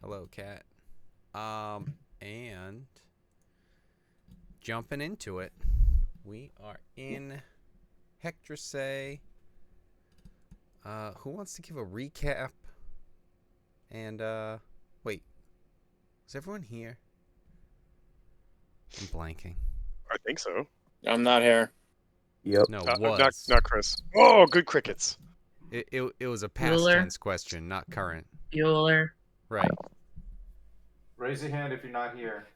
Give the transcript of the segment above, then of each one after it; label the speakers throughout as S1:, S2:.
S1: Hello, cat. And jumping into it, we are in Hector say. Who wants to give a recap? And wait, is everyone here? I'm blanking.
S2: I think so.
S3: I'm not here.
S4: Yep.
S1: No,
S2: Not Chris. Oh, good crickets.
S1: It was a past
S5: Bueller.
S1: tense question, not current.
S5: Bueller.
S1: Right.
S4: Raise your hand if you're not here.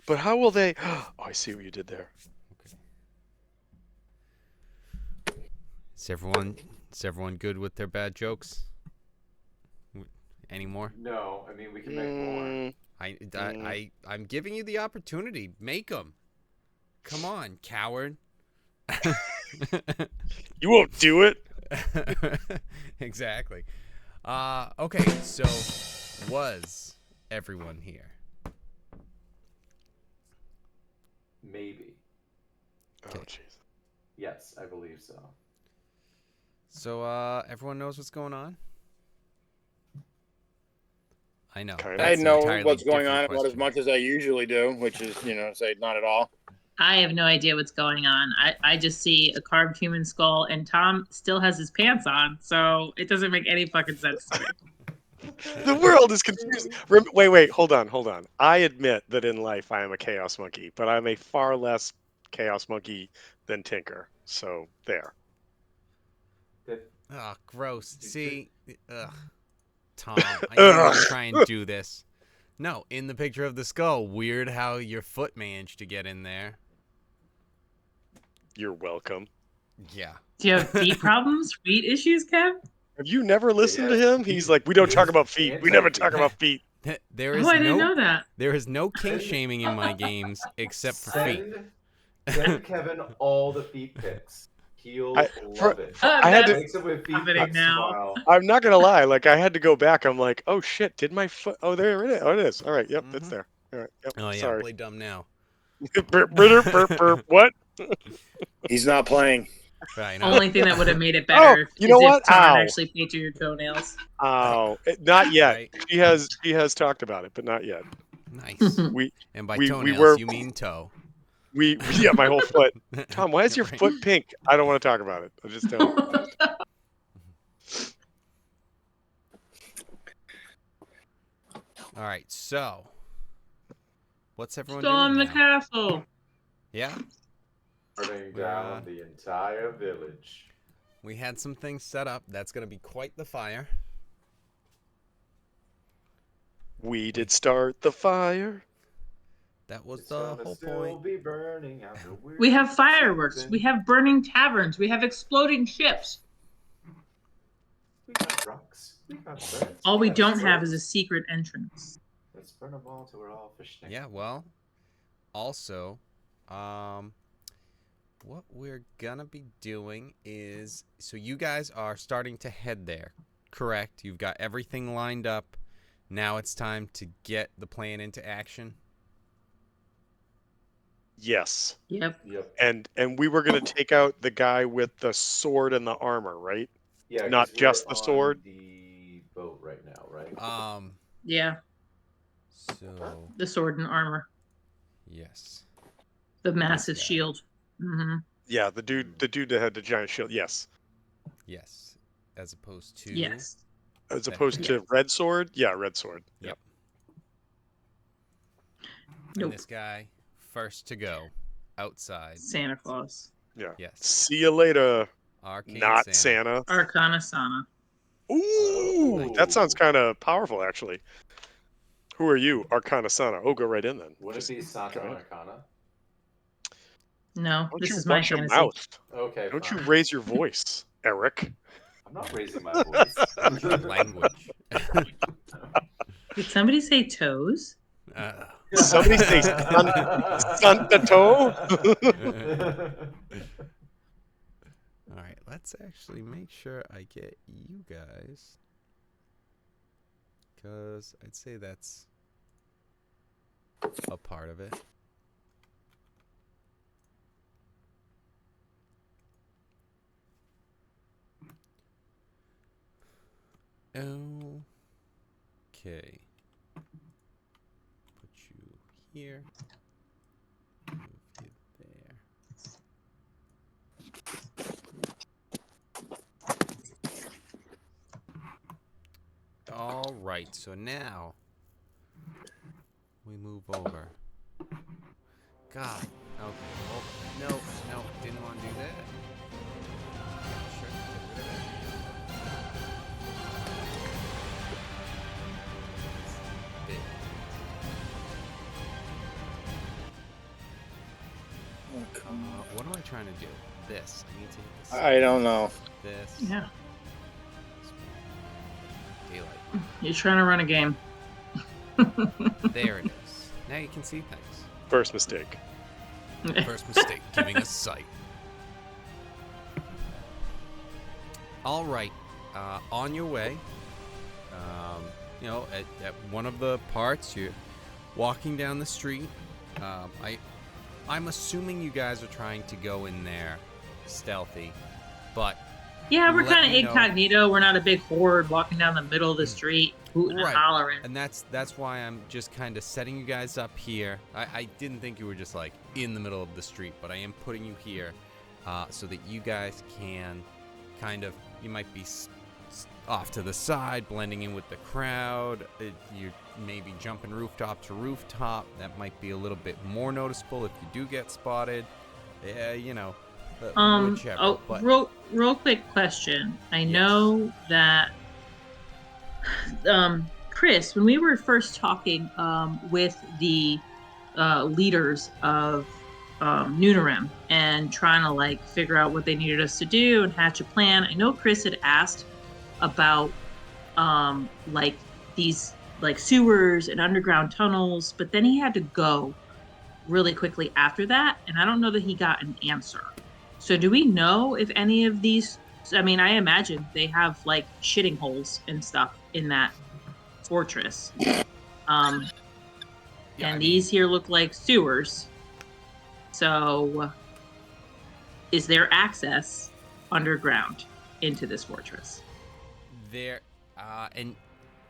S2: But how will they? Oh, I see what you did there.
S1: Is everyone good with their bad jokes? Any more?
S4: No, I mean we can make more.
S1: I'm giving you the opportunity. Make them. Come on, coward.
S2: You won't do it.
S1: Exactly. Okay, so was everyone here?
S4: Maybe.
S2: Oh, jeez.
S4: Yes, I believe so.
S1: So everyone knows what's going on? I know.
S2: Kinda.
S3: I
S1: that's an
S3: know
S1: entirely
S3: what's going
S1: different
S3: on about as
S1: question.
S3: much as I usually do, which is, say not at all.
S5: I have no idea what's going on. I just see a carved human skull, and Tom still has his pants on, so it doesn't make any fucking sense to me.
S2: The world is confused. Wait, hold on. I admit that in life I am a chaos monkey, but I'm a far less chaos monkey than Tinker. So there.
S1: Oh, gross. See? Ugh. Tom, I knew you would try and do this. No, in the picture of the skull, weird how your foot managed to get in there.
S2: You're welcome.
S1: Yeah.
S5: Do you have feet problems? Feet issues, Kev?
S2: Have you never listened to
S4: Yes.
S2: him? He's like, we don't talk about feet. We never talk about feet.
S1: There
S5: Oh,
S1: is
S5: I didn't
S1: no
S5: know that.
S1: there is no kink shaming in my games except for feet.
S4: Send Kevin all the feet pics. He'll
S2: I
S4: love it.
S2: I had to.
S4: Makes it with feet
S5: happening
S4: pics
S5: now.
S4: tomorrow.
S2: I'm not gonna lie. Like I had to go back. I'm like, oh shit, did my foot? Oh, there it is. Oh, it is. All right. Yep, it's there. All right. Yep.
S1: Oh yeah,
S2: Sorry.
S1: play dumb now.
S2: Burp, burp, burp, burp. What?
S3: He's not playing.
S1: I know.
S5: Only thing that would have made it
S2: Oh,
S5: better
S2: you know
S5: is
S2: what?
S5: if Tom
S2: Ow.
S5: actually painted your toenails.
S2: Oh, not yet.
S1: Right.
S2: She has talked about it, but not yet.
S1: Nice.
S2: We
S1: And by
S2: we
S1: toenails,
S2: were
S1: you mean toe.
S2: yeah, my whole foot. Tom, why is your
S1: Right.
S2: foot pink? I don't want to talk about it. I just don't.
S1: All right, so what's everyone
S5: Storm
S1: doing
S5: the
S1: now?
S5: castle.
S1: Yeah,
S4: Burning
S1: We're,
S4: down the entire village.
S1: we had some things set up. That's gonna be quite the fire.
S2: We did start the fire.
S1: That was
S4: It's
S1: the
S4: gonna
S1: whole
S4: still
S1: point.
S4: be burning after
S5: We have fireworks. We have burning taverns. We have exploding ships.
S4: We got rocks. We got birds.
S5: All we
S4: got
S5: don't have is a
S4: birds.
S5: secret entrance.
S4: Let's burn them all till we're all fishing.
S1: Yeah, well, also, what we're gonna be doing is, so you guys are starting to head there, correct? You've got everything lined up. Now it's time to get the plan into action.
S2: Yes.
S5: Yep.
S4: Yep.
S2: And we were gonna take out the guy with the sword and the armor, right?
S4: Yeah.
S2: Not
S4: 'cause we're
S2: just the
S4: on
S2: sword?
S4: The boat right now, right?
S5: Yeah.
S1: So
S5: The sword and armor.
S1: yes,
S5: The massive
S1: guy.
S5: shield. Mm-hmm.
S2: Yeah, the dude that had the giant shield. Yes.
S1: yes, as opposed to
S5: Yes.
S2: As
S1: That
S2: opposed
S1: guy.
S2: to red sword? Yeah, red sword.
S1: Yep.
S5: Nope.
S1: And this guy first to go outside.
S5: Santa Claus.
S2: Yeah.
S1: Yes,
S2: See you later.
S1: Arcade
S2: Not
S1: Santa.
S2: Santa.
S5: Arcana Sana.
S2: Ooh, that sounds
S4: Ooh.
S2: kind of powerful, actually. Who are you, Arcana Sana? Oh, go right in then.
S4: Would it
S2: Just
S4: be Santa
S2: go ahead.
S4: Arcana?
S5: No,
S2: Don't
S5: this
S2: you
S5: is my
S2: watch your
S5: fantasy.
S2: mouth?
S4: Okay.
S2: Don't
S4: fine.
S2: you raise your voice, Eric?
S4: I'm not raising my voice.
S1: Watch your language.
S5: Did somebody say toes?
S2: Somebody say Santa Toe?
S1: All right, let's actually make sure I get you guys, because I'd say that's a part of it. Okay. Put you here. Move you there. All right. So now we move over. God. Okay. Oh, no. Didn't want to do that. Sure. Get rid of it. Big. What am I trying to do? This. I need to hit this.
S3: I don't know.
S1: This.
S5: Yeah.
S1: Daylight.
S5: You're trying to run a game.
S1: There it is. Now you can see things.
S2: First mistake.
S1: First mistake, giving us sight. All right. On your way. At one of the parts, you're walking down the street. I'm assuming you guys are trying to go in there stealthy, but
S5: Yeah, we're
S1: let
S5: kind of
S1: me know.
S5: incognito. We're not a big horde walking down the middle of the street, hooting
S1: Right.
S5: and hollering.
S1: And that's why I'm just kind of setting you guys up here. I didn't think you were just like in the middle of the street, but I am putting you here so that you guys can kind of, you might be off to the side, blending in with the crowd. You maybe jumping rooftop to rooftop. That might be a little bit more noticeable if you do get spotted. Yeah, whichever. But
S5: real quick question. I know that Chris, when we were first talking with the leaders of Noonarim and trying to like figure out what they needed us to do and hatch a plan, I know Chris had asked about like these like sewers and underground tunnels, but then he had to go really quickly after that, and I don't know that he got an answer. So do we know if any of these, I mean, I imagine they have like shitting holes and stuff in that fortress.
S1: yeah,
S5: And these here look like sewers. So is there access underground into this fortress?
S1: there, and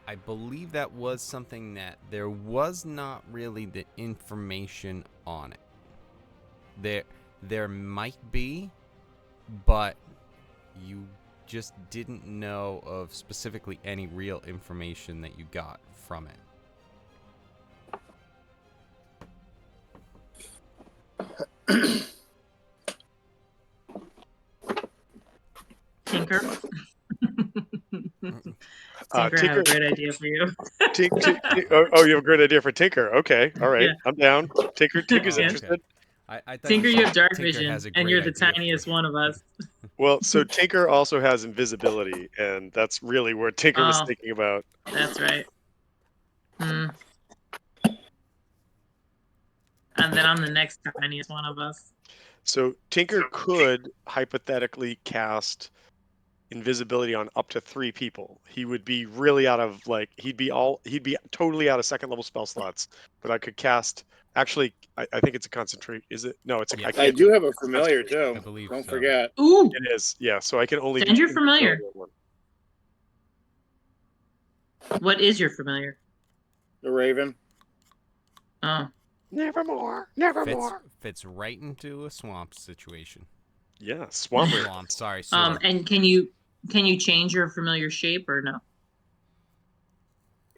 S1: I believe that was something that there was not really the information on it. There might be, but you just didn't know of specifically any real information that you got from it.
S5: Tinker? Tinker, I have a
S2: Tinker,
S5: great idea for you.
S2: oh, you have a great idea for Tinker. Okay, all right,
S5: Yeah.
S2: I'm down. Tinker's
S1: Oh, okay.
S2: interested.
S1: I thought
S5: Tinker,
S1: you
S5: you
S1: said
S5: have dark
S1: Tinker
S5: vision,
S1: has a
S5: and you're
S1: great
S5: the
S1: idea for
S5: tiniest
S1: you.
S5: one of us.
S2: Well, so Tinker also has invisibility, and that's really what Tinker was
S5: Oh.
S2: thinking about.
S5: That's right. And then I'm the next tiniest one of us.
S2: So Tinker could hypothetically cast invisibility on up to 3 people. He would be really out of he'd be totally out of second level spell slots. But I could cast. Actually, I think it's a concentrate. Is it? No, it's a.
S1: Yeah.
S2: I
S3: I
S2: can't
S3: do
S2: it.
S3: have a
S2: It's
S3: familiar
S2: concentration.
S3: too.
S1: I believe
S3: Don't
S1: so.
S3: forget.
S5: Ooh,
S2: It is. Yeah. So I can only
S5: Send
S2: do
S5: your familiar.
S2: invisibility on one.
S5: What is your familiar?
S3: The Raven.
S5: Oh,
S2: Nevermore.
S1: Fits right into a swamp situation.
S2: Yeah, swamp.
S1: Swamp, sorry, sewer.
S5: and can you change your familiar shape or no?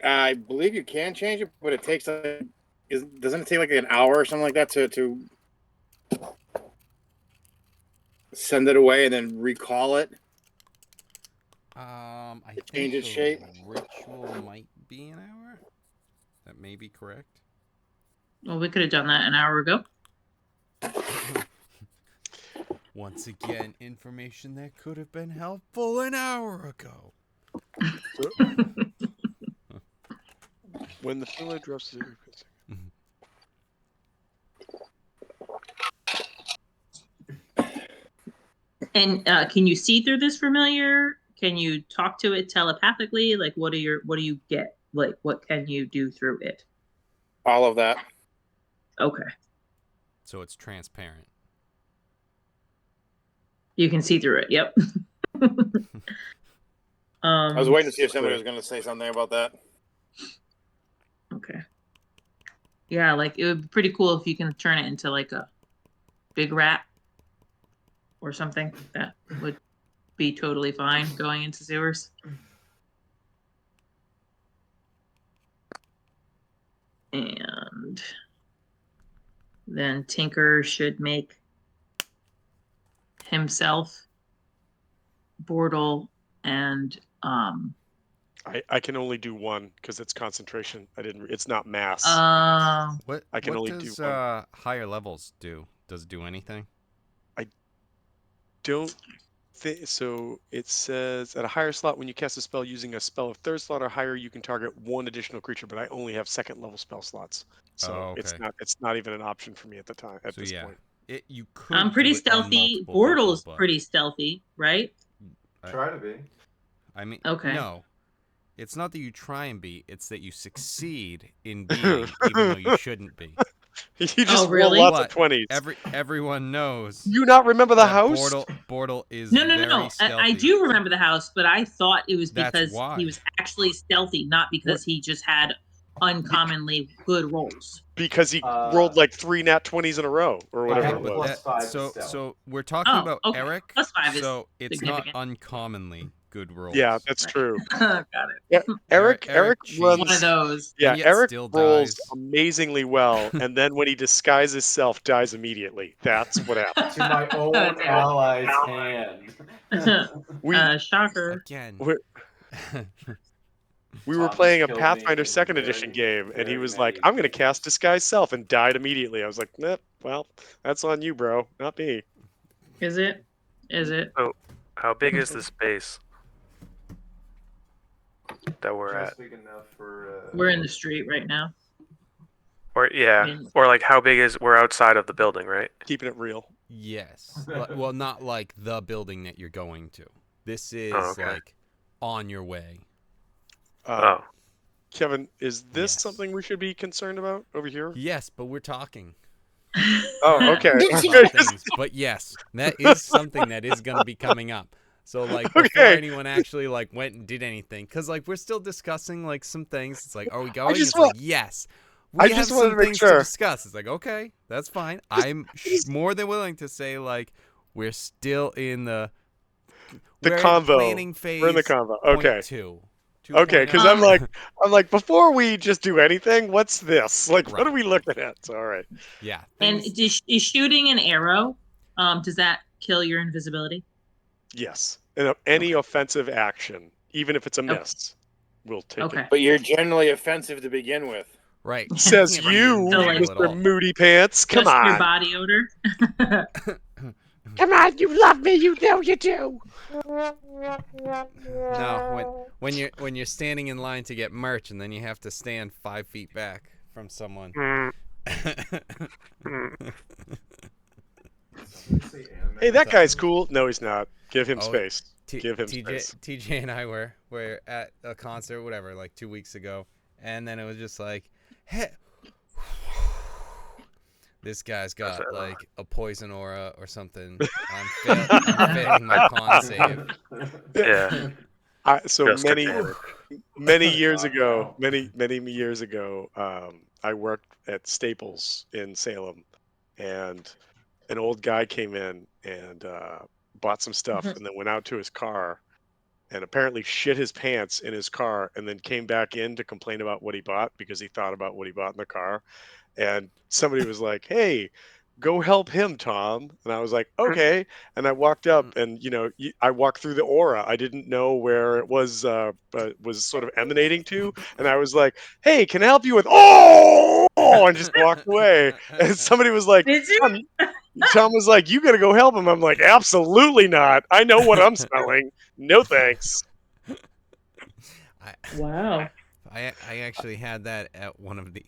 S3: I believe you can change it, but it takes doesn't it take like an hour or something like that to send it away and then recall it?
S1: I think
S3: change its
S1: the
S3: shape?
S1: ritual might be an hour. That may be correct.
S5: Well, we could have done that an hour ago.
S1: Once again, information that could have been helpful an hour ago.
S2: When the filler drops to
S5: And can you see through this familiar? Can you talk to it telepathically? Like, what do you get? Like, what can you do through it?
S3: All of that.
S5: Okay,
S1: So it's transparent.
S5: you can see through it. Yep.
S3: I was waiting to see if somebody was going to say something about that.
S5: Okay. Yeah, like it would be pretty cool if you can turn it into like a big rat or something. That would be totally fine going into sewers. And then Tinker should make himself Bortle and
S2: I can only do one because it's concentration. It's not mass.
S1: What
S2: I can
S1: what
S2: only
S1: does
S2: do one.
S1: higher levels do? Does it do anything?
S2: Don't think so. It says at a higher slot, when you cast a spell using a spell of third slot or higher, you can target one additional creature. But I only have second level spell slots, so
S1: Oh, okay.
S2: it's not even an option for me at
S1: So
S2: this
S1: yeah,
S2: point.
S1: You
S5: I'm
S1: could
S5: pretty
S1: do it on
S5: stealthy.
S1: multiple people,
S5: Bortle's
S1: but
S5: pretty stealthy, right?
S4: Try to be.
S1: I mean,
S5: Okay.
S1: no. It's not that you try and be; it's that you succeed in being, even though you shouldn't be.
S2: You just roll
S5: really?
S2: lots of
S1: But
S2: 20s.
S1: everyone knows
S2: You not remember the
S1: that
S2: house?
S1: Bortle is
S5: No.
S1: very stealthy.
S5: I do remember the house, but I thought it was
S1: That's
S5: because
S1: why.
S5: he was actually stealthy, not because he just had uncommonly good rolls.
S2: Because he rolled like 3 nat 20s in a row or
S4: I
S2: whatever
S4: have
S2: it was.
S4: plus 5
S1: so
S4: stealth.
S1: so we're talking
S5: Oh,
S1: about
S5: okay.
S1: Eric.
S5: Plus 5 is
S1: so it's not
S5: significant.
S1: uncommonly good rolls.
S2: Yeah, that's true.
S5: Got it.
S2: Yeah, Eric
S1: cheats.
S2: runs
S5: One of those.
S2: Yeah,
S1: and yet
S2: Eric
S1: still
S2: rolls
S1: dies.
S2: amazingly well, and then when he disguises himself, dies immediately. That's what happens.
S4: To my own
S5: That's it.
S4: ally's hand.
S2: We
S5: Shocker.
S1: Again.
S2: we were
S4: Tom
S2: playing
S4: has
S2: a
S4: killed me
S2: Pathfinder
S4: in
S2: Second Edition
S4: very,
S2: game, and he
S4: very
S2: was like,
S4: many
S2: "I'm going to cast
S4: games.
S2: disguise self," and died immediately. I was like, "Nah, well, that's on you, bro, not me."
S5: Is it? Is it?
S6: Oh, how big is the space that we're
S4: Just
S6: at?
S4: big enough for.
S5: We're in the street right now.
S6: Or yeah,
S5: In-
S6: or like how big is we're outside of the building, right?
S2: Keeping it real.
S1: Yes. Well, not like the building that you're going to. This is
S6: okay.
S1: like on your way.
S6: Oh,
S2: Kevin, is this
S1: Yes.
S2: something we should be concerned about over here?
S1: Yes, but we're talking.
S2: Oh, okay.
S1: about things. But yes, that is something that is going to be coming up. So like before
S2: Okay.
S1: anyone actually like went and did anything, because like we're still discussing like some things. It's like, are we going?
S2: just
S1: It's
S2: want-
S1: like yes.
S2: I
S1: We have
S2: just wanted
S1: some
S2: to make
S1: things
S2: sure.
S1: to discuss. It's like okay, that's fine. I'm more than willing to say like we're still in the we're in
S2: convo.
S1: planning phase.
S2: We're in the convo.
S1: point
S2: Okay.
S1: two.
S2: Okay, because
S1: 2.0.
S2: I'm like, before we just do anything, what's this? Like, what
S1: Right.
S2: are we looking at? So, all right.
S1: Yeah.
S5: And
S1: things-
S5: is shooting an arrow, does that kill your invisibility?
S2: Yes. And any offensive action, even if it's a
S5: Okay.
S2: miss, we'll take
S5: Okay.
S2: it.
S3: But you're generally offensive to begin with.
S1: right.
S2: Says
S1: Can't be
S2: you,
S5: So, like-
S1: invisible at all.
S2: Mr. Moody Pants. Come
S5: Just your
S2: on.
S5: body odor.
S2: Come on, you love me, you know you do.
S1: No, when you're standing in line to get merch and then you have to stand 5 feet back from someone.
S2: Hey, that guy's cool. No, he's not. Give him
S1: Oh,
S2: space. Give him space.
S1: TJ and I were at a concert, whatever, like 2 weeks ago, and then it was just like, hey, this guy's got like a poison aura or something. I'm failing my con save.
S6: yeah.
S2: So
S6: Just
S2: many
S6: advantage.
S2: many years ago, many years ago, I worked at Staples in Salem, and an old guy came in and bought some stuff, and then went out to his car, and apparently shit his pants in his car, and then came back in to complain about what he bought because he thought about what he bought in the car, and somebody was like, "Hey, go help him, Tom." And I was like, "Okay." And I walked up, and I walked through the aura. I didn't know where it was sort of emanating to, and I was like, "Hey, can I help you with?" Oh, and just walked away. And somebody was like,
S5: Did you?
S2: Tom was like, "You gotta go help him." I'm like, "Absolutely not. I know what I'm smelling. No thanks."
S5: Wow.
S1: I actually had that at one of the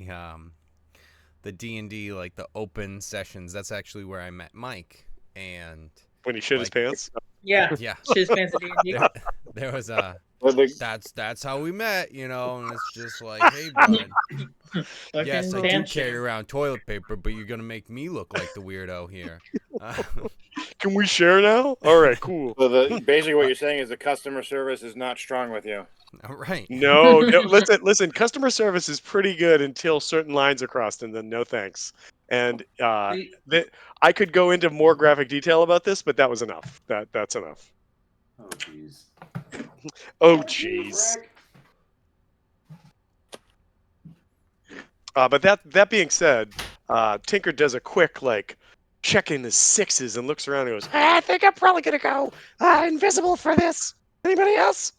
S1: D&D, like the open sessions. That's actually where I met Mike, and
S2: When he shit his pants.
S5: Yeah.
S1: yeah,
S5: She's fancy D&D.
S1: there was that's how we met, and it's just like, hey bud, yes, I do carry around toilet paper, but you're gonna make me look like the weirdo here.
S2: Can we share now? All right, cool.
S3: So basically what you're saying is the customer service is not strong with you.
S1: All right.
S2: No, listen. Customer service is pretty good until certain lines are crossed, and then no thanks. And I could go into more graphic detail about this, but that was enough. That's enough.
S4: Oh, jeez.
S2: Oh,
S4: Fuck you,
S2: jeez.
S4: Frank.
S2: But that being said, Tinker does a quick check in his sixes and looks around and goes, I think I'm probably gonna go invisible for this. Anybody else?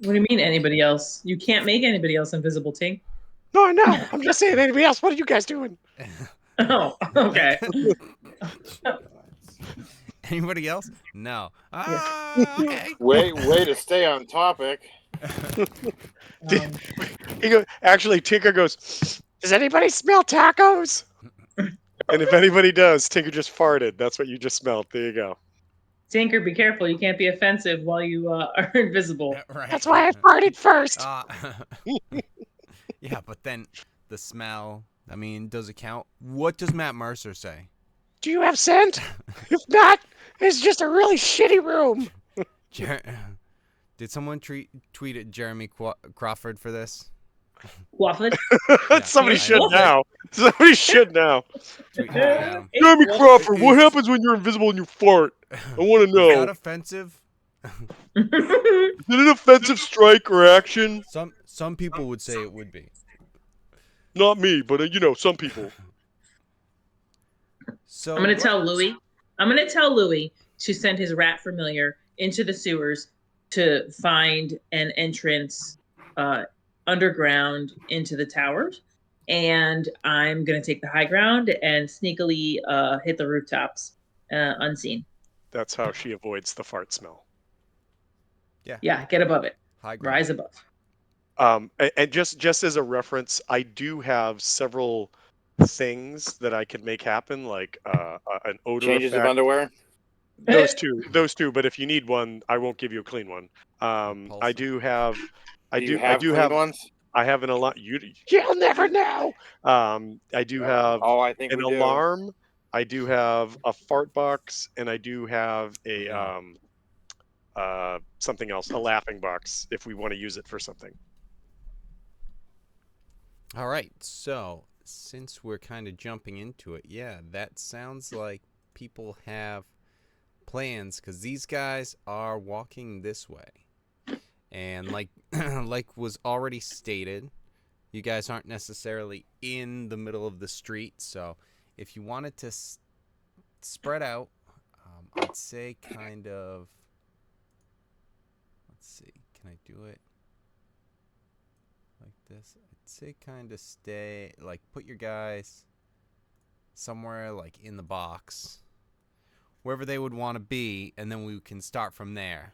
S5: What do you mean, anybody else? You can't make anybody else invisible, Tink.
S2: No, I know. I'm just saying. Anybody else? What are you guys doing?
S5: Oh, okay.
S1: Anybody else? No. Okay.
S3: Way to stay on topic.
S2: He goes. Actually, Tinker goes. Does anybody smell tacos? And if anybody does, Tinker just farted. That's what you just smelled. There you go.
S5: Tinker, be careful. You can't be offensive while you are invisible.
S1: Right.
S2: That's why I farted first.
S1: Yeah, but then the smell. I mean, does it count? What does Matt Mercer say?
S2: Do you have scent? If not, it's just a really shitty room.
S1: Did someone tweet at Jeremy Crawford for this?
S5: Waffle.
S2: Somebody
S1: I
S2: should
S1: know.
S2: now. Somebody should now.
S1: Tweet at him.
S2: Jeremy Crawford, what
S1: Is-
S2: happens when you're invisible and you fart? I want to
S1: Is
S2: know.
S1: that offensive?
S2: Is it an offensive strike or action?
S1: Some people would say it would be.
S2: Not me, but some people.
S1: So
S5: I'm gonna tell Louis. I'm gonna tell Louis to send his rat familiar into the sewers to find an entrance underground into the towers, and I'm gonna take the high ground and sneakily hit the rooftops unseen.
S2: That's how she avoids the fart smell.
S5: Yeah, get above it.
S1: high ground.
S5: Rise above.
S2: And just as a reference, I do have several things that I can make happen, like an odor
S3: Changes of
S2: effect.
S3: underwear.
S2: Those two. But if you need one, I won't give you a clean one. I do have. I do
S3: have clean
S2: have.
S3: ones.
S2: I have an alarm. You'll never know. I do have
S3: Oh, I think
S2: an
S3: we do.
S2: alarm. I do have a fart box, and I do have a something else, a laughing box, if we want to use it for something.
S1: All right. So since we're kind of jumping into it, yeah, that sounds like people have plans because these guys are walking this way, and like was already stated, you guys aren't necessarily in the middle of the street. So if you wanted to spread out, I'd say kind of. Let's see. Can I do it like this? I'd say kind of stay, like put your guys somewhere like in the box, wherever they would want to be, and then we can start from there.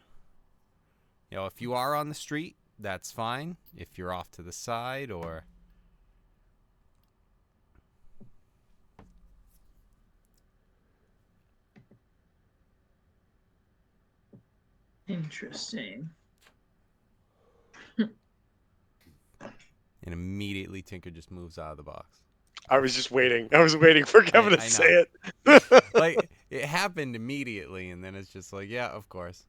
S1: You know, if you are on the street, that's fine. If you're off to the side or...
S5: Interesting.
S1: And immediately Tinker just moves out of the box.
S2: I was just waiting. I was waiting for Kevin to
S1: I
S2: say
S1: know.
S2: it.
S1: Like, it happened immediately, and then it's just like, yeah, of course.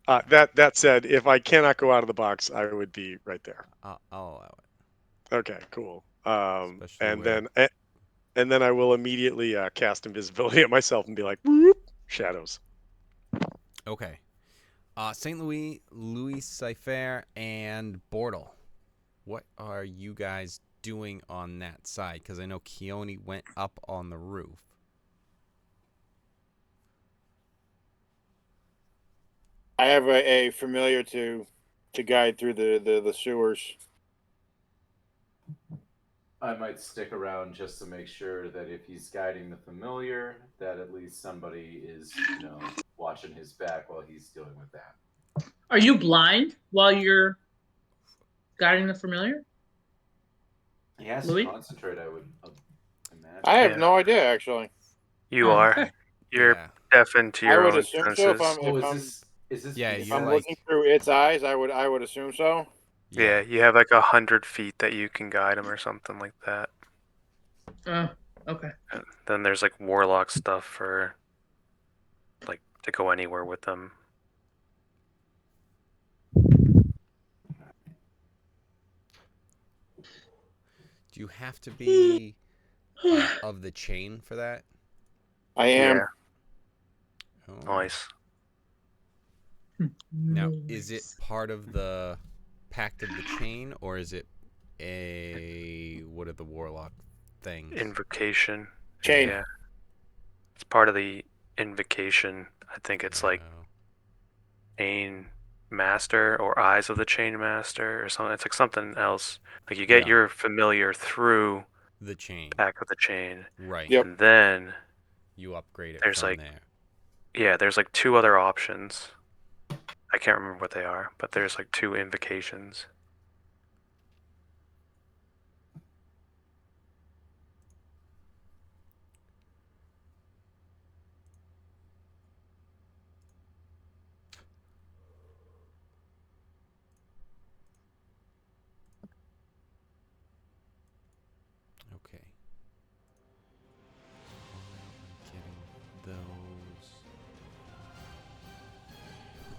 S2: That said, if I cannot go out of the box, I would be right there.
S1: I'll allow it.
S2: Okay, cool.
S1: Especially
S2: And then I will immediately cast invisibility at myself and be like, whoop, shadows.
S1: Okay. St. Louis, Cypher, and Bortle. What are you guys doing on that side? Because I know Keone went up on the roof.
S3: I have a familiar to guide through the sewers.
S4: I might stick around just to make sure that if he's guiding the familiar, that at least somebody is, watching his back while he's dealing with that.
S5: Are you blind while you're guiding the familiar?
S4: He has
S5: Louis?
S4: to concentrate, I would imagine.
S3: I have
S6: Yeah.
S3: no idea actually.
S6: You
S5: Oh,
S6: are.
S5: okay.
S6: You're
S1: Yeah.
S6: deafened to
S3: I
S6: your
S3: would
S6: own
S3: assume
S6: senses.
S3: so.
S4: Is this?
S1: Yeah,
S3: If
S1: you're
S3: I'm
S1: like-
S3: looking through its eyes, I would assume so.
S6: Yeah, you have like 100 feet that you can guide him or something like that.
S5: Okay.
S6: Then there's like warlock stuff for like to go anywhere with them.
S1: Do you have to be of the chain for that?
S3: I am.
S6: Yeah,
S1: Oh.
S6: nice.
S1: Now, is it part of the Pact of the Chain, or is it what are the warlock things?
S6: Invocation.
S3: Chain.
S6: Yeah, it's part of the invocation. I think it's like
S1: Oh.
S6: Chain Master or Eyes of the Chain Master or something. It's like something else. Like you get
S1: Yeah.
S6: your familiar through
S1: The chain.
S6: Pact of the Chain,
S1: Right.
S3: Yep.
S6: and then
S1: You upgrade it
S6: there's
S1: from
S6: like
S1: there.
S6: there's like 2 other options. I can't remember what they are, but there's like 2 invocations.
S1: Okay. I'm getting those.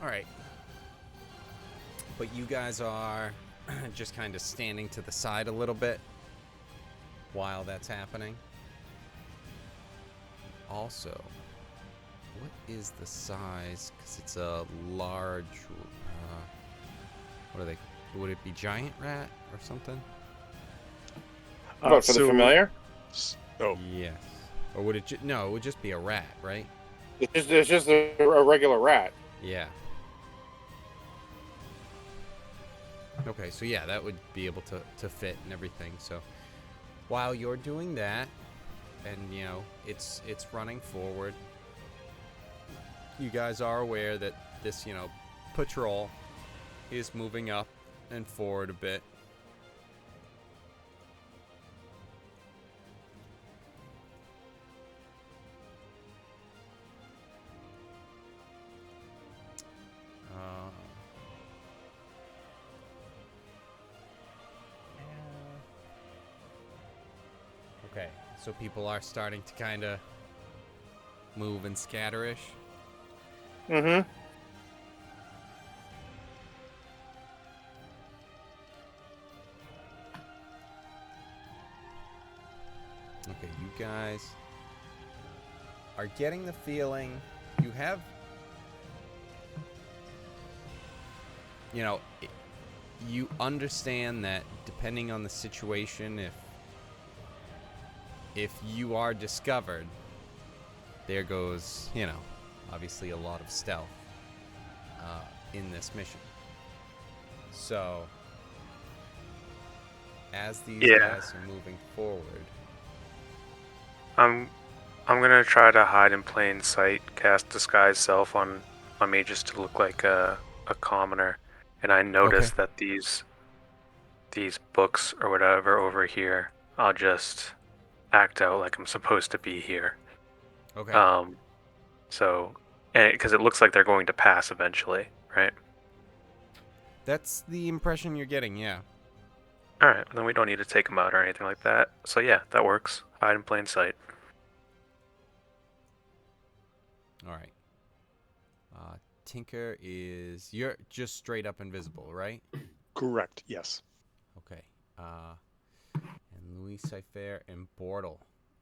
S1: All right. But you guys are just kind of standing to the side a little bit while that's happening. Also, what is the size? Because it's a large. What are they? Would it be giant rat or something?
S3: What, for the familiar?
S2: Oh,
S1: Yes. Or would it? No, it would just be a rat, right?
S3: It's just a regular rat.
S1: Yeah. Okay, so yeah, that would be able to fit and everything. So while you're doing that, and you know it's running forward, you guys are aware that this patrol is moving up and forward a bit. Okay, so people are starting to kind of move and scatterish.
S3: Mm-hmm.
S1: Okay, you guys are getting the feeling you have, you understand that depending on the situation, if you are discovered, there goes, obviously a lot of stealth in this mission. So, as these guys are moving forward,
S6: I'm gonna try to hide in plain sight, cast disguise self on me just to look like a commoner, and I notice that these books or whatever over here, I'll just act out like I'm supposed to be here.
S1: okay.
S6: So, and because it looks like they're going to pass eventually, right?
S1: That's the impression you're getting, yeah.
S6: All right, then we don't need to take them out or anything like that. So yeah, that works. Hide in plain sight.
S1: All right. Tinker you're just straight up invisible, right?
S2: correct. Yes.
S1: Okay. And Louis Cypher and Bortle.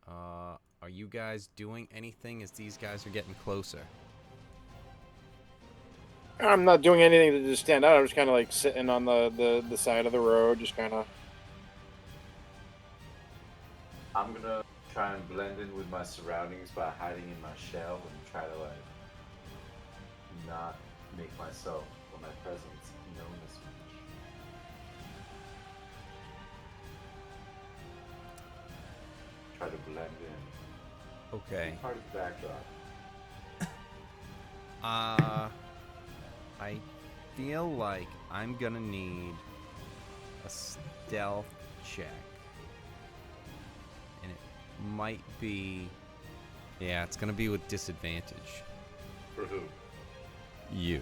S1: Are you guys doing anything as these guys are getting closer?
S3: I'm not doing anything to just stand out. I'm just kind of like sitting on the side of the road, just kind of.
S4: I'm gonna try and blend in with my surroundings by hiding in my shell and try to not make myself or my presence known as much. Try to blend in.
S1: Okay.
S4: Part of the backdrop.
S1: I feel like I'm gonna need a stealth check. And it might be... Yeah, it's gonna be with disadvantage.
S4: For who?
S1: You.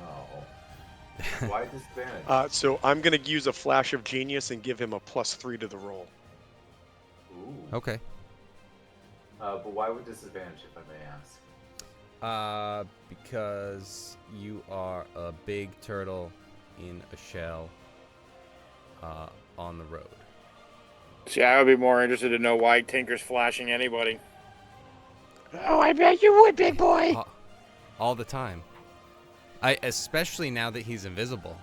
S4: Oh. Why disadvantage?
S2: So I'm going to use a flash of genius and give him a +3 to the roll.
S4: Ooh.
S1: Okay.
S4: But why would disadvantage, if I may ask?
S1: Because you are a big turtle in a shell on the road.
S3: See, I would be more interested to know why Tinker's flashing anybody.
S2: Oh, I bet you would, big boy.
S1: All the time. Especially now that he's invisible.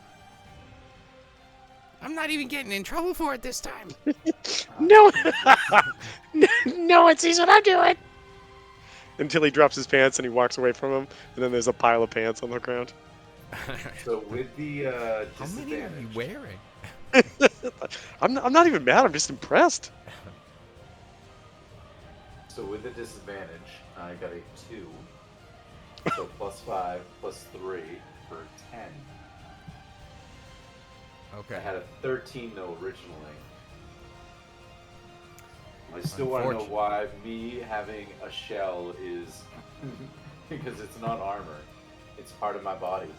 S1: I'm not even getting in trouble for it this time.
S2: No, no one sees what I'm doing. Until he drops his pants and he walks away from him, and then there's a pile of pants on the ground.
S4: So with the
S1: How many are you
S4: disadvantage,
S1: wearing?
S2: I'm not even mad. I'm just impressed.
S4: so with the disadvantage, I got a 2. So +5 +3 for 10.
S1: Okay.
S4: I had a 13 though originally. I still want to know why me having a shell is because it's not armor. It's part of my body.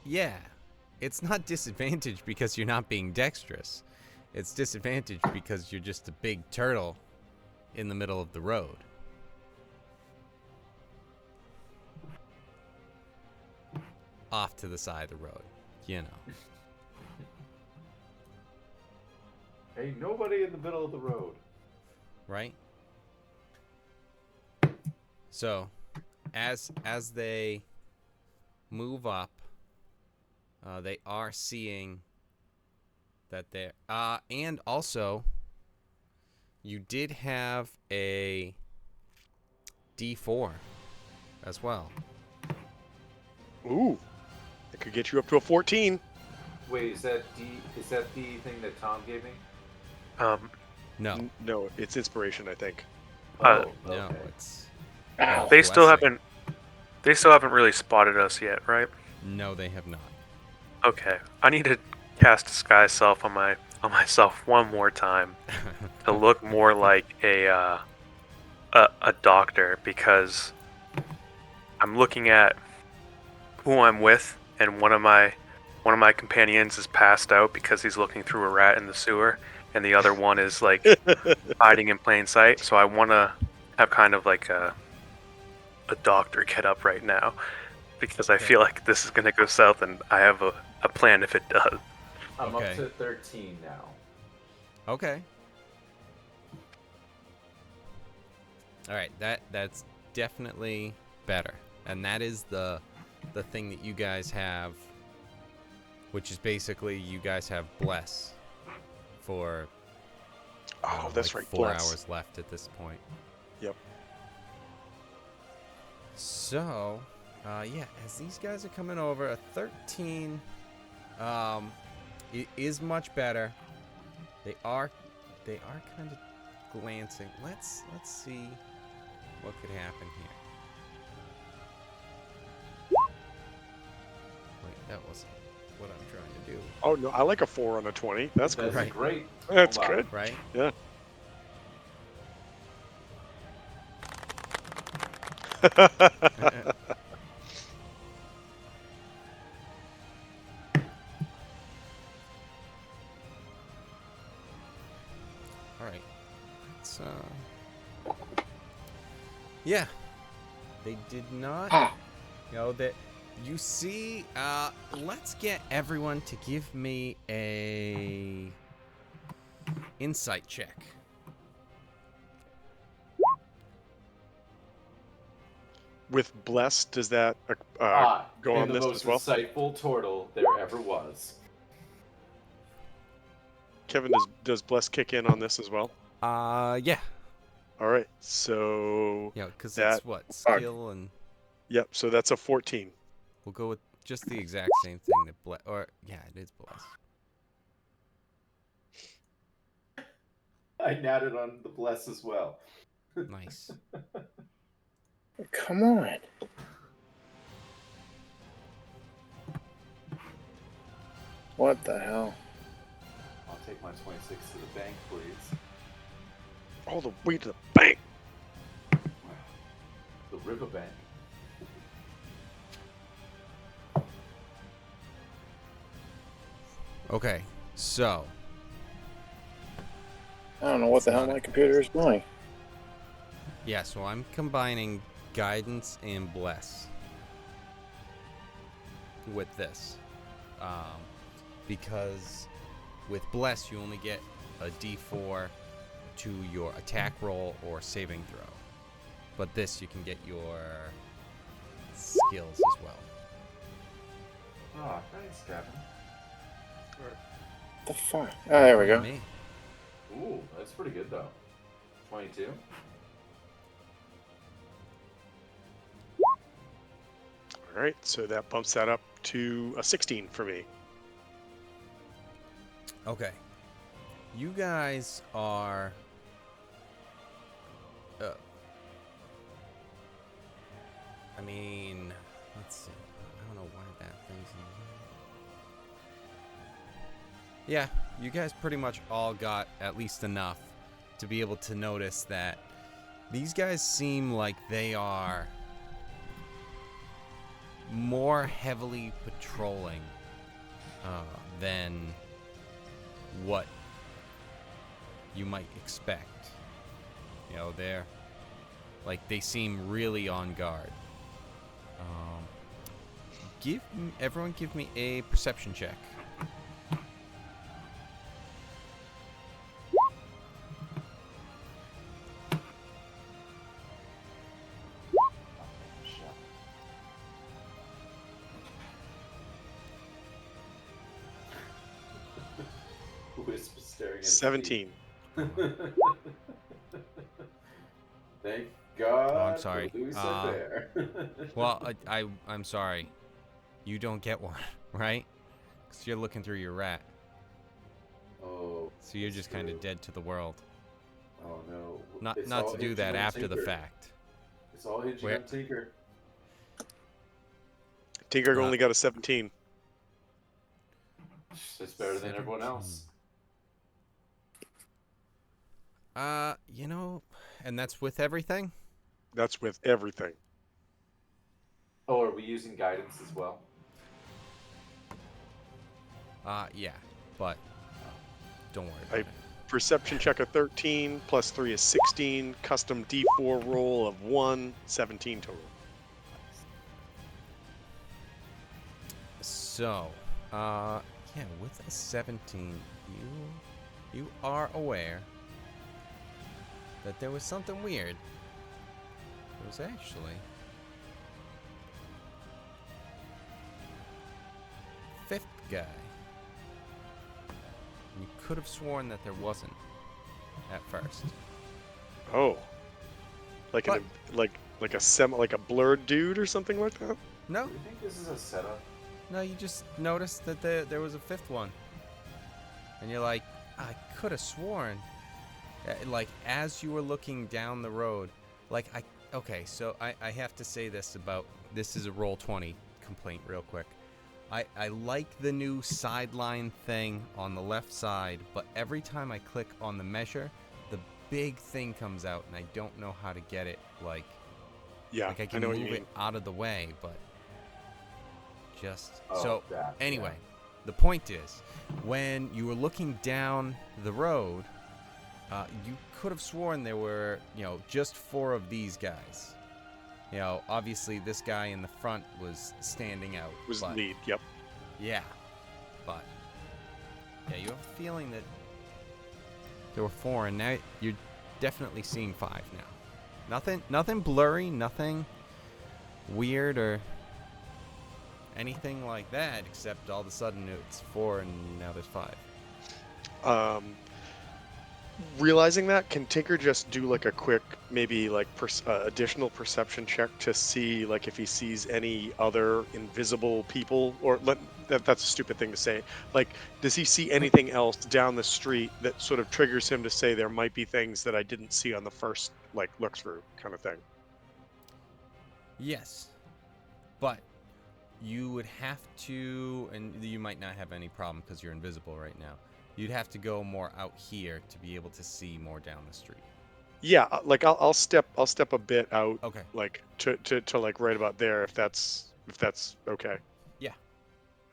S1: Yeah. It's not disadvantage because you're not being dexterous. It's disadvantage because you're just a big turtle in the middle of the road. Off to the side of the road, you know.
S4: Ain't nobody in the middle of the road.
S1: Right? So, as they move up, they are seeing that they're and also you did have a D4 as well.
S2: Ooh, it could get you up to a 14.
S4: Wait, is that the thing that Tom gave me?
S1: No,
S2: No, it's inspiration, I think.
S4: Oh,
S1: no,
S4: okay.
S1: it's
S3: Ow.
S6: They still
S1: blessing.
S6: haven't really spotted us yet, right?
S1: No, they have not.
S6: Okay. I need to cast Disguise Self on myself one more time to look more like a doctor, because I'm looking at who I'm with, and one of my companions is passed out because he's looking through a rat in the sewer, and the other one is like hiding in plain sight. So I want to have kind of like a doctor get up right now, because I
S1: Okay.
S6: feel like this is gonna go south, and I have a plan if it does.
S4: I'm
S1: Okay.
S4: up to 13 now.
S1: Okay. All right, that's definitely better, and that is the thing that you guys have, which is basically you guys have bless for. I don't
S2: Oh,
S1: know,
S2: that's
S1: like
S2: right.
S1: 4
S2: Bless.
S1: hours left at this point.
S2: Yep.
S1: So, yeah, as these guys are coming over, a 13 it is much better. They are kind of glancing. Let's see what could happen here. Wait, that wasn't what I'm trying to do.
S2: Oh no, I like a 4 on a 20. That's
S4: That's
S2: good.
S1: Right.
S4: great.
S2: That's
S4: Hold on.
S2: good.
S1: Right?
S2: Yeah.
S1: All right. Let's yeah. They did not.
S3: Ah.
S1: You know that you see. Let's get everyone to give me a insight check.
S2: With bless, does that go
S4: and
S2: on
S4: the
S2: this
S4: most
S2: as well?
S4: insightful turtle there ever was.
S2: Kevin, does bless kick in on this as well?
S1: Yeah.
S2: All right. So
S1: Yeah, because
S2: that
S1: it's what skill and
S2: yep. So that's a 14.
S1: we'll go with just the exact same thing that bless. Or yeah, it is bless.
S4: I natted on the bless as well.
S1: Nice.
S3: Come on. What the hell?
S4: I'll take my 26 to the bank, please.
S2: All the way to the bank.
S4: The riverbank.
S1: Okay, so
S3: I don't know what the hell my computer is doing.
S1: Yeah, so I'm combining guidance and bless with this. Because with bless, you only get a d4 to your attack roll or saving throw. But this, you can get your skills as well.
S4: Oh, thanks, Captain.
S3: The fuck? Oh, there we go.
S1: Me.
S4: Ooh, that's pretty good though. 22.
S2: All right, so that bumps that up to a 16 for me.
S1: Okay. You guys are... I mean, let's see. I don't know why that thing's in there. Yeah, you guys pretty much all got at least enough to be able to notice that these guys seem like they are more heavily patrolling than what you might expect. You know, they're like, they seem really on guard. Everyone give me a perception check.
S4: Wisp is staring at
S2: 17.
S4: Thank God.
S1: Oh, I'm sorry.
S4: For Louis Bear.
S1: Well, I'm sorry. You don't get one, right? Because you're looking through your rat.
S4: Oh.
S1: So you're just kind of dead to the world.
S4: Oh no.
S1: Not
S4: It's
S1: to
S4: all
S1: do that
S4: hinging on
S1: after the
S4: Tinker.
S1: fact.
S4: It's all hinging
S1: Where-
S4: on Tinker.
S2: Tinker only got a 17.
S4: It's better than everyone else.
S1: You know, and that's with everything?
S2: That's with everything.
S4: Oh, are we using guidance as well?
S1: Yeah, but don't worry about
S2: I-
S1: it.
S2: Perception check of 13, plus 3 is 16, custom D4 roll of 1, 17 total.
S1: So, yeah, with a 17, you are aware that there was something weird. It was actually fifth guy. You could have sworn that there wasn't at first.
S2: Oh. Like
S1: What?
S2: like a blurred dude or something like that?
S1: No,
S4: Do you think this is a setup?
S1: no, you just noticed that there was a fifth one. And you're like, I could have sworn. Like, as you were looking down the road, okay, so I have to say this is a Roll20 complaint real quick. I like the new sideline thing on the left side, but every time I click on the measure, the big thing comes out, and I don't know how to get it,
S2: Yeah,
S1: like I
S2: I
S1: can
S2: know what you
S1: move
S2: mean.
S1: it out of the way, but just...
S4: Oh,
S1: So,
S4: that,
S1: anyway,
S4: yeah.
S1: the point is, when you were looking down the road, you could have sworn there were, just 4 of these guys. Obviously this guy in the front was standing out.
S2: Was
S1: but,
S2: lead, yep.
S1: Yeah, but yeah, you have a feeling that there were 4, and now you're definitely seeing 5 now. Nothing blurry, nothing weird or anything like that, except all of a sudden it's 4 and now there's 5.
S2: Realizing that, can Tinker just do like a quick, maybe like additional perception check to see like if he sees any other invisible people, or that's a stupid thing to say. Like, does he see anything else down the street that sort of triggers him to say there might be things that I didn't see on the first like look through kind of thing?
S1: Yes, but you would have to, and you might not have any problem because you're invisible right now. You'd have to go more out here to be able to see more down the street.
S2: Yeah, like I'll step a bit out,
S1: Okay.
S2: like to like right about there if that's okay.
S1: Yeah.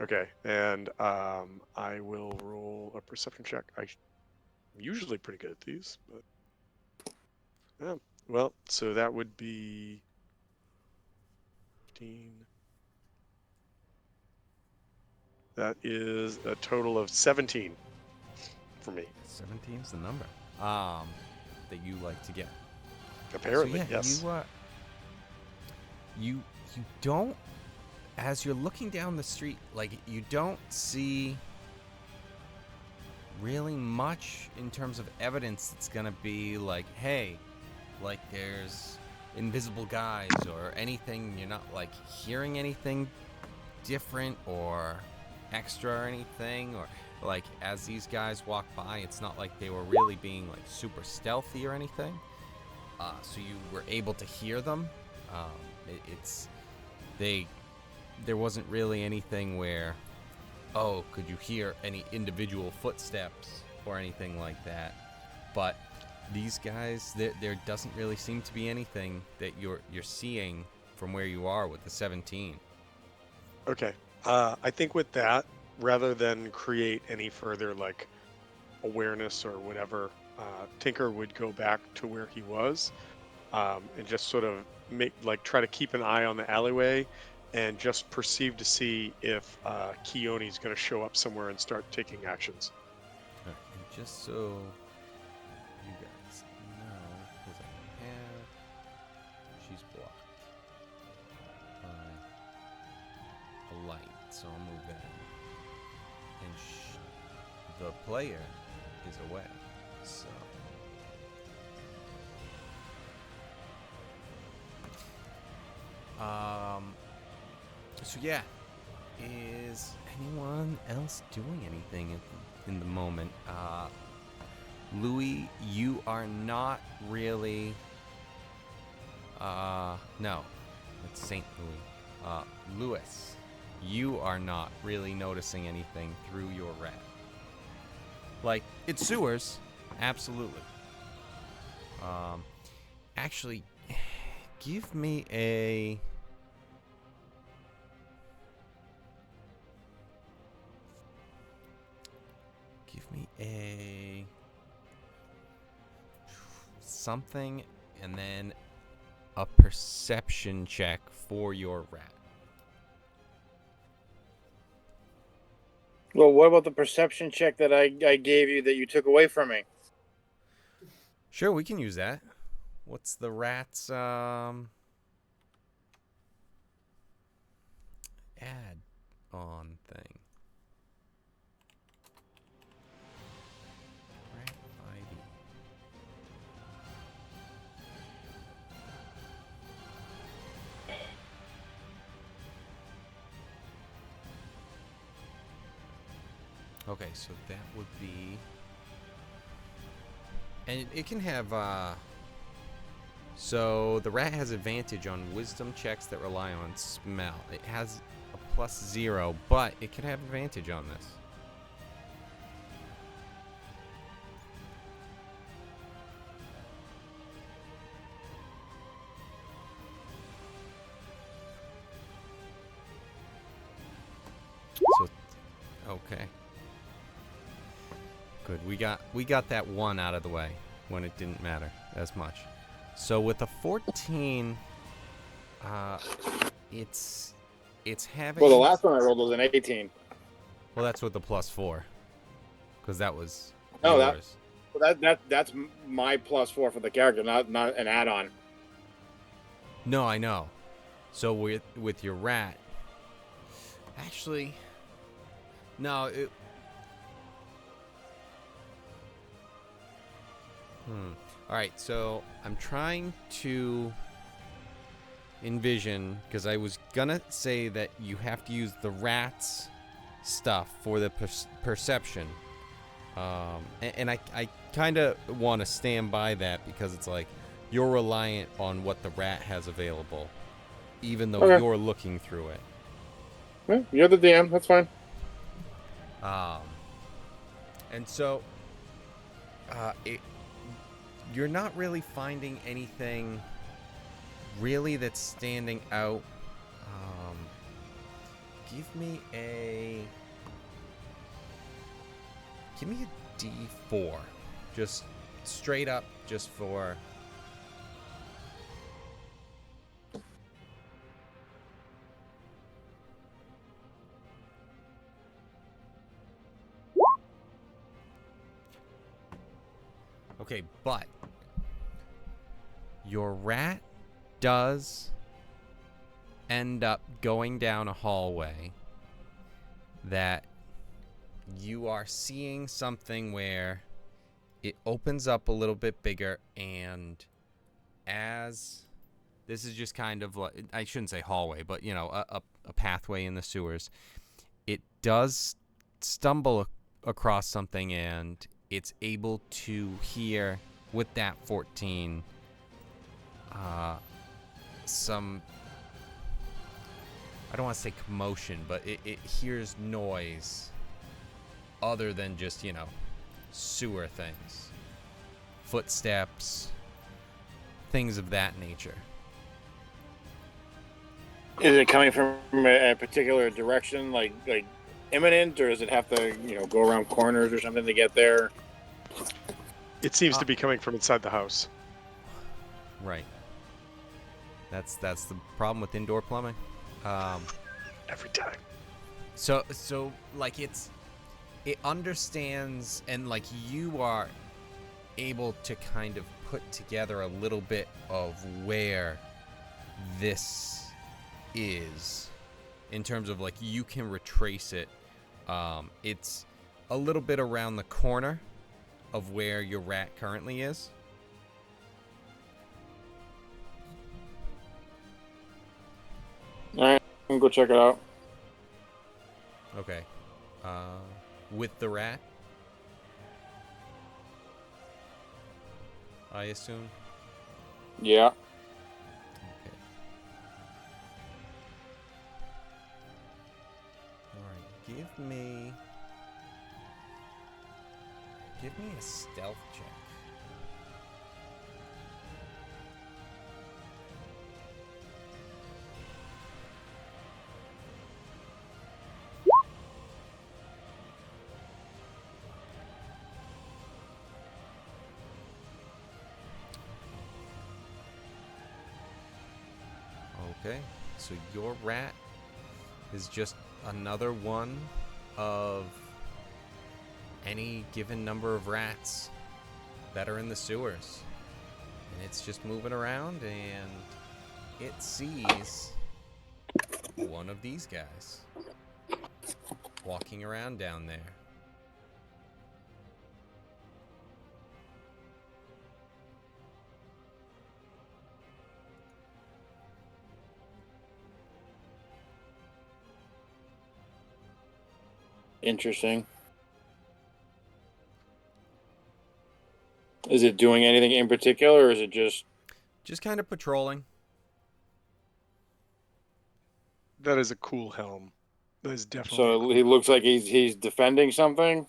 S2: Okay, and I will roll a perception check. usually pretty good at these. But yeah. Well, so that would be 15. That is a total of 17 for me.
S1: 17's the number that you like to get.
S2: Apparently,
S1: so yeah,
S2: yes.
S1: You don't, as you're looking down the street, like, you don't see really much in terms of evidence that's gonna be like, hey, like there's invisible guys or anything. You're not like hearing anything different or extra or anything, or like as these guys walk by, it's not like they were really being like super stealthy or anything. So you were able to hear them. There wasn't really anything where, oh, could you hear any individual footsteps or anything like that. But these guys, there doesn't really seem to be anything that you're seeing from where you are with the 17.
S2: Okay. I think with that, rather than create any further like awareness or whatever, Tinker would go back to where he was, and just sort of try to keep an eye on the alleyway, and just perceive to see if Keone's going to show up somewhere and start taking actions.
S1: All right, and just so you guys know, because I have, she's blocked by a light, so I'll move that. And the player is away, so. So yeah, is anyone else doing anything in the moment? Louis, you are not really. No, it's Saint Louis. Louis, you are not really noticing anything through your rat. Like, it's sewers, absolutely. Actually, give me a. Give me a something, and then a perception check for your rat.
S3: Well, what about the perception check that I gave you that you took away from me?
S1: Sure, we can use that. What's the rat's add on thing? Rat ID. Okay, so that would be, and it can have so the rat has advantage on wisdom checks that rely on smell. It has a +0, but it can have advantage on this. So, okay. Good. We got that one out of the way when it didn't matter as much. So with a 14, it's having.
S3: Well, the last one I rolled was an 18.
S1: Well, that's with the +4, because that was
S3: No,
S1: yours.
S3: that's my +4 for the character, not an add-on.
S1: No, I know. So with your rat, actually, no. All right, so I'm trying to envision, because I was gonna say that you have to use the rat's stuff for the perception, and I kind of want to stand by that, because it's like you're reliant on what the rat has available, even though
S3: Okay.
S1: you're looking through it.
S3: Yeah, you're the DM. That's fine.
S1: And so, you're not really finding anything really that's standing out. Give me a D4, Just straight up, just for... Okay, but your rat does end up going down a hallway that you are seeing something where it opens up a little bit bigger, and as this is just kind of like, I shouldn't say hallway, but you know, a pathway in the sewers, it does stumble across something, and it's able to hear with that 14 some, I don't want to say commotion, but it hears noise other than just, you know, sewer things, footsteps, things of that nature.
S3: Is it coming from a particular direction, like imminent, or does it have to, you know, go around corners or something to get there?
S2: It seems to be coming from inside the house.
S1: Right. That's the problem with indoor plumbing.
S2: Every time.
S1: So like it understands, and like you are able to kind of put together a little bit of where this is in terms of like you can retrace it. It's a little bit around the corner of where your rat currently is.
S3: All right, I'm gonna go check it out.
S1: Okay. With the rat, I assume.
S3: Yeah.
S1: Okay. All right. Give me a stealth check. Okay, so your rat is just another one of any given number of rats that are in the sewers. And it's just moving around, and it sees one of these guys walking around down there.
S3: Interesting. Is it doing anything in particular, or is it just
S1: kind of patrolling?
S2: That is a cool helm. That is definitely.
S3: so he looks like he's defending something?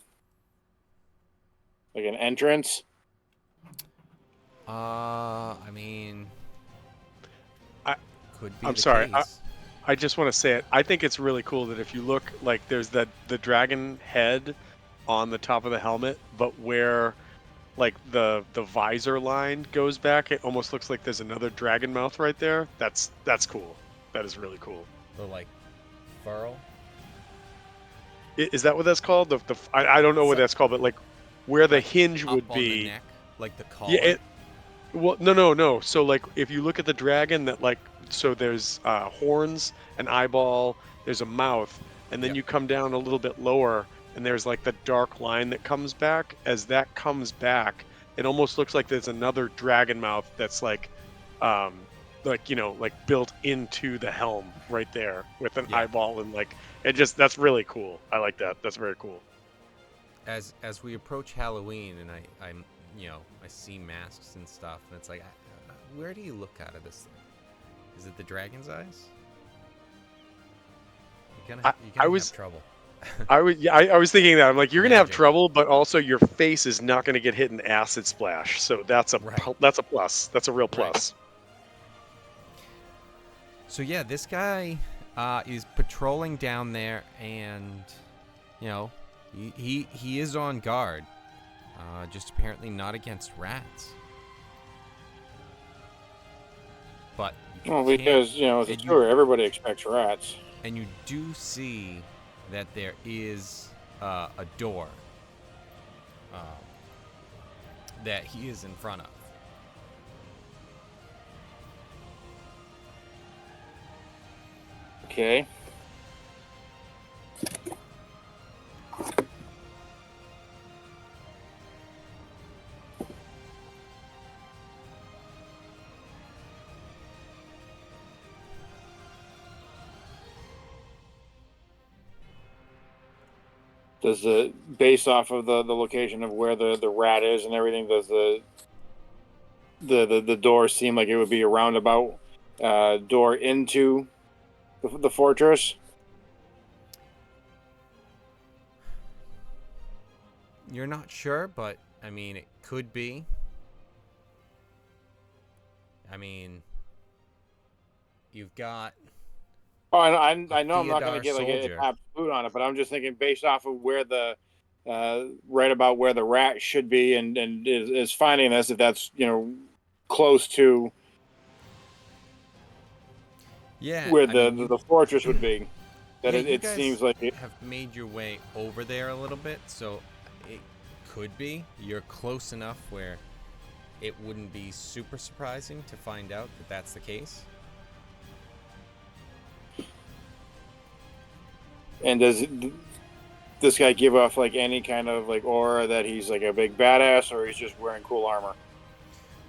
S3: Like an entrance?
S1: I mean,
S2: I-
S1: could be
S2: I'm
S1: the
S2: sorry,
S1: case.
S2: I just want to say it. I think it's really cool that if you look, like, there's the dragon head on the top of the helmet, but where, like, the visor line goes back, it almost looks like there's another dragon mouth right there. That's cool. That is really cool.
S1: The like furl.
S2: Is that what that's called? I don't know what
S1: So-
S2: that's called, but like where the
S1: Like,
S2: hinge
S1: up
S2: would
S1: on
S2: be.
S1: the neck, like the collar.
S2: Yeah. Well, no. So like if you look at the dragon, that like so there's horns, an eyeball, there's a mouth, and then
S1: Yep.
S2: you come down a little bit lower, and there's like the dark line that comes back. As that comes back, it almost looks like there's another dragon mouth that's like built into the helm right there with an
S1: Yeah.
S2: eyeball, and like that's really cool. I like that. That's very cool.
S1: As we approach Halloween, and I'm I see masks and stuff, and it's like, where do you look out of this thing? Is it the dragon's eyes? You're gonna have trouble.
S2: I was thinking that. I'm like, you're gonna have
S1: Magic.
S2: trouble, but also your face is not gonna get hit in acid splash. So that's a
S1: Right.
S2: that's a plus. That's a real
S1: Right.
S2: plus.
S1: So yeah, this guy is patrolling down there, and you know, he is on guard. Just apparently not against rats. But you
S3: Well,
S1: can't-
S3: because it's a
S1: and
S3: tour. Everybody expects rats.
S1: And you do see that there is a door that he is in front of.
S3: Okay. Does the based off of the location of where the rat is and everything, does the door seem like it would be a roundabout door into the fortress?
S1: You're not sure, but I mean, it could be. I mean, you've got.
S3: Oh, I know I'm not going
S1: Theodar
S3: to get like a
S1: soldier.
S3: top food on it, but I'm just thinking based off of where the right about where the rat should be, and is finding this, if that's close to
S1: Yeah,
S3: where
S1: I mean,
S3: the fortress would be. That
S1: yeah, you
S3: it
S1: guys
S3: seems like it.
S1: have made your way over there a little bit, so it could be. You're close enough where it wouldn't be super surprising to find out that that's the case.
S3: And does this guy give off like any kind of like aura that he's like a big badass, or he's just wearing cool armor?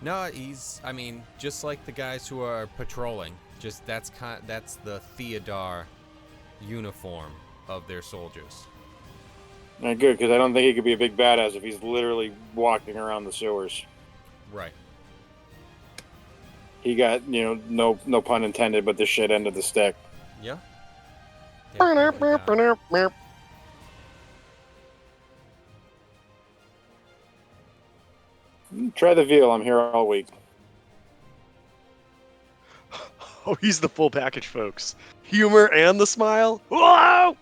S1: No, he's. I mean, just like the guys who are patrolling. Just that's the Theodar uniform of their soldiers.
S3: Good, because I don't think he could be a big badass if he's literally walking around the sewers.
S1: Right.
S3: He got no pun intended, but the shit end of the stick.
S1: Yeah. Definitely got-
S3: Try the veal. I'm here all week.
S2: Oh, he's the full package, folks. Humor and the smile. Whoa!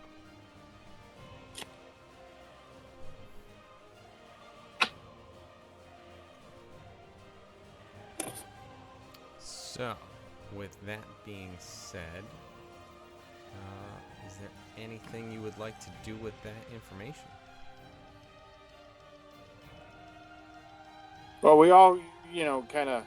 S1: So, with that being said, is there anything you would like to do with that information?
S3: Well, we all, kind of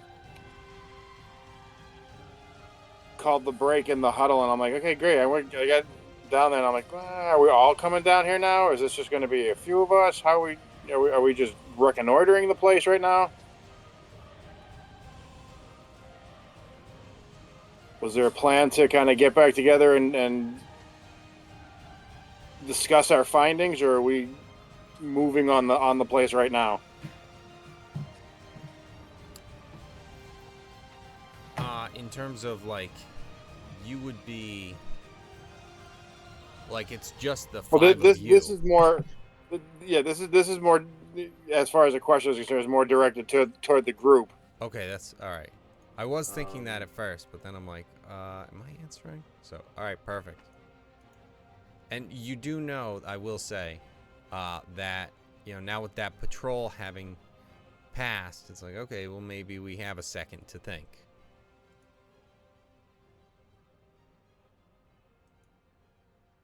S3: called the break in the huddle, and I'm like, okay, great. I got down there, and I'm like, are we all coming down here now, or is this just going to be a few of us? How are we just reconnoitering the place right now? Was there a plan to kind of get back together and discuss our findings, or are we moving on the place right now?
S1: In terms of like, you would be like it's just the five of you.
S3: This is more, yeah. This is more, as far as the question is concerned, is more directed toward the group.
S1: Okay, that's all right. I was thinking that at first, but then I'm like, am I answering? So, all right, perfect. And you do know, I will say, that now with that patrol having passed, it's like, okay, well maybe we have a second to think.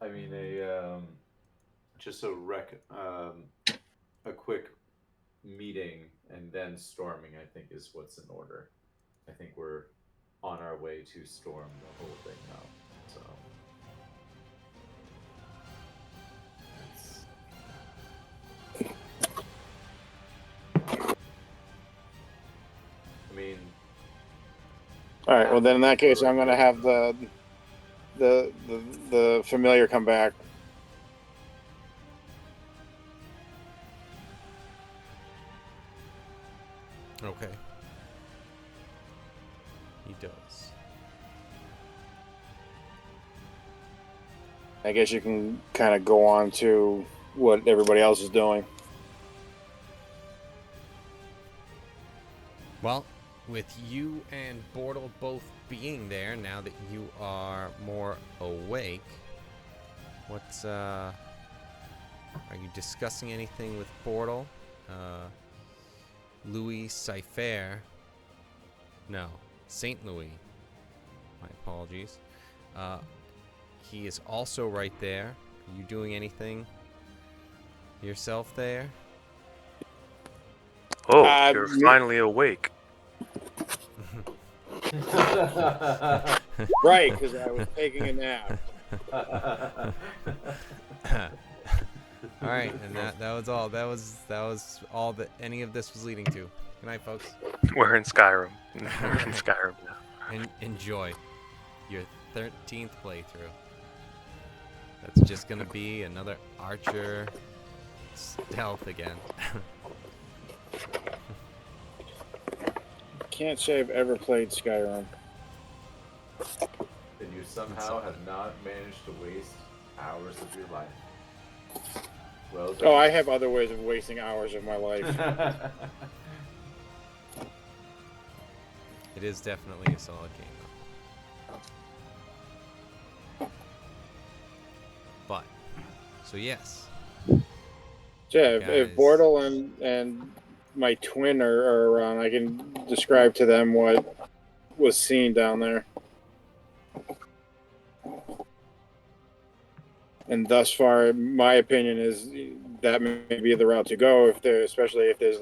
S4: I mean, a quick meeting and then storming, I think, is what's in order. I think we're on our way to storm the whole thing now. So I mean,
S3: All right. Well, then in that case, I'm going to have the familiar come back.
S1: Okay. He does.
S3: I guess you can kind of go on to what everybody else is doing.
S1: Well, with you and Bortle both being there, now that you are more awake, are you discussing anything with Bortle? Louis Cypher. No, St. Louis. My apologies. He is also right there. Are you doing anything yourself there?
S6: Oh, you're finally awake.
S3: Right, because I was taking a nap.
S1: All right, and that was all. That was all that any of this was leading to. Good night, folks.
S6: We're in Skyrim. We're in Skyrim now.
S1: And enjoy your 13th playthrough. That's just gonna be another Archer stealth again.
S3: Can't say I've ever played Skyrim.
S4: Then you somehow have not managed to waste hours of your life. Well done.
S3: Oh, I have other ways of wasting hours of my life.
S1: It is definitely a solid game, though. But, so yes.
S3: So yeah, if
S1: Guys.
S3: Bortle and my twin are around, I can describe to them what was seen down there. And thus far, my opinion is that may be the route to go. Especially if there's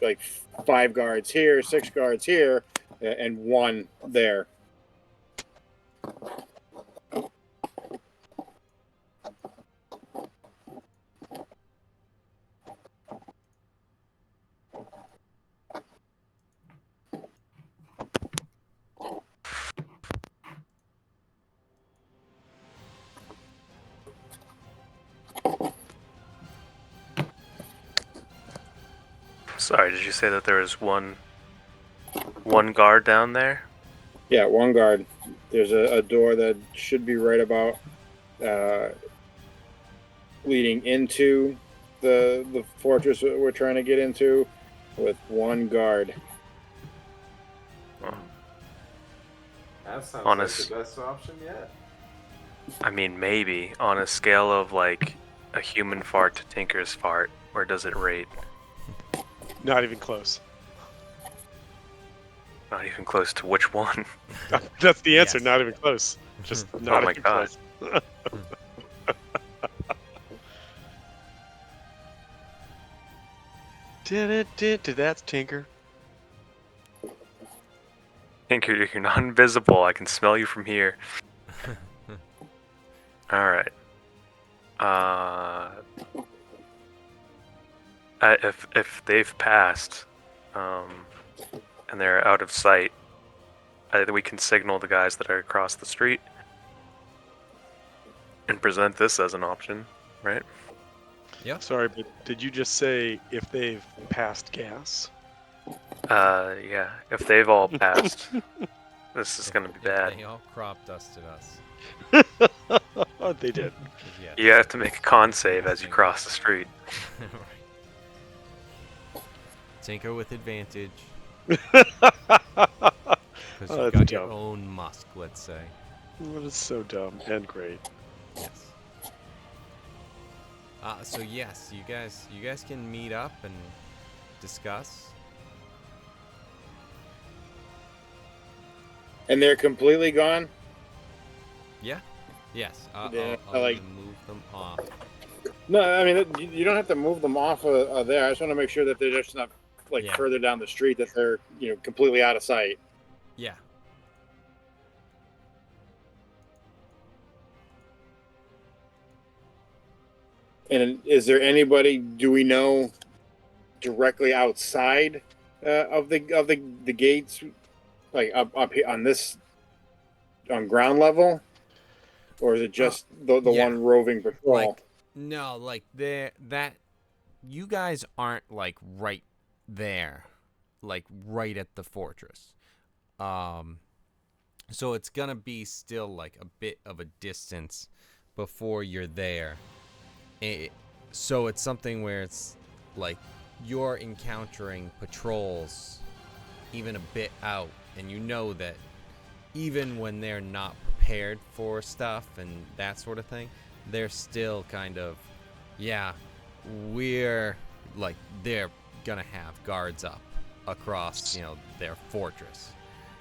S3: like 5 guards here, 6 guards here, and 1 there.
S6: Sorry, did you say that there is one guard down there?
S3: Yeah, 1 guard. There's a door that should be right about leading into the fortress that we're trying to get into, with 1 guard.
S4: That sounds
S6: Honest.
S4: like the best option yet.
S6: I mean, maybe. On a scale of like a human fart to Tinker's fart, where does it rate?
S2: Not even close.
S6: Not even close to which one?
S2: That's the answer.
S1: Yes.
S2: Not even close. Just not
S6: my
S2: even
S6: God.
S2: close. That's Tinker.
S6: Tinker, you're not invisible. I can smell you from here. Alright. If they've passed, and they're out of sight, we can signal the guys that are across the street and present this as an option, right?
S1: Yep.
S2: Sorry, but did you just say if they've passed gas?
S6: Yeah. If they've all passed, this is gonna be bad.
S1: They all crop dusted us.
S2: Oh, they did.
S1: Yes.
S6: You have to make a con save as you cross the street.
S1: Right. Tinker with advantage. Because
S2: Oh,
S1: you've
S2: that's
S1: got your
S2: dumb.
S1: own Musk, let's say.
S2: That is so dumb and great.
S1: Yes. So yes, you guys can meet up and discuss.
S3: And they're completely gone?
S1: Yeah. Yes.
S3: Yeah,
S1: I'll
S3: like-
S1: move them off.
S3: No, I mean, you don't have to move them off of there. I just want to make sure that they're just not
S1: Yeah.
S3: further down the street, that they're completely out of sight.
S1: Yeah.
S3: And is there anybody, do we know, directly outside of the gates, like up here on ground level, or is it just the
S1: yeah.
S3: one roving patrol?
S1: No, like that you guys aren't like right there, like right at the fortress. So it's gonna be still like a bit of a distance before you're there. So it's something where it's like you're encountering patrols even a bit out, and you know that even when they're not prepared for stuff and that sort of thing, they're still kind of, yeah, we're like they're gonna have guards up across, their fortress.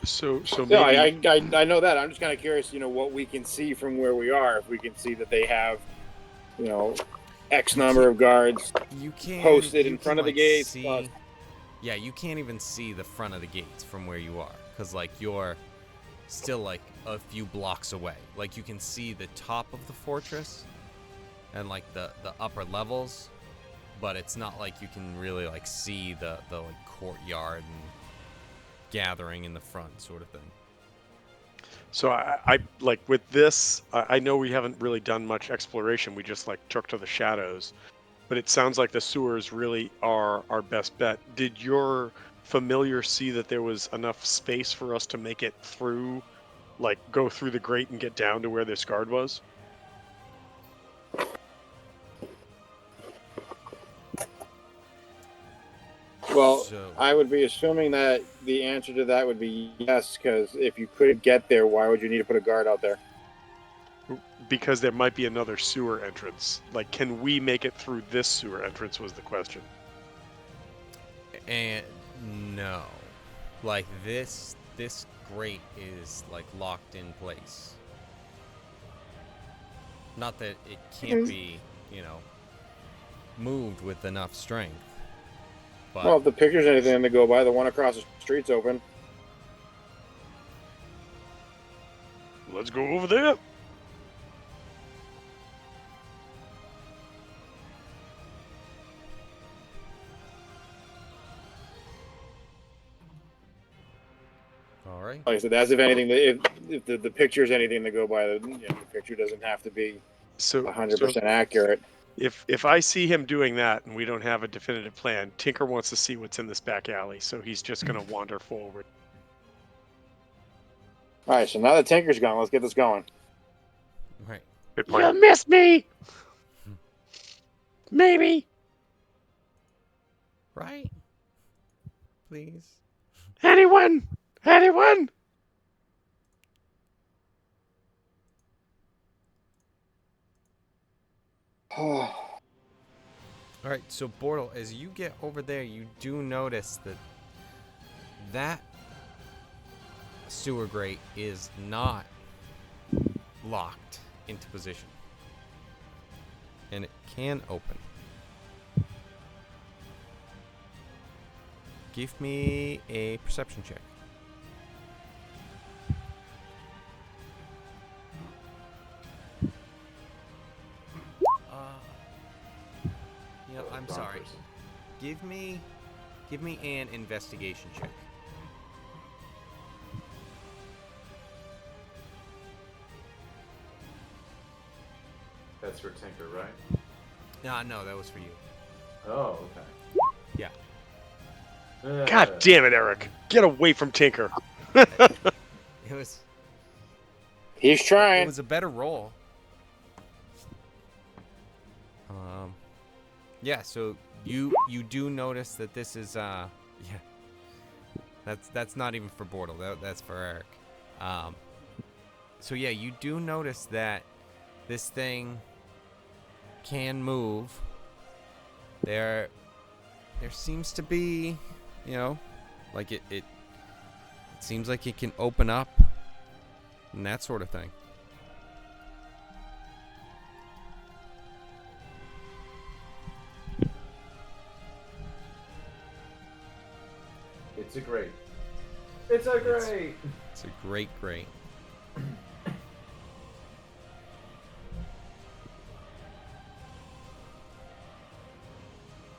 S2: So
S3: No,
S2: maybe
S3: I know that. I'm just kind of curious, what we can see from where we are. If we can see that they have, X
S1: You
S3: number
S1: can't-
S3: of guards
S1: You can
S3: posted
S1: you
S3: in
S1: can
S3: front of the
S1: like
S3: gates.
S1: see. Yeah, you can't even see the front of the gates from where you are, because like you're still like a few blocks away. Like you can see the top of the fortress and like the upper levels, but it's not like you can really like see the like courtyard and gathering in the front sort of thing.
S2: So I like with this. I know we haven't really done much exploration. We just like took to the shadows, but it sounds like the sewers really are our best bet. Did your familiar see that there was enough space for us to make it through, like go through the grate and get down to where this guard was?
S3: Well,
S1: So
S3: I would be assuming that the answer to that would be yes, because if you could get there, why would you need to put a guard out there?
S2: Because there might be another sewer entrance. Like, can we make it through this sewer entrance was the question.
S1: and no, like this grate is like locked in place. Not that it can't be, moved with enough strength. But
S3: Well, if the picture's anything to go by, the one across the street's open.
S2: Let's go over there.
S1: all right.
S3: Like I said, as if anything, if the picture's anything to go by, the picture doesn't have to be
S2: So
S3: 100% accurate.
S2: if I see him doing that and we don't have a definitive plan, Tinker wants to see what's in this back alley, so he's just going to wander forward.
S3: All right, so now that Tinker's gone, let's get this going.
S1: Right.
S2: Good plan. You missed me. Maybe.
S1: Right. Please.
S2: Anyone? Anyone?
S1: All right, so Bortle, as you get over there, you do notice that sewer grate is not locked into position, and it can open. Give me a perception check. I'm
S4: Wrong
S1: sorry.
S4: person.
S1: Give me an investigation check.
S4: That's for Tinker, right?
S1: No, that was for you.
S4: Oh,
S1: Yeah.
S4: okay.
S2: God damn it, Eric. Get away from Tinker.
S1: It was
S3: He's
S1: it
S3: trying.
S1: was a better roll. Yeah, so you do notice that this is that's not even for Bortle. That's for Eric. So yeah, you do notice that this thing can move. There seems to be, like it seems like it can open up and that sort of thing.
S4: It's a great. It's a great.
S1: It's a great.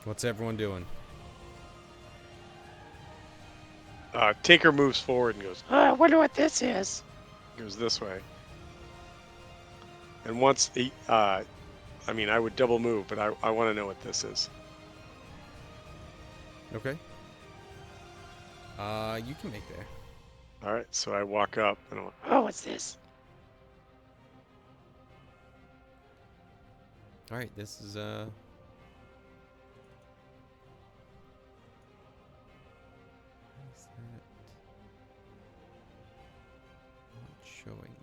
S1: What's everyone doing?
S2: Tinker moves forward and goes, I wonder what this is. Goes this way. And once he, I would double move, but I want to know what this is.
S1: Okay. You can make there.
S2: All right, so I walk up and I'm like, oh, what's this?
S1: All right, this is what is that? Not showing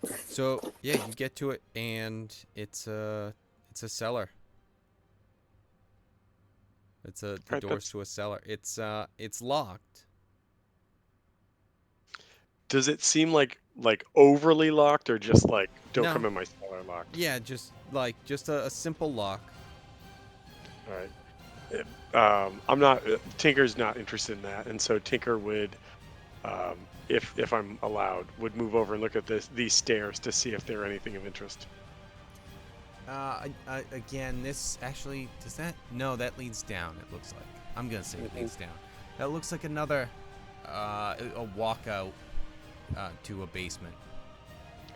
S1: that. So yeah, you get to it, and it's a cellar. The
S2: Right,
S1: doors to a cellar. It's locked.
S2: does it seem like overly locked or just like don't
S1: No,
S2: come in my cellar locked?
S1: yeah, just a simple lock.
S2: All right. I'm not. Tinker's not interested in that, and so Tinker would, if I'm allowed, would move over and look at these stairs to see if they're anything of interest.
S1: Again, this actually does that? No, that leads down. It looks like. I'm gonna say it leads down. That looks like another a walkout to a basement.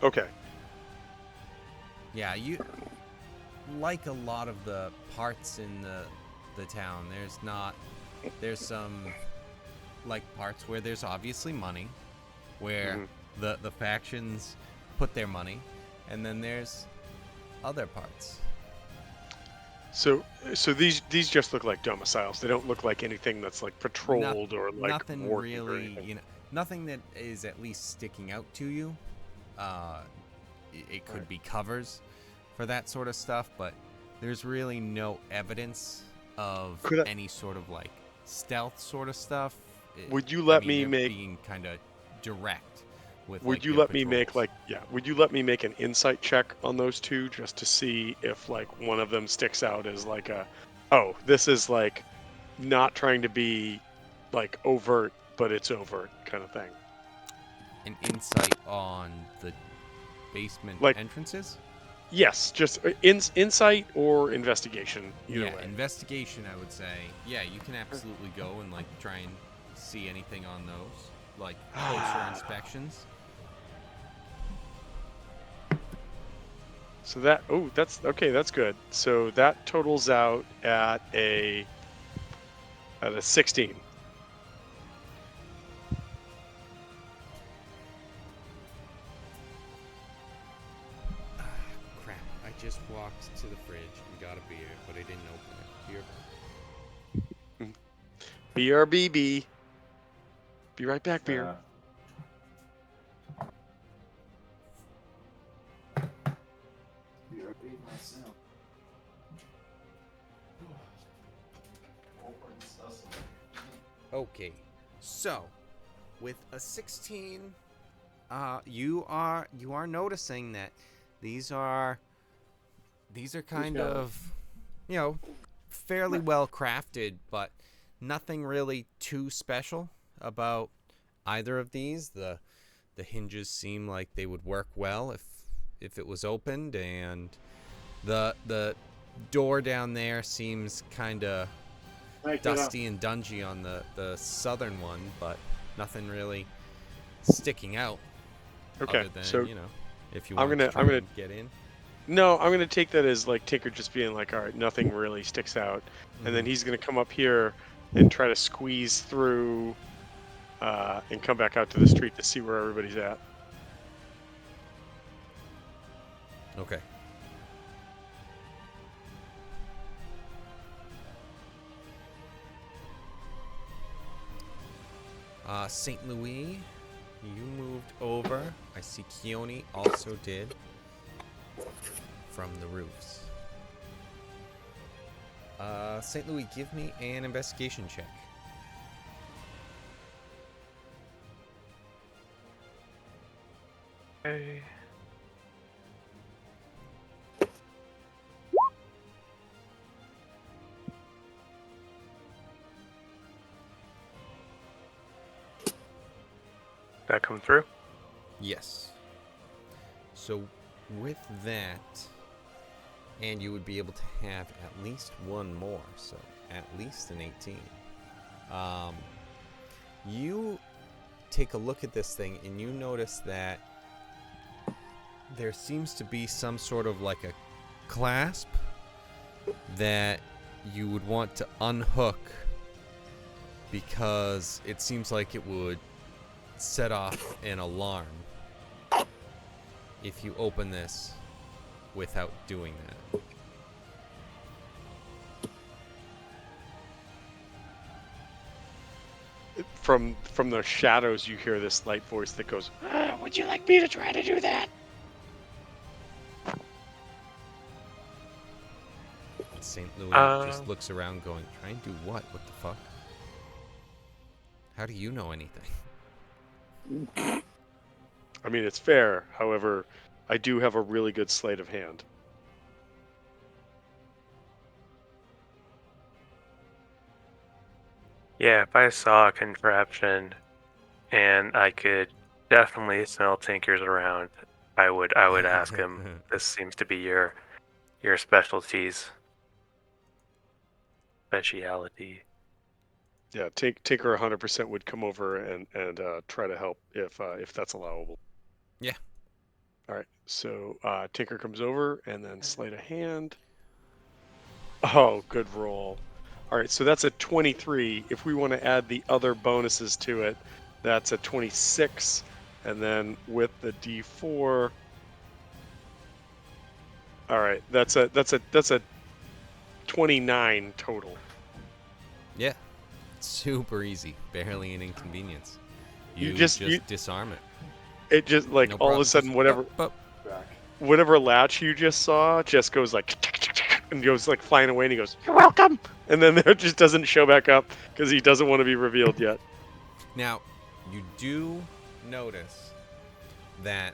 S2: Okay.
S1: Yeah, you like a lot of the parts in the town. There's some like parts where there's obviously money, where the factions put their money, and then there's other parts.
S2: So these just look like domiciles. They don't look like anything that's like patrolled or like
S1: Nothing
S2: wardened or
S1: really,
S2: anything.
S1: nothing that is at least sticking out to you. It could be covers for that sort of stuff, but there's really no evidence of any sort of like stealth sort of stuff.
S2: Would you let
S1: I mean,
S2: me
S1: they're
S2: make?
S1: being kind of direct with
S2: Would
S1: like
S2: you
S1: their
S2: let me make
S1: patrols.
S2: Would you let me make an insight check on those two just to see if like one of them sticks out as like oh, this is like not trying to be like overt, but it's overt kind of thing.
S1: An insight on the basement
S2: Like
S1: entrances?
S2: yes, just insight or investigation. Either
S1: Yeah,
S2: way.
S1: investigation, I would say. Yeah, you can absolutely go and like try and see anything on those, like closer inspections.
S2: So that's okay. That's good. So that totals out at a 16.
S1: Crap, I just walked to the fridge and got a beer, but I didn't open it. Beer.
S2: BRBB. Be right back, beer.
S4: myself.
S1: Okay, so with a 16, you are noticing that these are kind of, fairly well crafted, but nothing really too special about either of these. The hinges seem like they would work well if it was opened, and the door down there seems kind of dusty and dungy on the southern one, but nothing really sticking out.
S2: Okay,
S1: Other than,
S2: so
S1: if you
S2: I'm
S1: want
S2: gonna
S1: to try and get in.
S2: No, I'm gonna take that as like Tinker just being like, all right, nothing really sticks out, and then he's gonna come up here and try to squeeze through, and come back out to the street to see where everybody's at.
S1: Okay. St. Louis, you moved over. I see Keone also did from the roofs. St. Louis, give me an investigation check.
S6: Okay. That come through?
S1: Yes. So with that, and you would be able to have at least one more, so at least an 18. You take a look at this thing and you notice that there seems to be some sort of like a clasp that you would want to unhook, because it seems like it would set off an alarm if you open this without doing that.
S2: From the shadows, you hear this light voice that goes, "Would you like me to try to do that?"
S1: St. Louis just
S6: Um,
S1: looks around going, try and do what? What the fuck? How do you know anything?
S2: I mean, it's fair. However, I do have a really good sleight of hand.
S6: Yeah, if I saw a contraption and I could definitely smell Tinkers around, I would ask him. This seems to be your speciality.
S2: Yeah, Tinker 100% would come over and try to help if that's allowable.
S1: Yeah.
S2: All right, so Tinker comes over and then sleight of hand. Oh, good roll. All right, so that's a 23. If we want to add the other bonuses to it, that's a 26. And then with the D4, all right, that's a 29 total.
S1: Yeah. Super easy. Barely an inconvenience.
S2: You
S1: You
S2: just-
S1: disarm it.
S2: It just like
S1: No
S2: all of
S1: problem.
S2: a sudden
S1: Just,
S2: whatever
S1: bup,
S4: Back.
S2: whatever latch you just saw just goes like and goes like flying away and he goes, "You're welcome." And then it just doesn't show back up because he doesn't want to be revealed yet.
S1: Now, you do notice that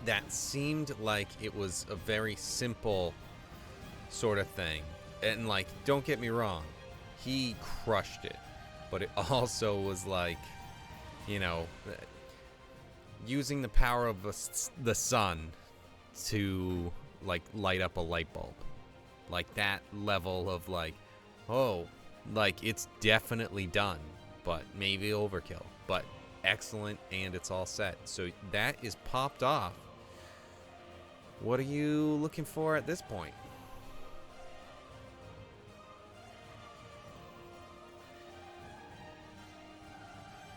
S1: that seemed like it was a very simple sort of thing. And like, don't get me wrong, he crushed it. But it also was like, you know, using the power of the sun to like light up a light bulb. Like that level of like, oh, like it's definitely done, but maybe overkill, but excellent, and it's all set. So that is popped off. What are you looking for at this point?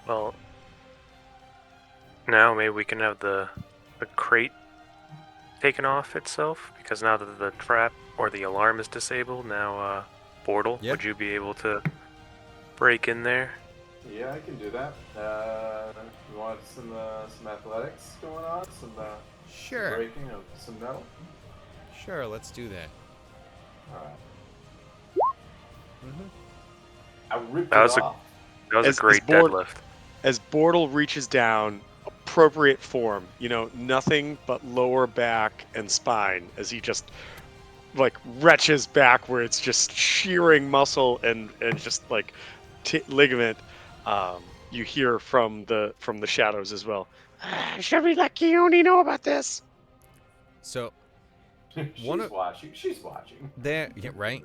S6: Well, now maybe we can have the crate taken off itself, because now that the trap or the alarm is disabled, now Bortle,
S1: Yeah.
S6: would you be able to break in there?
S4: Yeah, I can do that. You want some athletics going on? Some
S1: Sure.
S4: breaking of some metal?
S1: Sure, let's do that.
S4: Alright.
S1: Mm-hmm.
S4: I ripped
S6: That
S4: it
S6: was a-
S4: off.
S6: That was
S2: As-
S6: a great
S2: as Bort-
S6: deadlift.
S2: As Bortle reaches down, appropriate form, nothing but lower back and spine as he just like retches backwards, just shearing muscle and just like ligament. You hear from the shadows as well. Should we let Keone know about this?
S1: So
S4: She's watching. She's watching.
S1: there, yeah, right.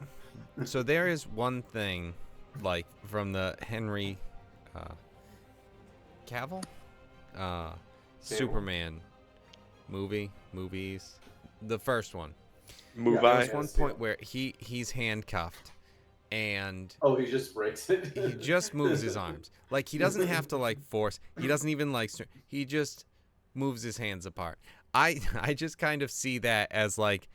S1: So there is one thing, like from the Henry Cavill, Superman movies, the first one.
S2: Move
S4: Yeah,
S2: I.
S1: There's one point where he's handcuffed, and
S4: Oh, he just breaks it.
S1: he just moves his arms. Like he doesn't have to like force. He doesn't even like. He just moves his hands apart. I just kind of see that as like,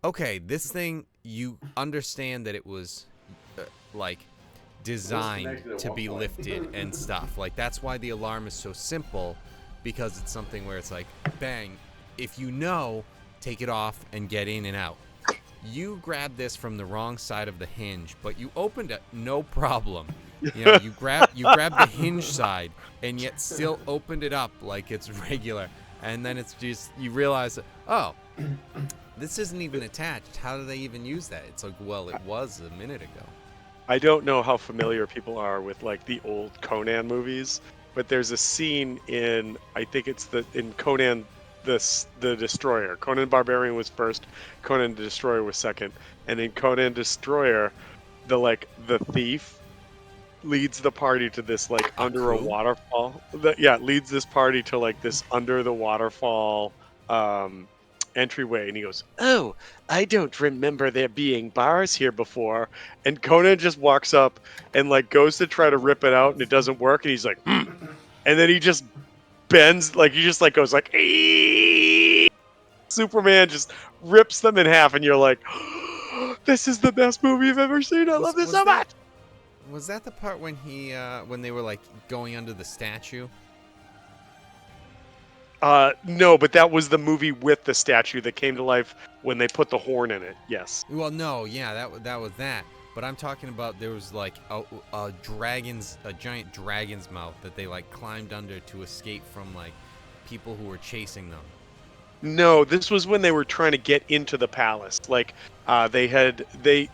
S1: okay, this thing, you understand that it was like designed
S4: connected at
S1: to
S4: one
S1: be
S4: point.
S1: lifted and stuff. Like that's why the alarm is so simple, because it's something where it's like, bang, if you know, take it off and get in and out. You grabbed this from the wrong side of the hinge, but you opened it no problem. You grab the hinge side and yet still opened it up like it's regular. And then it's just, you realize that, oh, this isn't even attached. How do they even use that? It's like, well, it was a minute ago.
S2: I don't know how familiar people are with like the old Conan movies, but there's a scene in, I think it's in Conan the Destroyer. Conan Barbarian was first, Conan the Destroyer was second, and in Conan Destroyer, the thief leads the party to this like under a
S1: coup?
S2: waterfall. Leads this party to like this under the waterfall entryway, and he goes, "Oh, I don't remember there being bars here before." And Conan just walks up and like goes to try to rip it out, and it doesn't work, and he's like, "Hmm." And then he just bends, like he just like goes like, "Eee!" Superman just rips them in half, and you're like, "This is the best movie I've ever seen. I love this so much."
S1: Was that the part when when they were like going under the statue?
S2: No, but that was the movie with the statue that came to life when they put the horn in it. Yes.
S1: Well, no, yeah, that was that. But I'm talking about there was like a giant dragon's mouth that they like climbed under to escape from like people who were chasing them.
S2: No, this was when they were trying to get into the palace. Like, the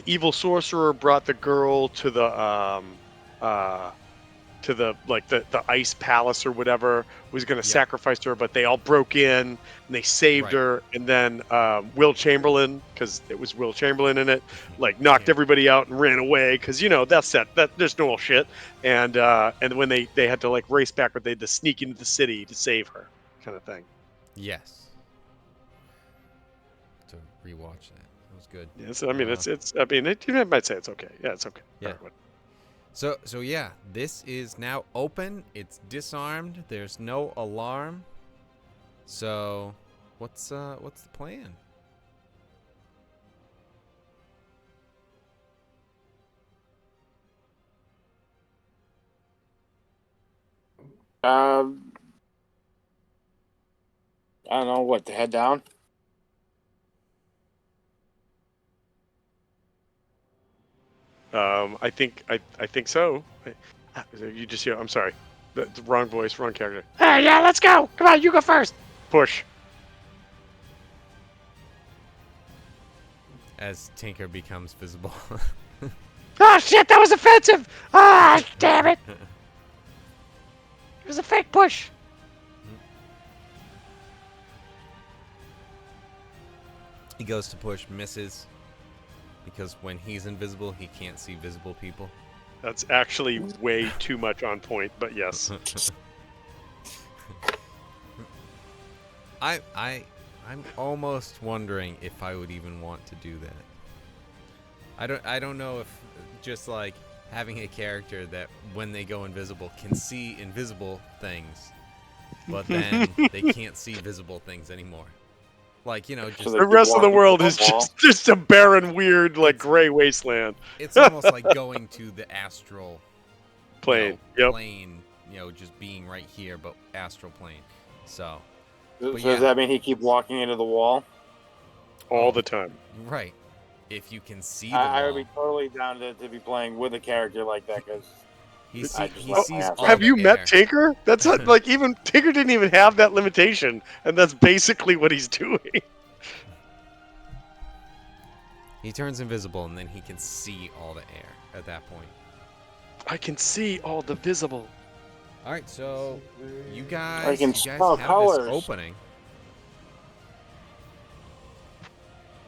S2: evil sorcerer brought the girl to the ice palace or whatever, was going to
S1: Yep.
S2: sacrifice her, but they all broke in and they saved
S1: Right.
S2: her. And then Will Chamberlain, because it was Will Chamberlain in it, like knocked
S1: Yeah.
S2: everybody out and ran away. Because that's that there's normal shit. And when they had to like race backward, they had to sneak into the city to save her, kind of thing.
S1: Yes. To rewatch that. That was good.
S2: Yeah, so I mean, you might say it's okay. Yeah, it's okay.
S1: Yeah.
S2: Alright,
S1: So yeah, this is now open. It's disarmed. There's no alarm. So, what's the plan?
S3: I don't know what to head down.
S2: I think so. You just hear. I'm sorry. The wrong voice, wrong character. Hey, yeah, let's go. Come on, you go first. Push.
S1: As Tinker becomes visible.
S2: Oh shit, that was offensive. Ah, damn it. It was a fake push.
S1: He goes to push, misses. Because when he's invisible, he can't see visible people.
S2: That's actually way too much on point, but yes.
S1: I'm almost wondering if I would even want to do that. I don't know if just like having a character that when they go invisible can see invisible things, but then they can't see visible things anymore. Like, just
S3: So
S2: The rest of the world is just a barren, weird, like gray wasteland.
S1: it's almost like going to the astral
S2: Plane. Yep.
S1: plane, just being right here, but astral plane. So,
S3: So
S1: But
S3: does
S1: yeah.
S3: that mean he keep walking into the wall?
S2: All the time.
S1: right. If you can see the
S3: I would
S1: wall,
S3: be totally down to be playing with a character like that because
S1: he
S3: I just
S1: sees
S3: love my ass.
S1: all
S2: Have
S1: the
S2: you
S1: air.
S2: met Tinker? That's not, like even Tinker didn't even have that limitation, and that's basically what he's doing.
S1: He turns invisible, and then he can see all the air at that point.
S2: I can see all the visible.
S1: All right, so you
S3: I
S1: guys,
S3: can
S1: you guys
S3: smell
S1: have
S3: colors.
S1: this opening.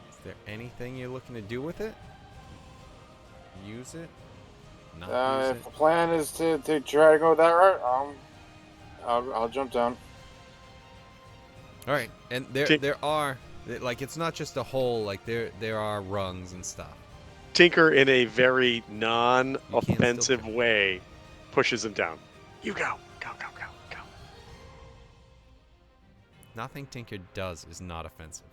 S1: Is there anything you're looking to do with it? Use it? Not use
S3: if
S1: it?
S3: the plan is to try to go that route, I'll jump down.
S1: All right, and
S2: Tink-
S1: there are like it's not just a hole. Like there are rungs and stuff.
S2: Tinker, in a very
S1: You
S2: non-offensive
S1: can't still
S2: way, pushes him down. You go. Go, go, go, go.
S1: Nothing Tinker does is not offensive.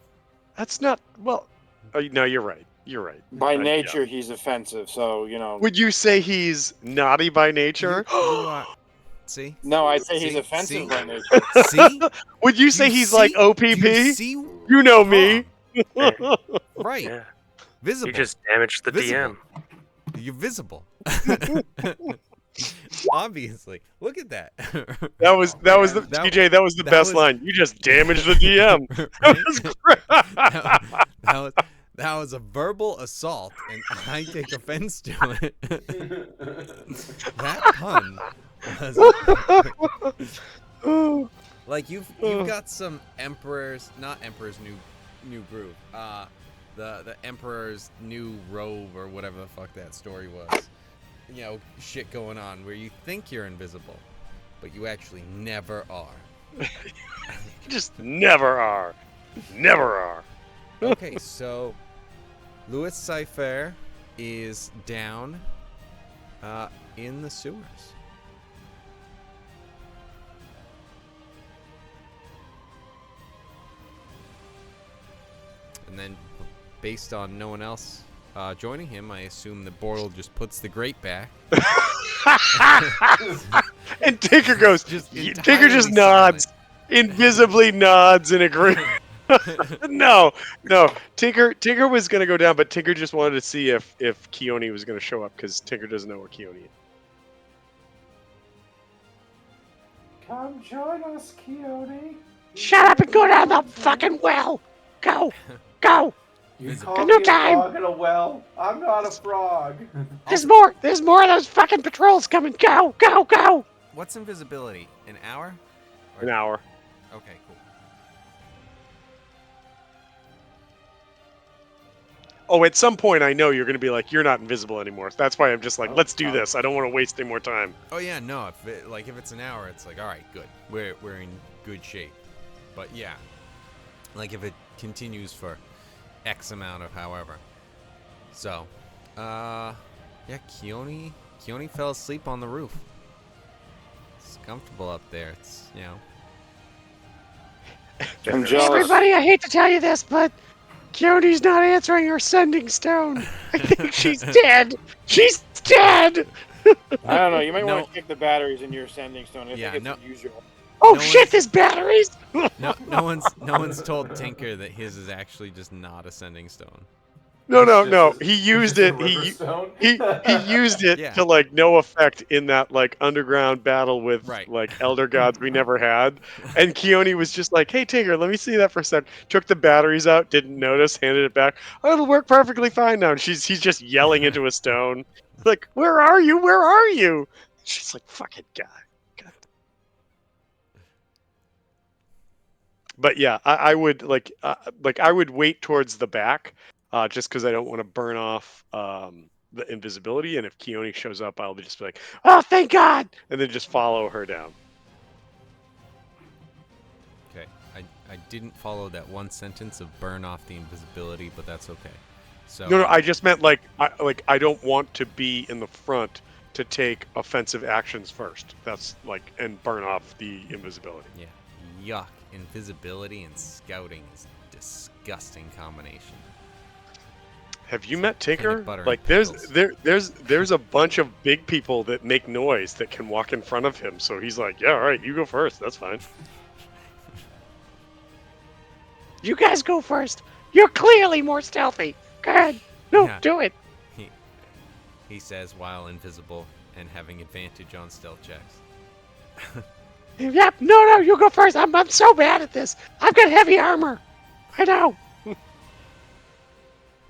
S2: That's not, well, no, you're right. You're right.
S3: By
S2: Yeah.
S3: nature, he's offensive, so
S2: Would you say he's naughty by nature?
S1: You are. See?
S3: No, I say he's
S1: See?
S3: offensive
S1: See?
S3: by nature.
S1: See?
S2: Would you say
S1: Do
S2: he's
S1: see?
S2: like OPP?
S1: Do you see?
S2: You know me.
S1: Right.
S6: Yeah.
S1: Visible.
S6: You just damaged the
S1: Visible.
S6: DM.
S1: You're visible. Obviously. Look at that.
S2: That was the
S1: That-
S2: TJ. That was the
S1: that
S2: best
S1: was-
S2: line. You just damaged the DM.
S1: Right?
S2: That was great.
S1: That was a verbal assault, and I take offense to it. That pun was like you've got some not emperor's new groove. The emperor's new robe or whatever the fuck that story was. Shit going on where you think you're invisible, but you actually never are.
S2: You just never are. Never are.
S1: Okay, so Louis Cypher is down in the sewers. And then, based on no one else joining him, I assume that Bortle just puts the grate back.
S2: And Tinker goes,
S1: Just
S2: Tinker just
S1: entirely
S2: nods, invisibly nods in agreement. No. Tinker was gonna go down, but Tinker just wanted to see if Keone was gonna show up because Tinker doesn't know where Keone is.
S4: Come join us, Keone.
S2: Shut up and go down the fucking well. Go.
S4: You
S1: Visible.
S4: call
S2: No
S4: me a
S2: time.
S4: frog in a well? I'm not a frog.
S2: There's more of those fucking patrols coming. Go.
S1: What's invisibility? An hour?
S2: An hour.
S1: Okay, cool.
S2: Oh, at some point I know you're gonna be like, you're not invisible anymore. That's why I'm just like,
S4: Oh,
S2: let's do
S4: oh.
S2: this. I don't want to waste any more time.
S1: Oh yeah, no. If it's an hour, it's like, all right, good. We're in good shape. But yeah, like if it continues for X amount of however. So, yeah, Keone fell asleep on the roof. It's comfortable up there. It's
S3: I'm jealous.
S2: Everybody, I hate to tell you this, but Keone's not answering her sending stone. I think she's dead. She's dead.
S3: I don't know. You might
S1: No.
S3: want to check the batteries in your sending stone. I
S1: Yeah,
S3: think
S1: no.
S3: it's unusual.
S2: Oh
S1: No
S2: shit!
S1: one's-
S2: There's batteries.
S1: no one's told Tinker that his is actually just not a sending stone.
S2: No. He used it. He used it
S1: Yeah.
S2: to like no effect in that like underground battle with
S1: Right.
S2: like elder gods we never had. And Keone was just like, "Hey Tinker, let me see that for a sec." Took the batteries out, didn't notice, handed it back. Oh, it'll work perfectly fine now. And he's just yelling into a stone, like, "Where are you? Where are you?" She's like, "Fucking guy." God. But yeah, I would like I would wait towards the back, just because I don't want to burn off the invisibility. And if Keone shows up, I'll just be like, "Oh, thank God!" and then just follow her down.
S1: Okay. I didn't follow that one sentence of burn off the invisibility, but that's okay. So
S2: No, I just meant like I don't want to be in the front to take offensive actions first. That's like and burn off the invisibility.
S1: yeah. Yuck. Invisibility and scouting is a disgusting combination.
S2: Have you met Tinker?
S1: butter
S2: Like
S1: and
S2: there's a bunch of big people that make noise that can walk in front of him. So he's like, "Yeah, all right, you go first. That's fine." You guys go first. You're clearly more stealthy. Go ahead. No,
S1: Yeah.
S2: do it.
S1: He says while invisible and having advantage on stealth checks.
S2: Yep. No, you go first. I'm so bad at this. I've got heavy armor. I know.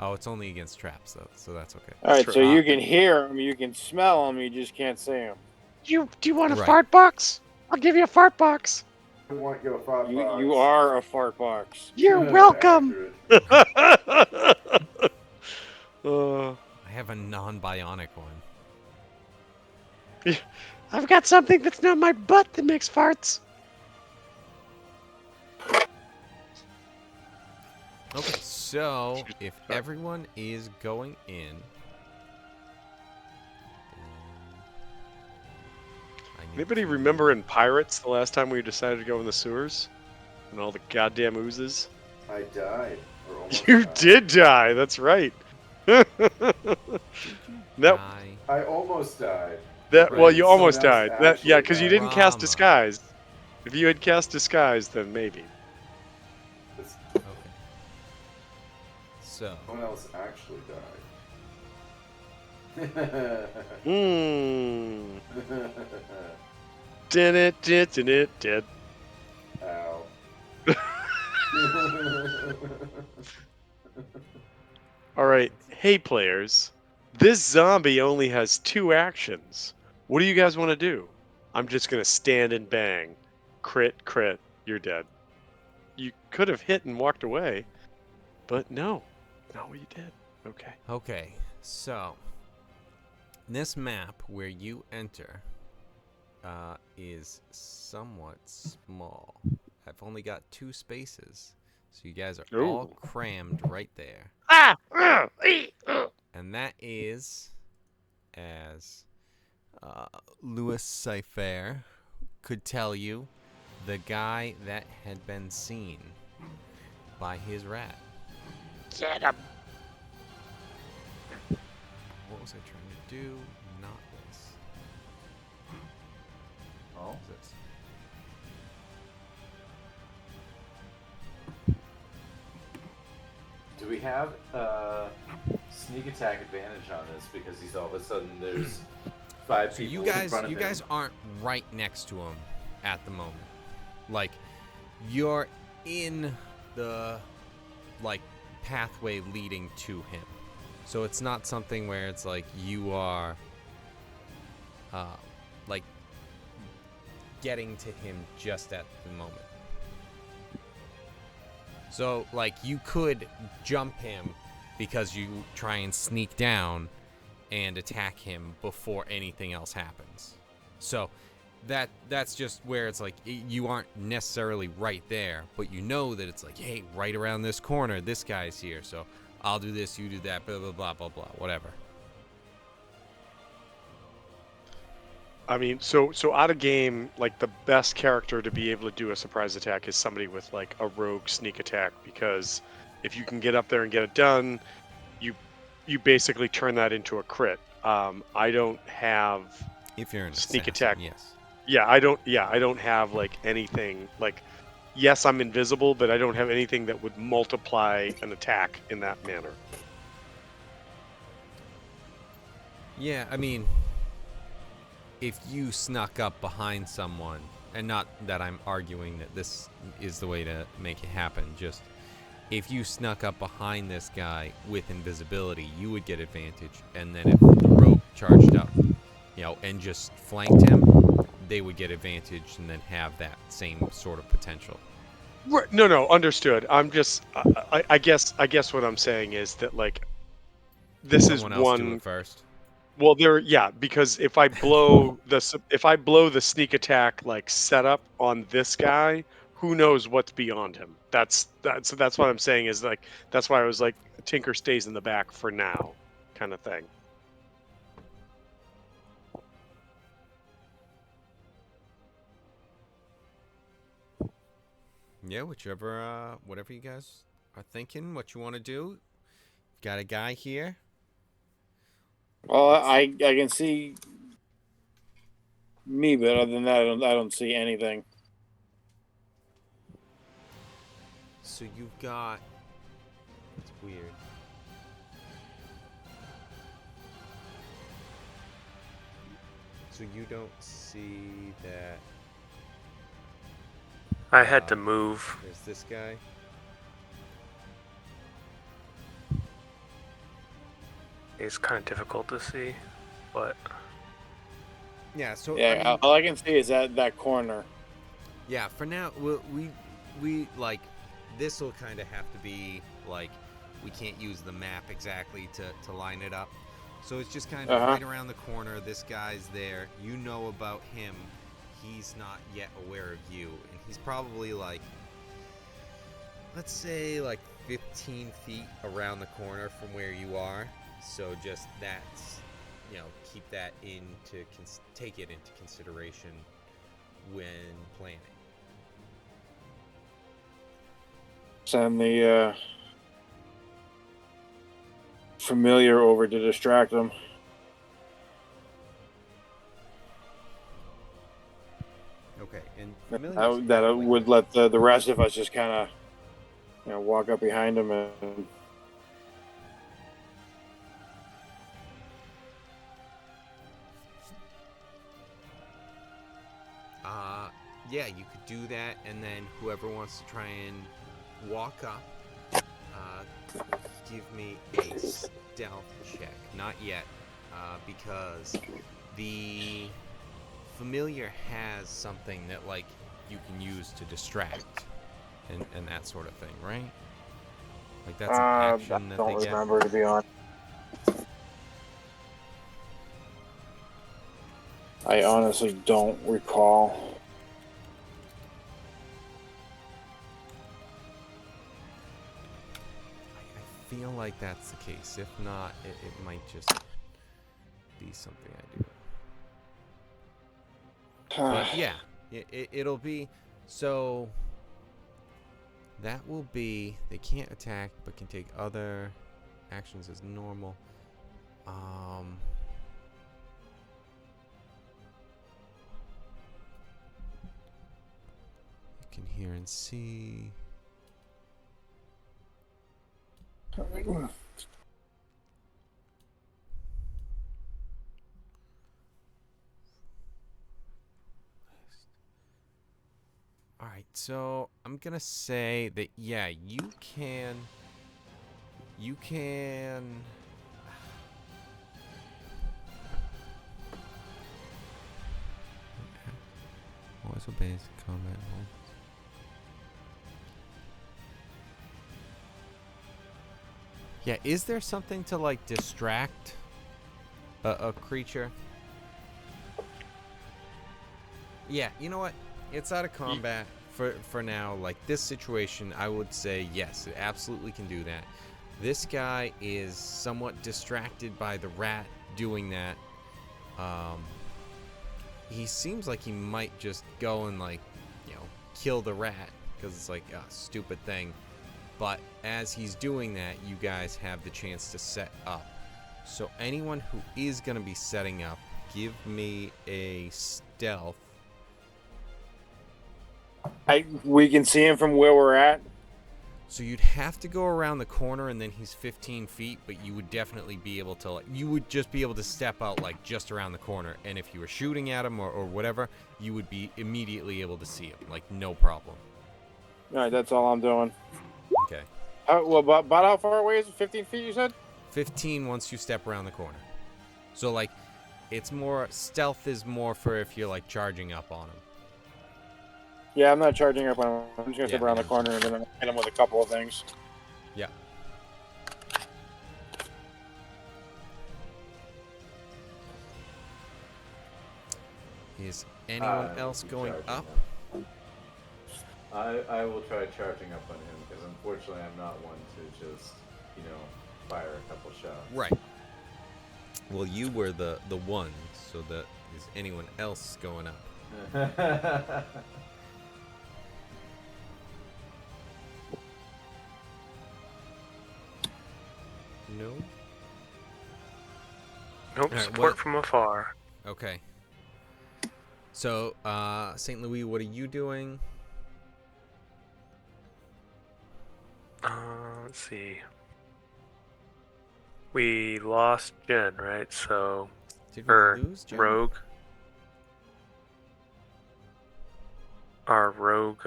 S1: Oh, it's only against traps though, so that's okay.
S3: All right,
S2: True.
S3: so you can hear them, you can smell them, you just can't see them.
S2: Do you want a
S1: Right.
S2: fart box? I'll give you a fart box.
S4: I want your fart
S3: You
S4: box.
S3: are a fart box.
S2: You're welcome.
S4: Accurate.
S1: I have a non-bionic one.
S2: I've got something that's not my butt that makes farts.
S1: Okay, so if everyone is going in, I need
S2: Anybody
S1: to-
S2: remember in Pirates the last time we decided to go in the sewers? And all the goddamn oozes?
S4: I died. Or almost
S2: You
S4: died.
S2: did die, that's right. That,
S1: Die.
S4: I almost died.
S2: well,
S1: Right.
S2: you
S4: Someone
S2: almost
S4: else
S2: died.
S4: actually
S2: Because you
S4: died.
S2: didn't cast
S1: Drama.
S2: Disguise. If you had cast Disguise, then maybe.
S4: This-
S1: Okay. So
S4: Someone else actually died.
S2: Mmm. Did.
S4: Ow.
S2: Alright, hey players. This zombie only has 2 actions. What do you guys want to do? I'm just going to stand and bang. Crit, you're dead. You could have hit and walked away, but no. Not what you did. Okay.
S1: okay, so this map where you enter is somewhat small. I've only got 2 spaces, so you guys are all
S2: Ooh.
S1: crammed right there.
S2: Ah!
S1: And that is, as Louis Cypher could tell you, the guy that had been seen by his rat.
S2: Get him.
S1: What was I trying to do? Not this.
S4: Oh.
S1: What's this?
S4: Do we have sneak attack advantage on this because he's all of a sudden there's five
S1: So
S4: people
S1: you
S4: in front of
S1: you
S4: him?
S1: guys aren't right next to him at the moment. Like, you're in the like pathway leading to him. So it's not something where it's like you are like getting to him just at the moment. So like you could jump him because you try and sneak down and attack him before anything else happens. So that's just where it's like you aren't necessarily right there, but you know that it's like, hey, right around this corner, this guy's here. So I'll do this, you do that, blah blah blah blah blah, whatever.
S2: I mean, so out of game, like the best character to be able to do a surprise attack is somebody with like a rogue sneak attack, because if you can get up there and get it done, you basically turn that into a crit. I don't have
S1: If you're an
S2: sneak
S1: assassin,
S2: attack.
S1: yes.
S2: Yeah, I don't have like anything like. Yes, I'm invisible, but I don't have anything that would multiply an attack in that manner.
S1: Yeah, I mean, if you snuck up behind someone, and not that I'm arguing that this is the way to make it happen, just if you snuck up behind this guy with invisibility, you would get advantage, and then if the rogue charged up, and just flanked him, they would get advantage and then have that same sort of potential.
S2: Right. No, understood. I'm just, I guess what I'm saying is that like this
S1: Someone
S2: is
S1: else do
S2: one.
S1: it first.
S2: Well, because if I blow the sneak attack like setup on this guy, who knows what's beyond him? That's what I'm saying is like that's why I was like Tinker stays in the back for now, kind of thing.
S1: Yeah, whatever you guys are thinking, what you want to do. Got a guy here.
S3: Well, I can see me, but other than that, I don't see anything.
S1: So you've got. It's weird. So you don't see that.
S6: I had to move.
S1: There's this guy.
S6: It's kind of difficult to see, but
S1: Yeah. So
S3: Yeah,
S1: I mean,
S3: all I can see is that corner.
S1: yeah. For now, we like this will kind of have to be like we can't use the map exactly to line it up. So it's just kind of right around the corner. This guy's there. You know about him. He's not yet aware of you, and he's probably like, let's say like 15 feet around the corner from where you are. So just that's, keep that take it into consideration when planning.
S3: Send the familiar over to distract them.
S1: Okay, and familiars
S3: That would let the rest of us just kind of, walk up behind them and.
S1: Yeah, you could do that, and then whoever wants to try and walk up, give me a stealth check. Not yet, because the familiar has something that like you can use to distract and that sort of thing, right? Like that's an action that they
S3: I don't
S1: get.
S3: remember, to be honest. I honestly don't recall.
S1: I feel like that's the case. If not, it might just be something I do. But yeah, it'll be so. That will be they can't attack, but can take other actions as normal. here and see. All right, so I'm gonna say that yeah, you can. Always obeys combat roll. Yeah, is there something to like distract a creature? Yeah, you know what? It's out of combat for now. Like this situation, I would say yes, it absolutely can do that. This guy is somewhat distracted by the rat doing that. He seems like he might just go and like, kill the rat because it's like a stupid thing. But as he's doing that, you guys have the chance to set up. So anyone who is going to be setting up, give me a stealth.
S3: We can see him from where we're at.
S1: So you'd have to go around the corner and then he's 15 feet, but you would definitely be able to, you would just be able to step out like just around the corner. And if you were shooting at him or whatever, you would be immediately able to see him, like no problem.
S3: All right, that's all I'm doing.
S1: Okay.
S3: About how far away is it? 15 feet, you said?
S1: 15 once you step around the corner. So like, it's more, stealth is more for if you're like charging up on him.
S3: Yeah, I'm not charging up on him. I'm just going to step around
S1: yeah.
S3: the corner and then hit him with a couple of things.
S1: Yeah. Is anyone else going up?
S4: I will try charging up on him because unfortunately I'm not one to just, fire a couple shots.
S1: Right. Well, you were the one, so that is anyone else going up? No.
S6: Nope,
S1: Alright,
S6: support from afar.
S1: Okay. So, St. Louis, what are you doing?
S6: Let's see. We lost Jen, right? So,
S1: Did we lose Jen?
S6: Rogue. Our Rogue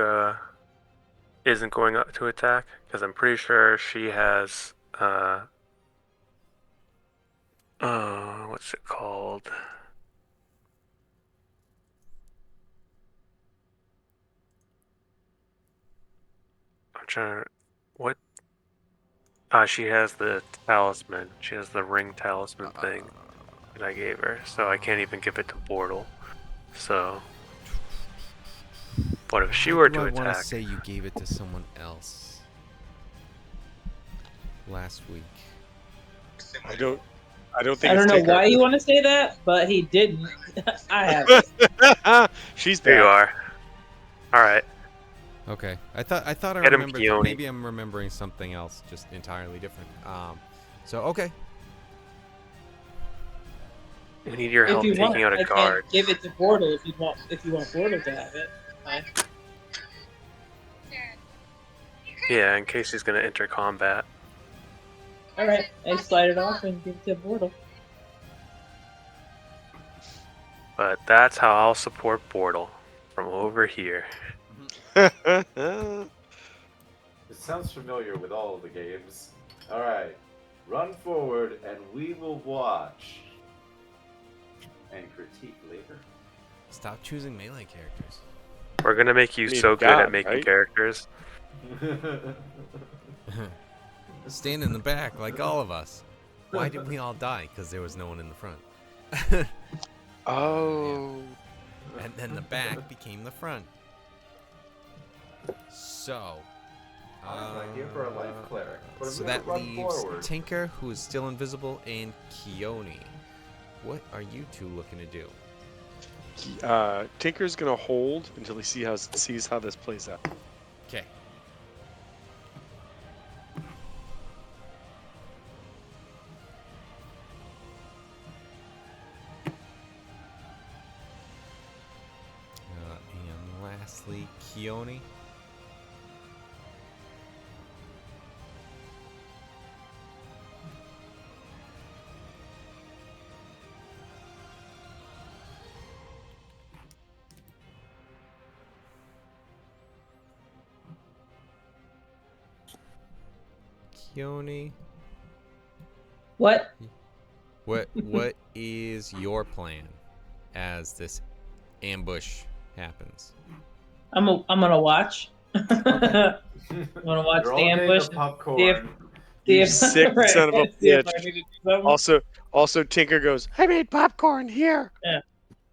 S6: isn't going up to attack because I'm pretty sure she has what's it called? I'm trying to what? She has the talisman. She has the ring talisman thing that I gave her, so I can't even give it to Bortle. So, what if she were to
S1: I
S6: attack?
S1: want to say you gave it to someone else last week.
S2: I don't think
S5: I don't
S2: it's
S5: know
S2: Tinker.
S5: why you want to say that, but he didn't. I have it.
S2: She's
S6: There you
S2: back.
S6: are. All right.
S1: Okay. I thought I
S6: Get him,
S1: remembered.
S6: Keone.
S1: Maybe I'm remembering something else, just entirely different. So okay.
S6: We need your help
S5: If you
S6: taking
S5: want,
S6: out a
S5: I
S6: guard.
S5: can give it to Bortle if you want. If you want Bortle to have it, fine.
S6: Yeah, in case he's gonna enter combat.
S5: All right, I slide it off and give it to Bortle.
S6: But that's how I'll support Bortle from over here.
S4: It sounds familiar with all of the games. Alright, run forward and we will watch and critique later.
S1: Stop choosing melee characters.
S6: We're gonna make you
S2: I mean,
S6: so good
S2: God,
S6: at making
S2: right?
S6: characters.
S1: Stand in the back like all of us. Why did we all die? Because there was no one in the front.
S2: Oh.
S1: And then the back became the front. So.
S4: Awesome idea for a life cleric. But I'm
S1: So
S4: gonna
S1: that
S4: run
S1: leaves
S4: forward.
S1: Tinker, who is still invisible, and Keone. What are you two looking to do?
S2: Tinker's gonna hold until he sees how this plays out.
S1: Okay. And lastly, Keone. Peony,
S5: What?
S1: what is your plan as this ambush happens?
S5: I'm gonna watch. I'm gonna watch
S4: You're
S5: the
S4: all getting
S5: ambush.
S4: the
S5: And see if,
S4: popcorn.
S5: see
S2: You
S5: if,
S2: sick
S5: right,
S2: son of a
S5: see if I
S2: bitch.
S5: need to do something.
S2: Also, Tinker goes, I made popcorn here.
S5: Yeah.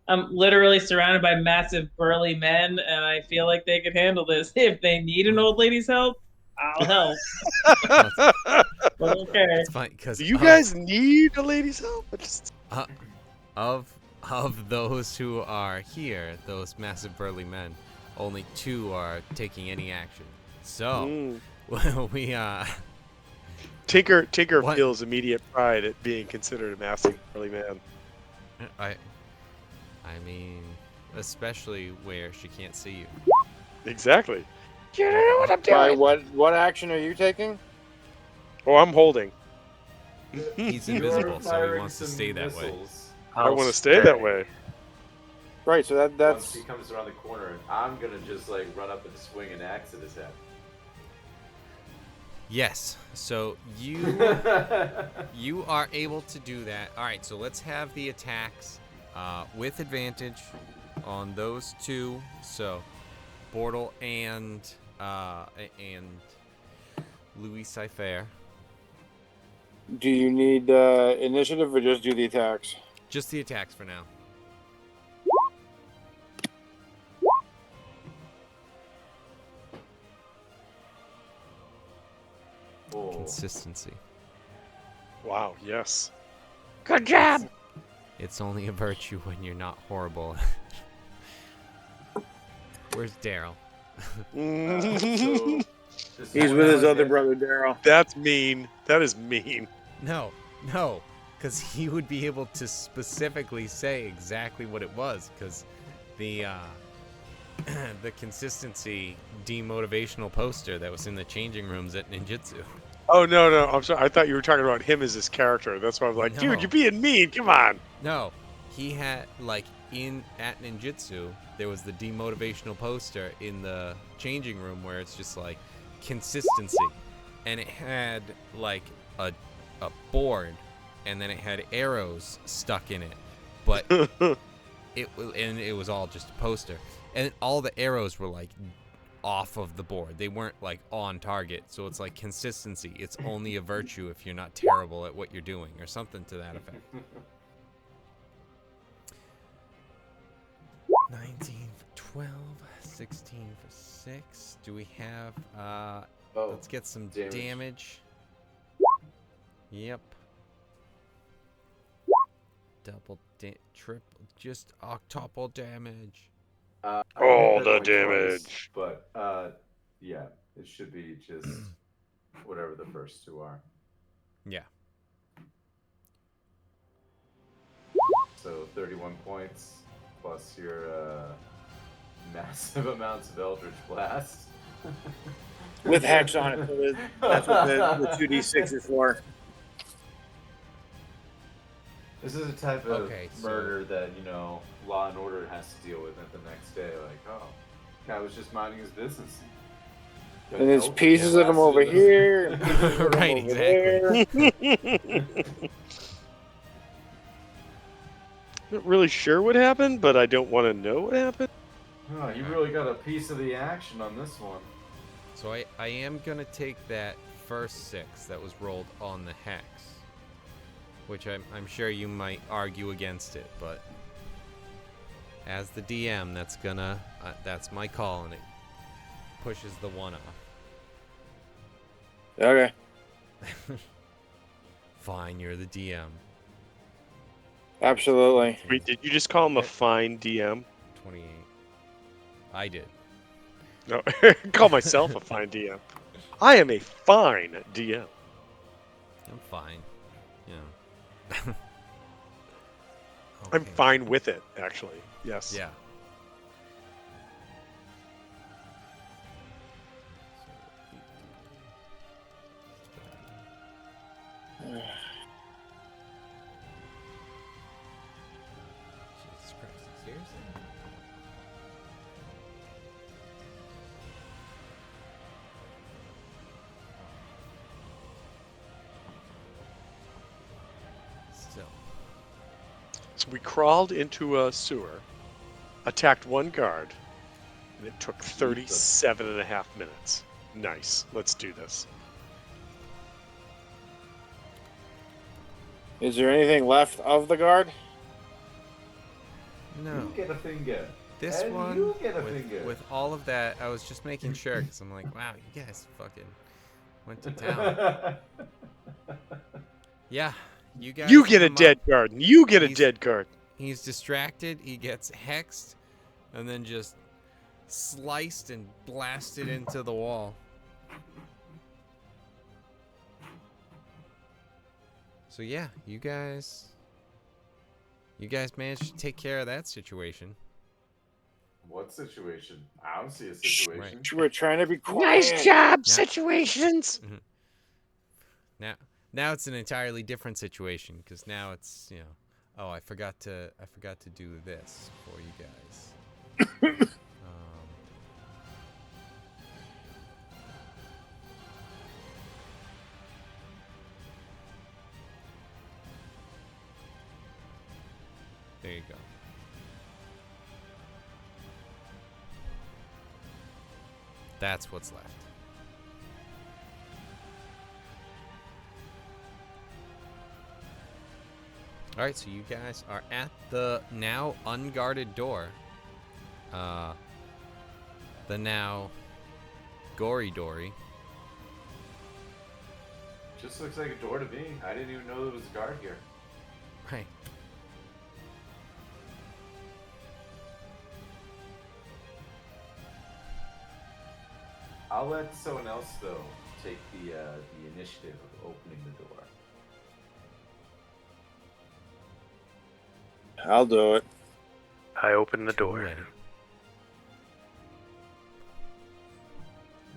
S5: I'm literally surrounded by massive burly men, and I feel like they could handle this. If they need an old lady's help, I'll help. But okay.
S1: It's fine because
S2: Do you guys need a lady's help?
S1: of those who are here, those massive burly men, only 2 are taking any action. So we
S2: Tinker
S1: What?
S2: feels immediate pride at being considered a massive burly man.
S1: I mean, especially where she can't see you.
S2: Exactly. You don't know what I'm doing.
S3: What action are you taking?
S2: Oh, I'm holding.
S1: He's
S4: You are
S1: invisible, so he
S4: firing
S1: wants to
S4: some
S1: stay that way.
S4: missiles.
S2: I want to stay that way.
S3: Right, so
S4: Once
S3: that's
S4: he comes around the corner, and I'm gonna just like run up and swing an axe at his head.
S1: Yes. So you are able to do that. All right. So let's have the attacks with advantage on those 2. So Bortle and Louis Cypher.
S3: Do you need initiative or just do the attacks?
S1: Just the attacks for now.
S4: Oh.
S1: Consistency.
S2: Wow, yes. Good job.
S1: It's only a virtue when you're not horrible. Where's Daryl?
S4: So, this
S3: He's
S4: is
S3: with his
S4: what
S3: other
S4: I-
S3: brother, Daryl.
S2: That's mean. That is mean.
S1: No, because he would be able to specifically say exactly what it was, because the the consistency demotivational poster that was in the changing rooms at Ninjutsu.
S2: Oh, no, I'm sorry. I thought you were talking about him as his character. That's why I was like,
S1: No.
S2: dude, you're being mean. Come on.
S1: No, he had like at Ninjutsu there was the demotivational poster in the changing room where it's just like consistency, and it had like a board, and then it had arrows stuck in it, but it was all just a poster, and all the arrows were like off of the board. They weren't like on target. So it's like consistency. It's only a virtue if you're not terrible at what you're doing, or something to that effect. 19 for 12, 16 for 6. Do we have let's get some damage. Yep. Double triple, just octuple damage.
S4: I
S2: All
S4: hit that
S2: the
S4: only
S2: damage.
S4: twice, but yeah, it should be just whatever the first 2 are.
S1: Yeah.
S4: So 31 points plus your massive amounts of Eldritch Blast.
S3: With hex on it. So that's what the 2d6 is for.
S4: This is a type of
S1: Okay, so-
S4: murder that, Law and Order has to deal with at the next day. Like, oh, guy was just minding his business.
S3: And there's pieces of them over here. And pieces of them
S1: Right,
S3: over
S1: exactly.
S3: there.
S2: Not really sure what happened, but I don't want to know what happened.
S4: Oh, you really got a piece of the action on this one.
S1: So I am gonna take that first 6 that was rolled on the hex, which I'm sure you might argue against it, but as the DM, that's my call, and it pushes the 1 off.
S3: Okay.
S1: Fine, you're the DM.
S3: Absolutely.
S2: Wait, did you just call him a fine DM?
S1: 28. I did.
S2: No, call myself a fine DM. I am a fine DM.
S1: I'm fine. Yeah.
S2: I'm
S1: Okay.
S2: fine with it, actually. Yes.
S1: Yeah. Jesus Christ, seriously?
S2: So we crawled into a sewer, attacked one guard, and it took 37 and a half minutes. Nice. Let's do this.
S3: Is there anything left of the guard?
S1: No.
S4: You get a finger.
S1: This
S4: And
S1: one,
S4: you get a finger.
S1: with all of that, I was just making sure, because I'm like, wow, you guys fucking went to town. Yeah, you guys
S2: You get a
S1: come
S2: dead
S1: up,
S2: guard. And you get a
S1: He's-
S2: dead guard.
S1: he's distracted, he gets hexed, and then just sliced and blasted into the wall. So yeah, you guys managed to take care of that situation.
S4: What situation? I don't see a situation.
S1: Right.
S3: We're trying to be quiet.
S2: Nice job,
S1: Now-
S2: situations.
S1: Now it's an entirely different situation, because now it's, you know, oh, I forgot to do this for you guys. There you go. That's what's left. All right, so you guys are at the now unguarded door. The now gory dory.
S4: Just looks like a door to me. I didn't even know there was a guard here.
S1: Right.
S4: I'll let someone else though take the initiative of opening the door.
S3: I'll do it.
S6: I open the
S1: Too
S6: door.
S1: late.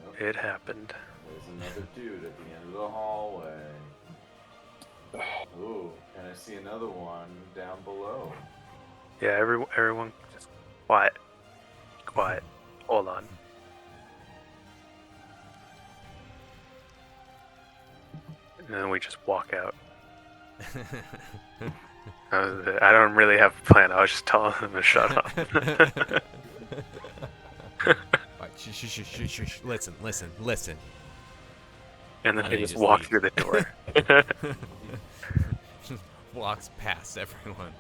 S4: Nope.
S6: It happened.
S4: There's another dude at the end of the hallway. Ooh, and I see another one down below.
S6: Yeah, everyone, just quiet. Quiet. Hold on. And then we just walk out. I don't really have a plan. I was just telling them to shut up.
S1: Alright, shh. Listen.
S6: And then
S1: And
S6: they
S1: he
S6: just
S1: just
S6: walk
S1: leaves.
S6: through the door.
S1: Walks past everyone.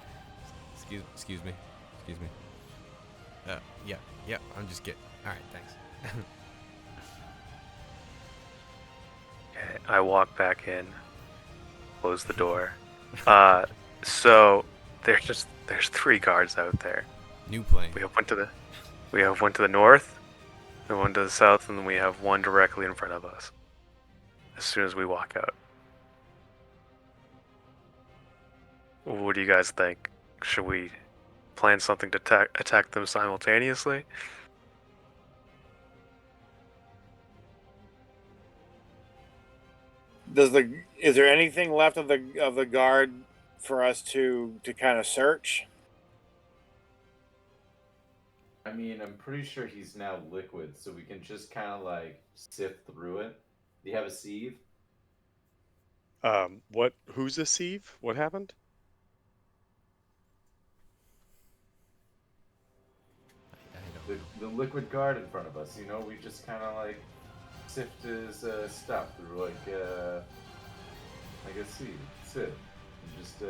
S1: Excuse me. Yeah, I'm just kidding. Alright, thanks.
S6: Okay, I walk back in, close the door. So there's 3 guards out there.
S1: New plane.
S6: We have one to the north, and one to the south, and then we have one directly in front of us. As soon as we walk out. What do you guys think? Should we plan something to attack them simultaneously?
S3: Is there anything left of the guard for us to kind of search?
S4: I mean, I'm pretty sure he's now liquid, so we can just kind of like sift through it. Do you have a sieve?
S2: What? Who's a sieve? What happened?
S1: I don't
S4: The liquid guard in front of us. You know, we just kind of like sift his stuff through like a sieve. Sieve. And just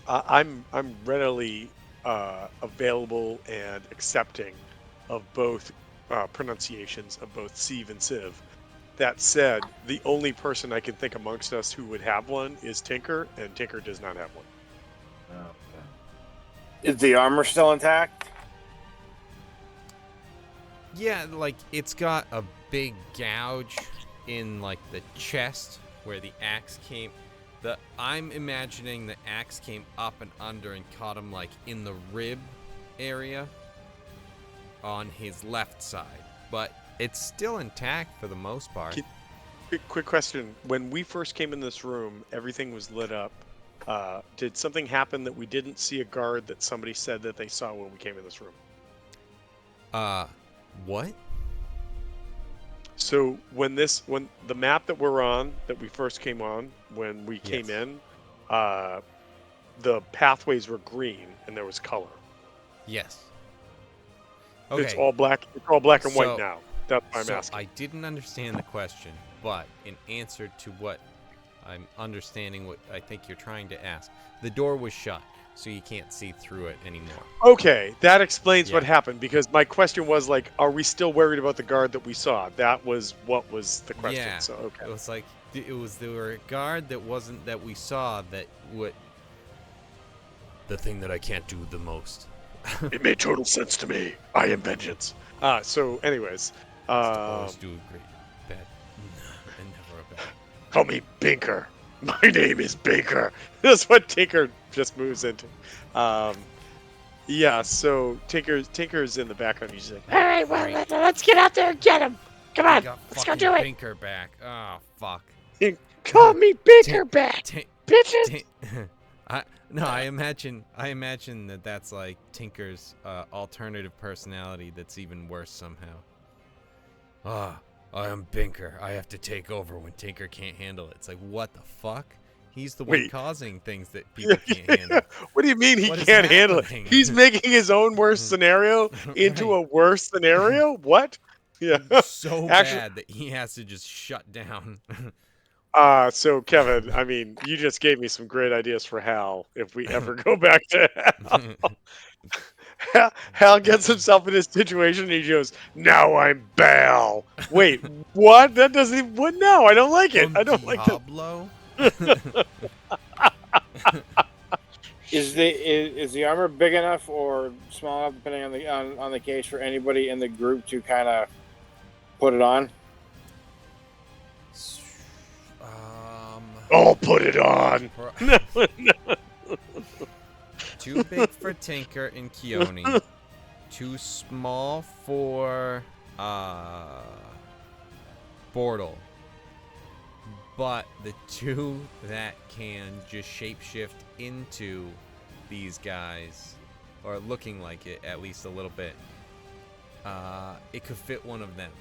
S2: I'm readily available and accepting of both pronunciations of both sieve and sieve. That said, the only person I can think amongst us who would have one is Tinker, and Tinker does not have one.
S4: oh, okay.
S3: Is the armor still intact?
S1: Yeah, like it's got a big gouge in like the chest where the axe came. I'm imagining the axe came up and under and caught him like in the rib area on his left side, but it's still intact for the most part.
S2: Quick question. When we first came in this room, everything was lit up. Did something happen that we didn't see a guard that somebody said that they saw when we came in this room?
S1: What?
S2: So when the map that we're on, that we first came on, when we came
S1: Yes.
S2: in, the pathways were green and there was color.
S1: Yes.
S2: It's
S1: Okay.
S2: all black. It's all black and
S1: So-
S2: white now. That's why I'm
S1: So
S2: asking.
S1: I didn't understand the question, but in answer to what I'm understanding, what I think you're trying to ask, the door was shut, so you can't see through it anymore.
S2: Okay, that explains what
S1: Yeah.
S2: happened, because my question was like, are we still worried about the guard that we saw? That was what was the question.
S1: Yeah.
S2: So okay.
S1: It was like there were a guard that wasn't that we saw that would the thing that I can't do the most.
S2: It made total sense to me. I am vengeance. So anyways,
S1: Always do a great bad and never a bad.
S2: call me Binker. My name is Binker. That's what Tinker just moves into. Yeah, so Tinker's in the background. He's like, all right, well,
S1: Great.
S2: let's get out there and get him. Come
S1: We
S2: on,
S1: got
S2: let's go
S1: fucking
S2: do it.
S1: Binker back. Oh fuck.
S2: Call me Binker back, bitches.
S1: I imagine that that's like Tinker's alternative personality that's even worse somehow. I am Binker. I have to take over when Tinker can't handle it. It's like, what the fuck? He's the one
S2: Wait.
S1: causing things that people can't handle.
S2: What do you mean he
S1: What is
S2: can't handle it?
S1: happening?
S2: He's making his own worst scenario into
S1: Right.
S2: a worse scenario? What? Yeah.
S1: So
S2: Actually,
S1: bad that he has to just shut down.
S2: so Kevin, I mean, you just gave me some great ideas for Hal if we ever go back to Hal. Hal gets himself in this situation and he goes, now I'm Bal. Wait, what? That doesn't even, what? No, I don't like it.
S1: From
S2: I don't like that.
S1: Diablo?
S3: Is the armor big enough or small enough, depending on the case, for anybody in the group to kind of put it on?
S2: I'll put it on.
S1: Too big for Tinker and Keone. Too small for Bortle. But the two that can just shapeshift into these guys, or looking like it at least a little bit, it could fit one of them.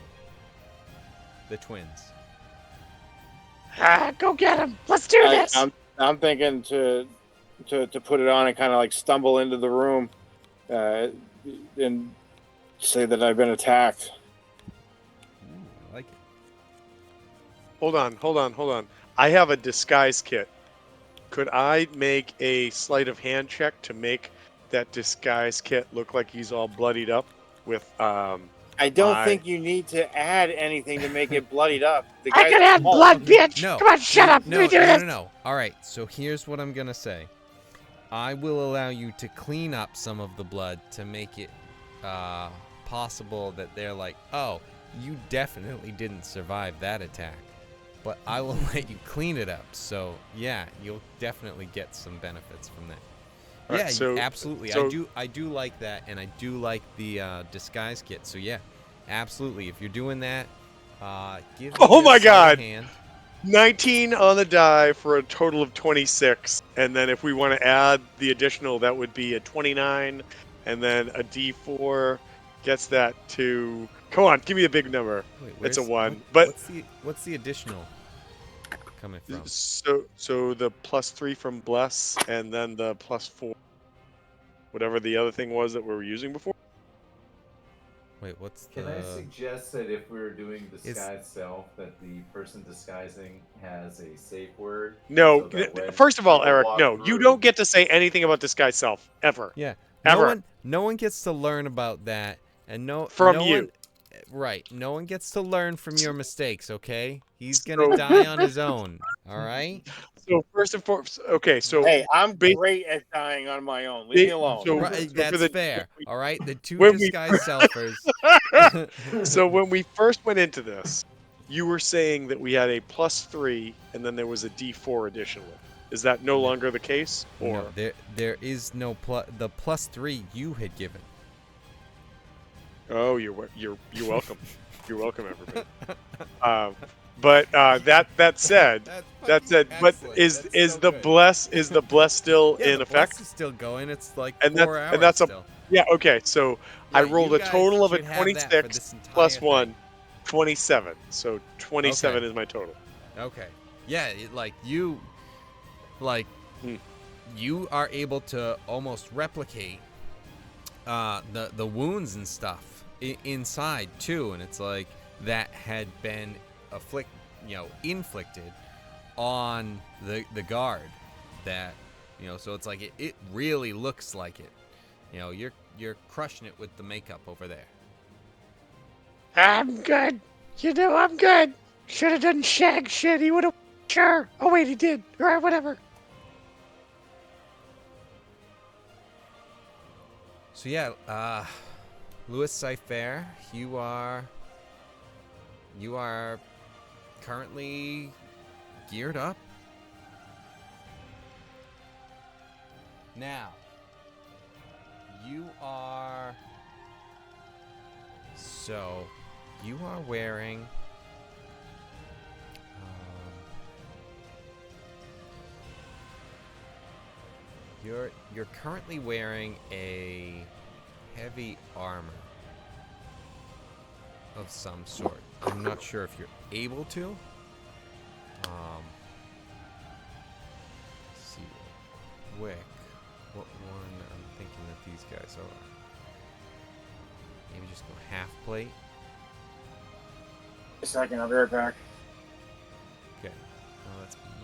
S1: The twins.
S2: Go get him. Let's do this.
S3: I'm thinking to put it on and kind of like stumble into the room and say that I've been attacked.
S1: Ooh, I like it.
S2: Hold on. I have a disguise kit. Could I make a sleight of hand check to make that disguise kit look like he's all bloodied up with
S3: I don't think you need to add anything to make it bloodied up. The
S2: I
S3: guy's
S2: can add
S3: small.
S2: blood, bitch.
S1: No.
S2: Come on, shut up.
S1: No,
S2: Let me do this.
S1: No. All right. So here's what I'm gonna say. I will allow you to clean up some of the blood to make it possible that they're like, oh, you definitely didn't survive that attack. But I will let you clean it up. So yeah, you'll definitely get some benefits from that.
S2: All right,
S1: Yeah,
S2: so-
S1: absolutely.
S2: so-
S1: I do like that, and I do like the disguise kit. So yeah, absolutely. If you're doing that, give me
S2: Oh
S1: a
S2: my
S1: sleight of
S2: God.
S1: hand.
S2: 19 on the die for a total of 26. And then if we want to add the additional, that would be a 29. And then a D4 gets that to... Come on, give me a big number.
S1: Wait,
S2: It's a
S1: where's-
S2: 1.
S1: what-
S2: But
S1: what's the additional coming from?
S2: so the +3 from Bless, and then the +4, whatever the other thing was that we were using before.
S1: Wait, what's
S4: Can I suggest that if we're doing disguise self, that the person disguising has a safe word?
S2: No,
S4: so that when
S2: first of all,
S4: people
S2: Eric,
S4: walk
S2: no, you
S4: through-
S2: don't get to say anything about disguise self ever.
S1: Yeah.
S2: Ever.
S1: No one gets to learn about that, and
S2: From
S1: no
S2: you.
S1: one, right? No one gets to learn from your mistakes. Okay, he's
S2: So-
S1: gonna die on his own. All right.
S2: So first and foremost, okay, so
S3: Hey, I'm
S2: ba-
S3: great at dying on my own. Leave me alone.
S2: so-
S1: Right,
S2: for
S1: that's
S2: the-
S1: fair. All right. The two
S2: when we-
S1: disguised selfers.
S2: So when we first went into this, you were saying that we had a +3 and then there was a D4 additionally. Is that no longer the case? Or
S1: No, there is no the +3 you had given.
S2: oh, you're welcome. You're welcome, everybody. But that said, but is the bless still
S1: Yeah,
S2: in
S1: the
S2: effect?
S1: bless is still going. It's like
S2: And
S1: 4 hours
S2: that's a-
S1: still.
S2: Yeah. Okay. So I
S1: Yeah,
S2: rolled
S1: you
S2: a total
S1: guys
S2: of a
S1: should have that for
S2: 26
S1: this entire
S2: plus
S1: thing.
S2: 1, 27. So 27
S1: Okay.
S2: is my total.
S1: Okay. Yeah, like you, like
S2: Hmm.
S1: you are able to almost replicate the wounds and stuff inside too, and it's like that had been inflicted on the guard. That so it's like it really looks like it. You're crushing it with the makeup over there.
S2: I'm good. I'm good. Should have done shag shit. He would have. Sure. Oh wait, he did. All right, whatever.
S1: So yeah, Louis Cypher, you are currently geared up. Now, you are wearing you're currently wearing a heavy armor of some sort. I'm not sure if you're able to. Let's see real quick what one I'm thinking that these guys are. Maybe just go half plate.
S3: A second, I'll be right back.
S1: Okay. Oh, that's medium.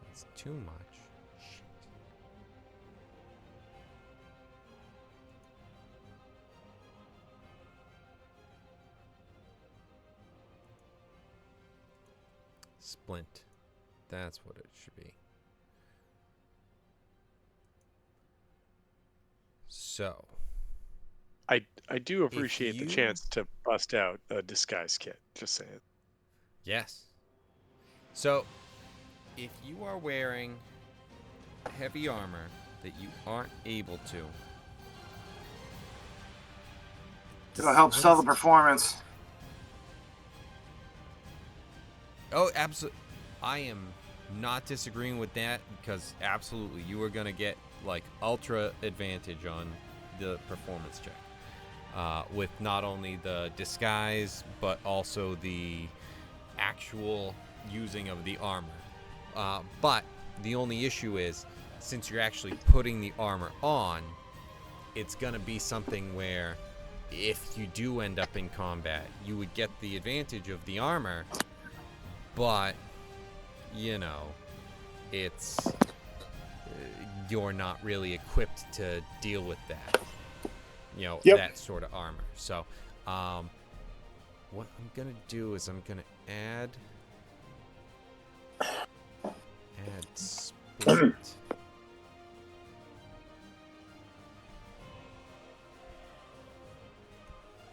S1: That's too much. Shit. Splint. That's what it should be. So,
S2: I do appreciate the chance to bust out a disguise kit. Just saying.
S1: yes. So, if you are wearing heavy armor that you aren't able to,
S3: It'll help sell the performance.
S1: Oh, absolutely. I am not disagreeing with that, because absolutely you are going to get like ultra advantage on the performance check. With not only the disguise, but also the actual using of the armor. But the only issue is, since you're actually putting the armor on, it's going to be something where if you do end up in combat, you would get the advantage of the armor, but, it's... you're not really equipped to deal with that. That sort of armor. So, what I'm going to do is I'm going to add split.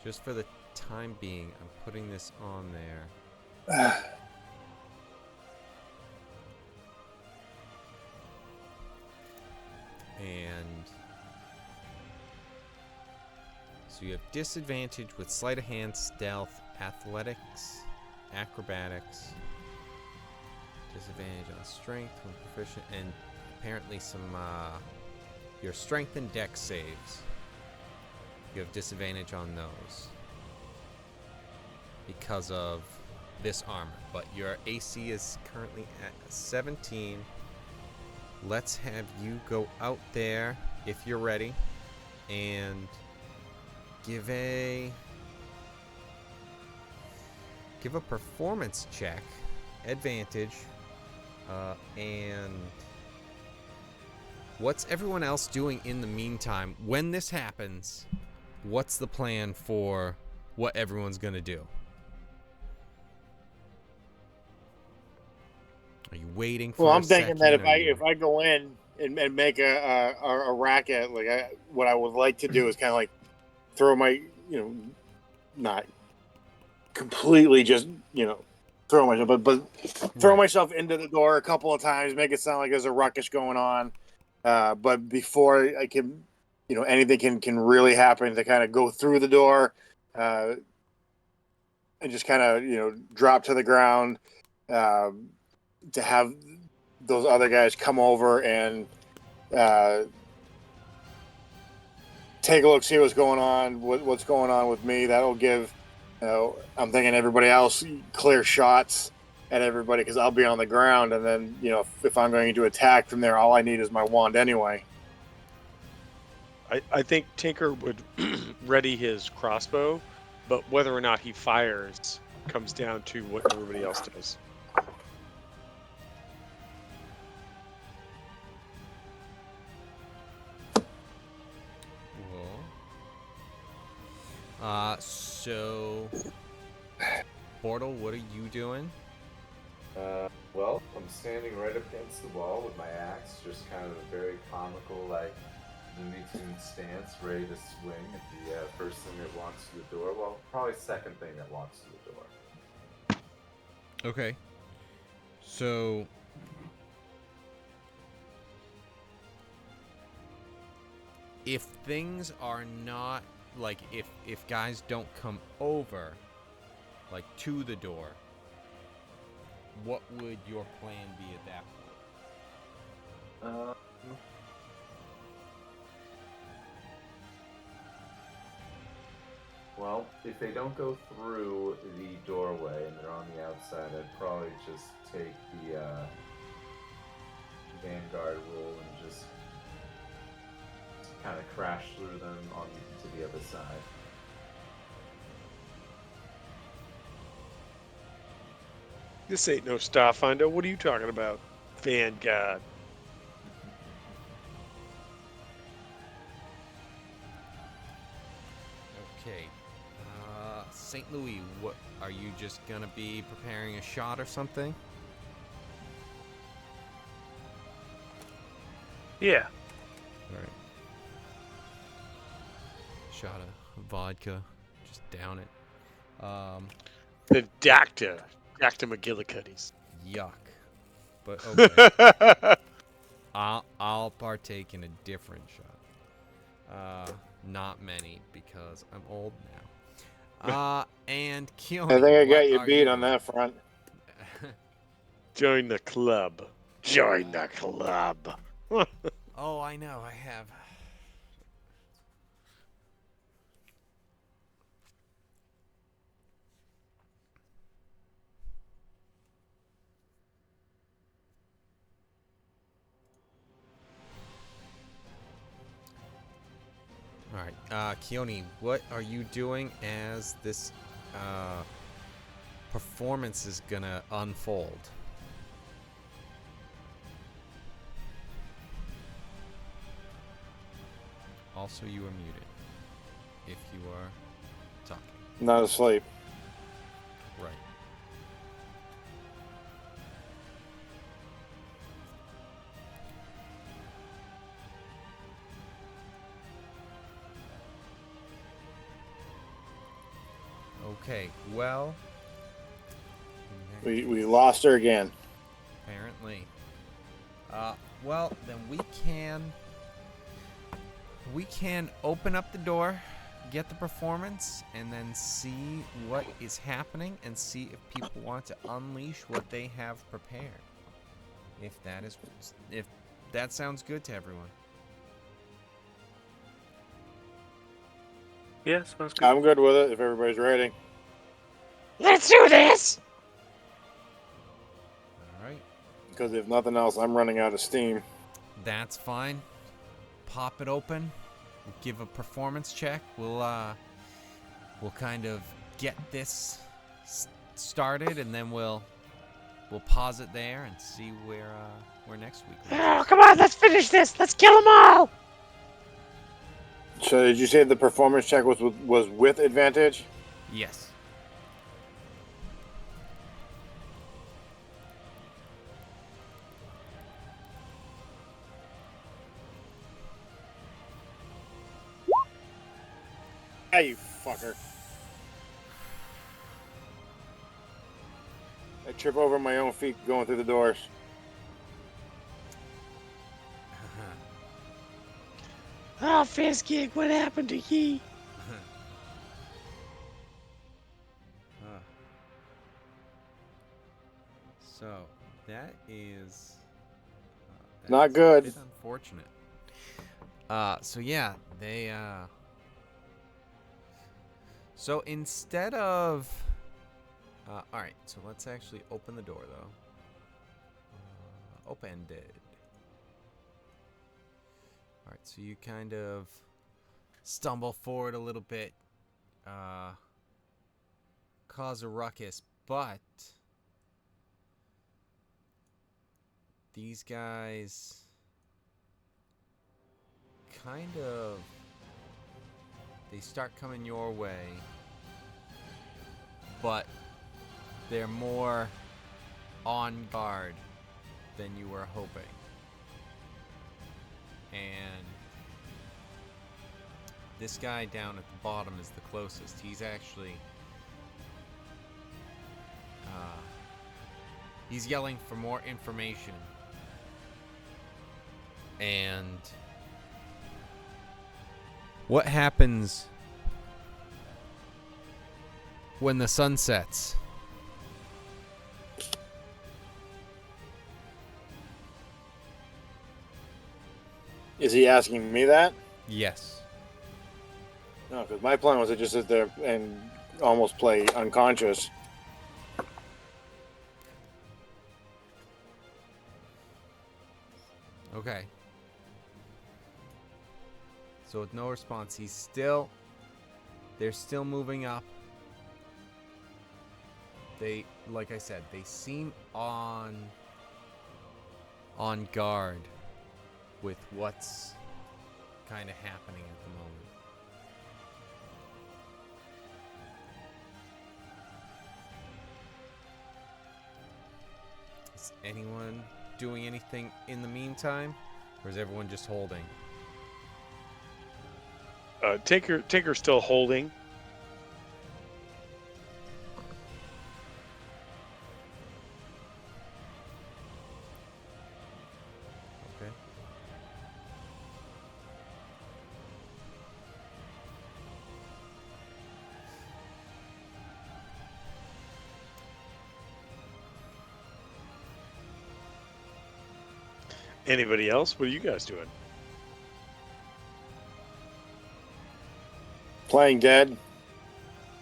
S1: Just for the time being, I'm putting this on there. And so you have disadvantage with sleight of hand, stealth, athletics, acrobatics. Disadvantage on strength when proficient, and apparently some your strength and dex saves. You have disadvantage on those because of this armor, but your AC is currently at 17. Let's have you go out there, if you're ready, and give a performance check, advantage, and what's everyone else doing in the meantime? When this happens, what's the plan for what everyone's gonna do? Are you waiting for?
S3: Well, I'm thinking that if I go in and make a racket, like what I would like to do is kind of like throw my, not completely just, throw myself, but throw myself into the door a couple of times, make it sound like there's a ruckus going on. But before I can, anything can really happen, to kind of go through the door and just kind of, drop to the ground, to have those other guys come over and take a look, see what's going on, what's going on with me. That'll give, I'm thinking everybody else clear shots at everybody because I'll be on the ground, and then if I'm going to attack from there, all I need is my wand anyway.
S2: I think Tinker would ready his crossbow, but whether or not he fires comes down to what everybody else does.
S1: So, Bortle, what are you doing?
S4: Well, I'm standing right up against the wall with my axe, just kind of a very comical, like, Looney Tunes stance, ready to swing at the first thing that walks through the door. Well, probably second thing that walks through the door.
S1: Okay. So, if things are not, like, if guys don't come over, like, to the door, what would your plan be at that point?
S4: Well, if they don't go through the doorway and they're on the outside, I'd probably just take the Vanguard roll and just kind of crash through them on to the other side.
S2: This ain't no Starfinder. What are you talking about, Vanguard?
S1: Okay. St. Louis, what are you just gonna be preparing a shot or something?
S6: Yeah.
S1: All right. Shot of vodka, just down it.
S2: The Doctor McGillicuddy's.
S1: Yuck. But okay. I'll partake in a different shot. Not many because I'm old now. And Keone,
S3: I think I got
S1: what
S3: you
S1: are
S3: beat on
S1: doing?
S3: that front.
S2: Join the club. Join the club.
S1: Oh, I know, I have. Alright, Keone, what are you doing as this performance is gonna unfold? Also, you are muted if you are talking.
S3: Not asleep.
S1: Right. Okay, well.
S3: We lost her again.
S1: Apparently. Well, then we can open up the door, get the performance, and then see what is happening and see if people want to unleash what they have prepared. If that sounds good to everyone.
S6: Yeah, sounds good.
S3: I'm good with it if everybody's ready.
S2: Let's do this!
S1: All right.
S3: Because if nothing else, I'm running out of steam.
S1: That's fine. Pop it open. We'll give a performance check. We'll kind of get this started, and then we'll pause it there and see where next week.
S2: Oh, come on, let's finish this. Let's kill them all.
S3: So did you say the performance check was with advantage?
S1: Yes.
S3: Ah, you fucker. I trip over my own feet going through the doors.
S2: Oh, Fiskig, what happened to ye?
S1: So that is
S3: Not good.
S1: a bit unfortunate. So yeah, they so instead of all right, so let's actually open the door though. Opened it. All right, so you kind of stumble forward a little bit, cause a ruckus, but these guys kind of, they start coming your way, but they're more on guard than you were hoping. And this guy down at the bottom is the closest. He's actually he's yelling for more information. And what happens when the sun sets?
S3: Is he asking me that?
S1: Yes.
S3: No, because my plan was to just sit there and almost play unconscious.
S1: Okay. So with no response, they're still moving up. They, like I said, they seem on guard with what's kind of happening at the moment. Is anyone doing anything in the meantime, or is everyone just holding?
S2: Tinker's still holding.
S1: Okay.
S2: Anybody else? What are you guys doing?
S3: Playing dead.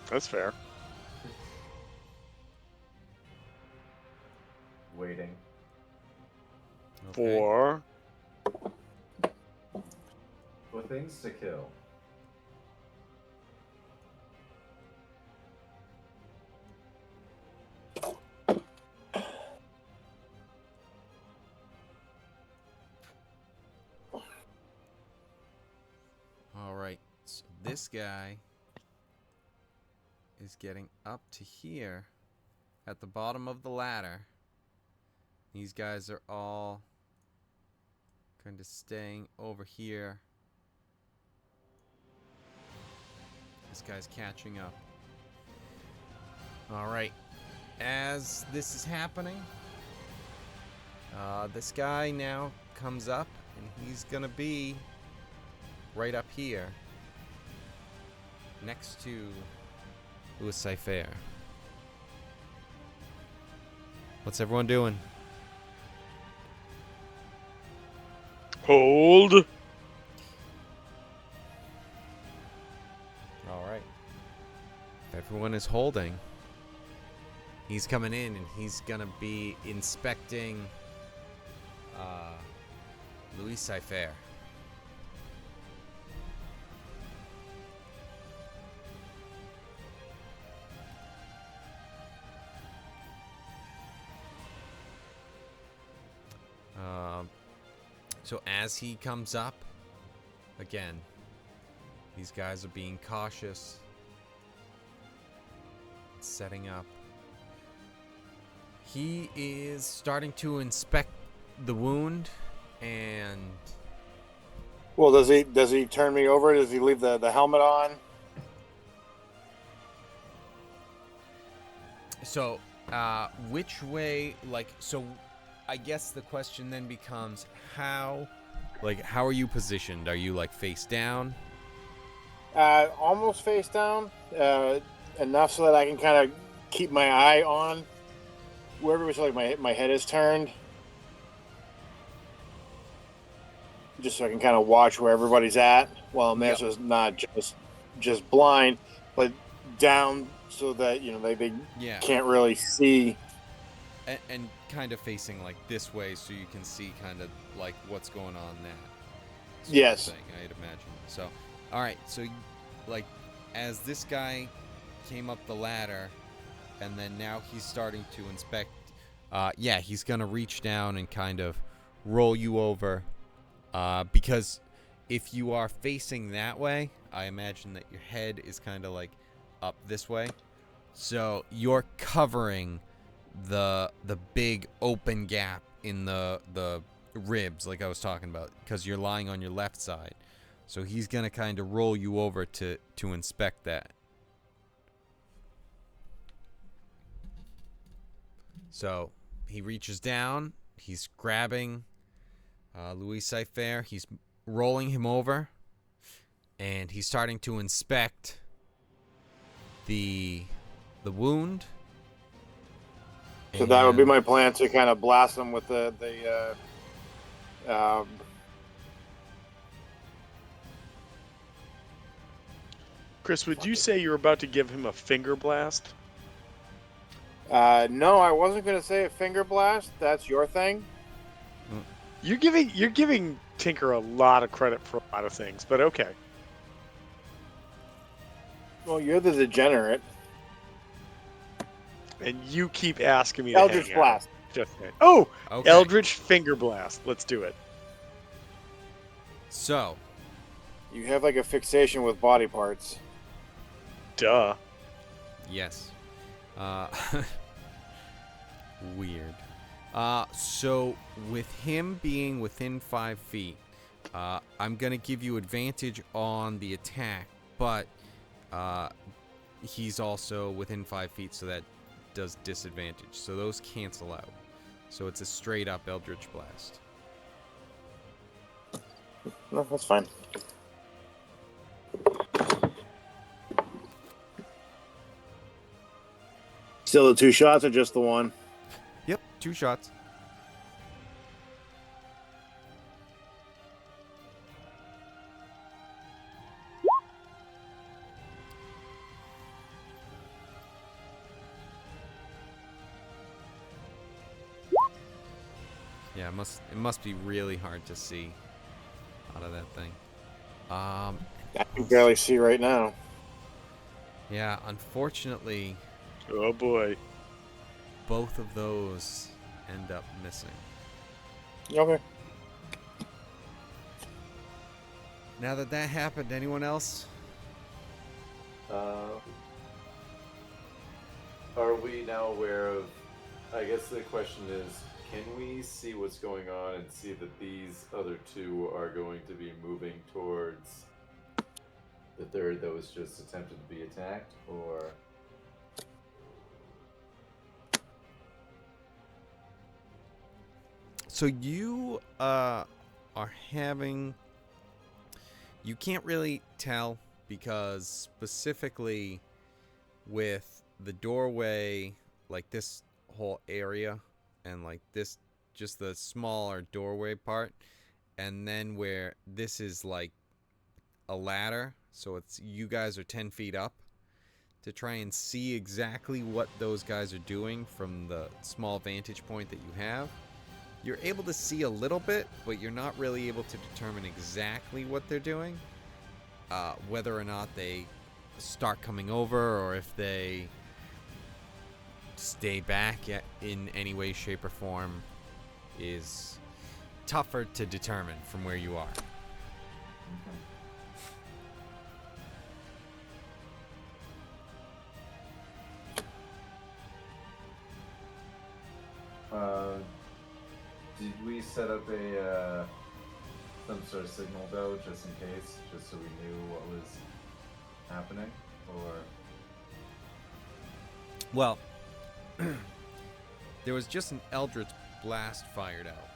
S2: That's fair.
S4: Waiting.
S1: Okay.
S2: For
S4: things to kill.
S1: All right. So this guy is getting up to here at the bottom of the ladder. These guys are all kind of staying over here. This guy's catching up. All right. As this is happening, this guy now comes up, and he's gonna be right up here next to Louis Cypher. What's everyone doing?
S2: hold.
S1: All right. If everyone is holding, he's coming in and he's gonna be inspecting Louis Cypher. So as he comes up, again, these guys are being cautious, setting up. He is starting to inspect the wound, and
S3: Well, does he turn me over? Does he leave the helmet on?
S1: so which way, like, so I guess the question then becomes how are you positioned? Are you like face down?
S3: Almost face down, enough so that I can kind of keep my eye on wherever it's like my head is turned. just so I can kind of watch where everybody's at while Master's not just blind, but down so that they
S1: Yeah.
S3: can't really see.
S1: And kind of facing like this way so you can see kind of like what's going on there.
S3: Yes.
S1: Thing, I'd imagine. So, all right. So, like, as this guy came up the ladder, and then now he's starting to inspect. Yeah, he's gonna reach down and kind of roll you over, because if you are facing that way, I imagine that your head is kind of like up this way. So you're covering the big open gap in the ribs, like I was talking about, because you're lying on your left side. So he's gonna kind of roll you over to inspect that. So he reaches down. He's grabbing Louis Cypher. He's rolling him over, and he's starting to inspect the wound.
S3: So that would be my plan, to kind of blast them with the
S2: Chris, would you say you're about to give him a finger blast?
S3: no, I wasn't going to say a finger blast. That's your thing.
S2: You're giving Tinker a lot of credit for a lot of things, but okay.
S3: Well, you're the degenerate.
S2: And you keep asking me to
S3: Eldritch
S2: hang
S3: blast.
S2: out. Just saying. Oh,
S1: Okay.
S2: Eldritch finger blast. Let's do it.
S1: So
S3: You have like a fixation with body parts.
S2: Duh.
S1: yes, weird. So with him being within 5 feet, I'm gonna give you advantage on the attack, but he's also within 5 feet, so that does disadvantage. So those cancel out. So it's a straight up Eldritch Blast.
S3: No, that's fine. Still the 2 shots or just the 1?
S1: Yep, 2 shots. Yeah, it must be really hard to see out of that thing.
S3: I can barely see right now.
S1: Yeah, unfortunately,
S2: Oh boy.
S1: both of those end up missing.
S3: Okay.
S1: Now that happened, anyone else?
S4: Are we now aware of? I guess the question is, can we see what's going on and see that these other 2 are going to be moving towards the third that was just attempted to be attacked, or?
S1: So you are having. You can't really tell, because specifically with the doorway, like this whole area, and like this, just the smaller doorway part, and then where this is like a ladder, so it's, you guys are 10 feet up, to try and see exactly what those guys are doing from the small vantage point that you have. You're able to see a little bit, but you're not really able to determine exactly what they're doing. Whether or not they start coming over, or if they stay back in any way, shape, or form, is tougher to determine from where you are.
S4: Did we set up a some sort of signal though, just in case, just so we knew what was happening, or?
S1: Well, there was just an Eldritch Blast fired out,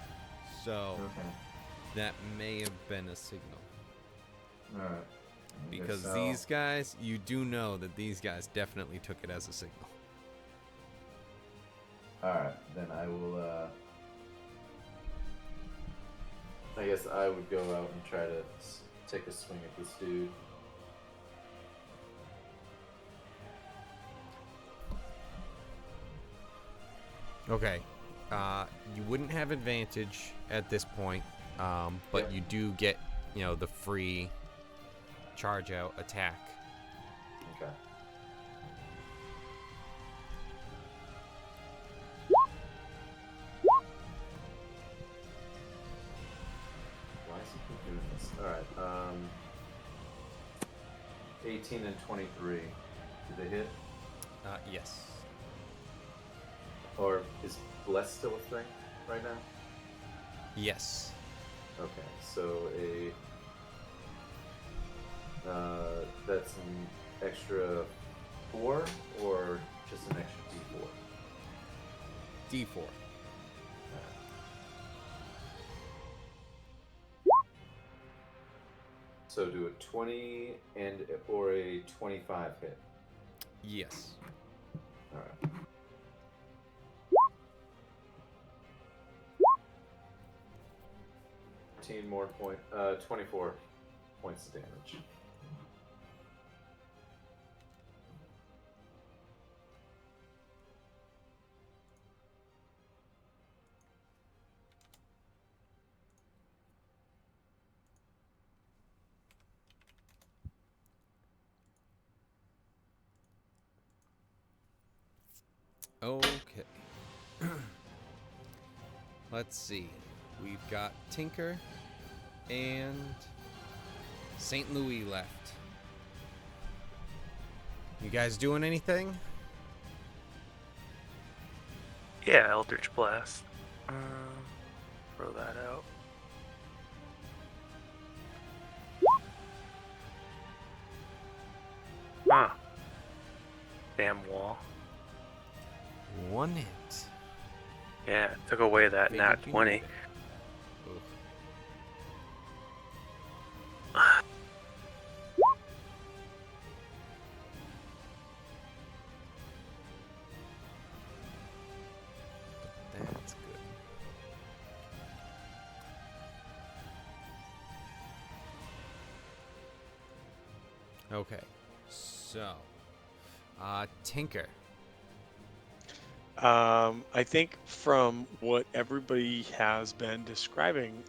S1: so
S4: Okay.
S1: that may have been a signal.
S4: All right.
S1: Because these guys, you do know that these guys definitely took it as a signal.
S4: All right, then I will. I guess I would go out and try to take a swing at this dude.
S1: Okay. You wouldn't have advantage at this point, but
S4: Yep.
S1: you do get, the free charge out attack.
S4: Okay. Why is he keep doing this? Alright, 18 and 23. Do they hit?
S1: Yes.
S4: Or is Bless still a thing right now?
S1: Yes.
S4: Okay, so that's an extra 4 or just an extra D4?
S1: D4.
S4: So do a 20 or a 25 hit.
S1: Yes.
S4: All right. More 24 points of damage.
S1: Okay. Let's see. We've got Tinker and St. Louis left. You guys doing anything?
S6: Yeah, Eldritch Blast. Throw that out. Huh. Damn wall.
S1: One hit.
S6: Yeah, took away that
S1: Figured
S6: nat
S1: you
S6: 20.
S1: knew that. Ugh. That's good. Okay. So, Tinker.
S2: I think from what everybody has been describing,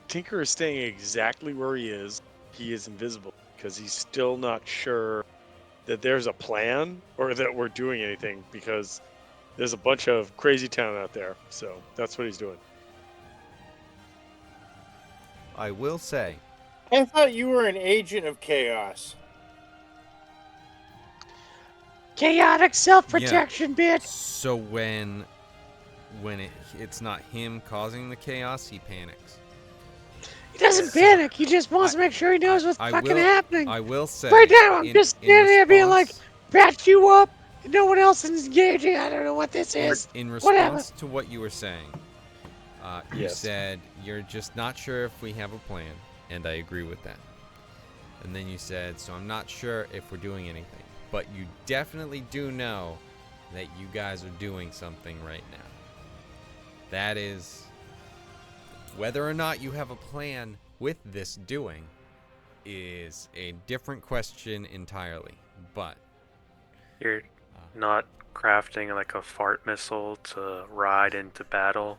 S2: Tinker is staying exactly where he is. He is invisible because he's still not sure that there's a plan or that we're doing anything because there's a bunch of crazy town out there. So that's what he's doing.
S1: I will say,
S3: I thought you were an agent of chaos.
S2: Chaotic self-protection, bitch.
S1: so when it's not him causing the chaos, he panics.
S2: He doesn't panic. He just wants to make sure he knows what's fucking happening.
S1: I will say,
S2: Right now, I'm
S1: in-
S2: just
S1: in
S2: standing there being like,
S1: response-
S2: patch you up. No one else is engaging. I don't know what this is.
S1: in
S2: Whatever.
S1: response to what you were saying, you
S2: Yes.
S1: said you're just not sure if we have a plan, and I agree with that. And then you said, so I'm not sure if we're doing anything, but you definitely do know that you guys are doing something right now. That is, whether or not you have a plan with this doing is a different question entirely, but
S6: You're not crafting like a fart missile to ride into battle.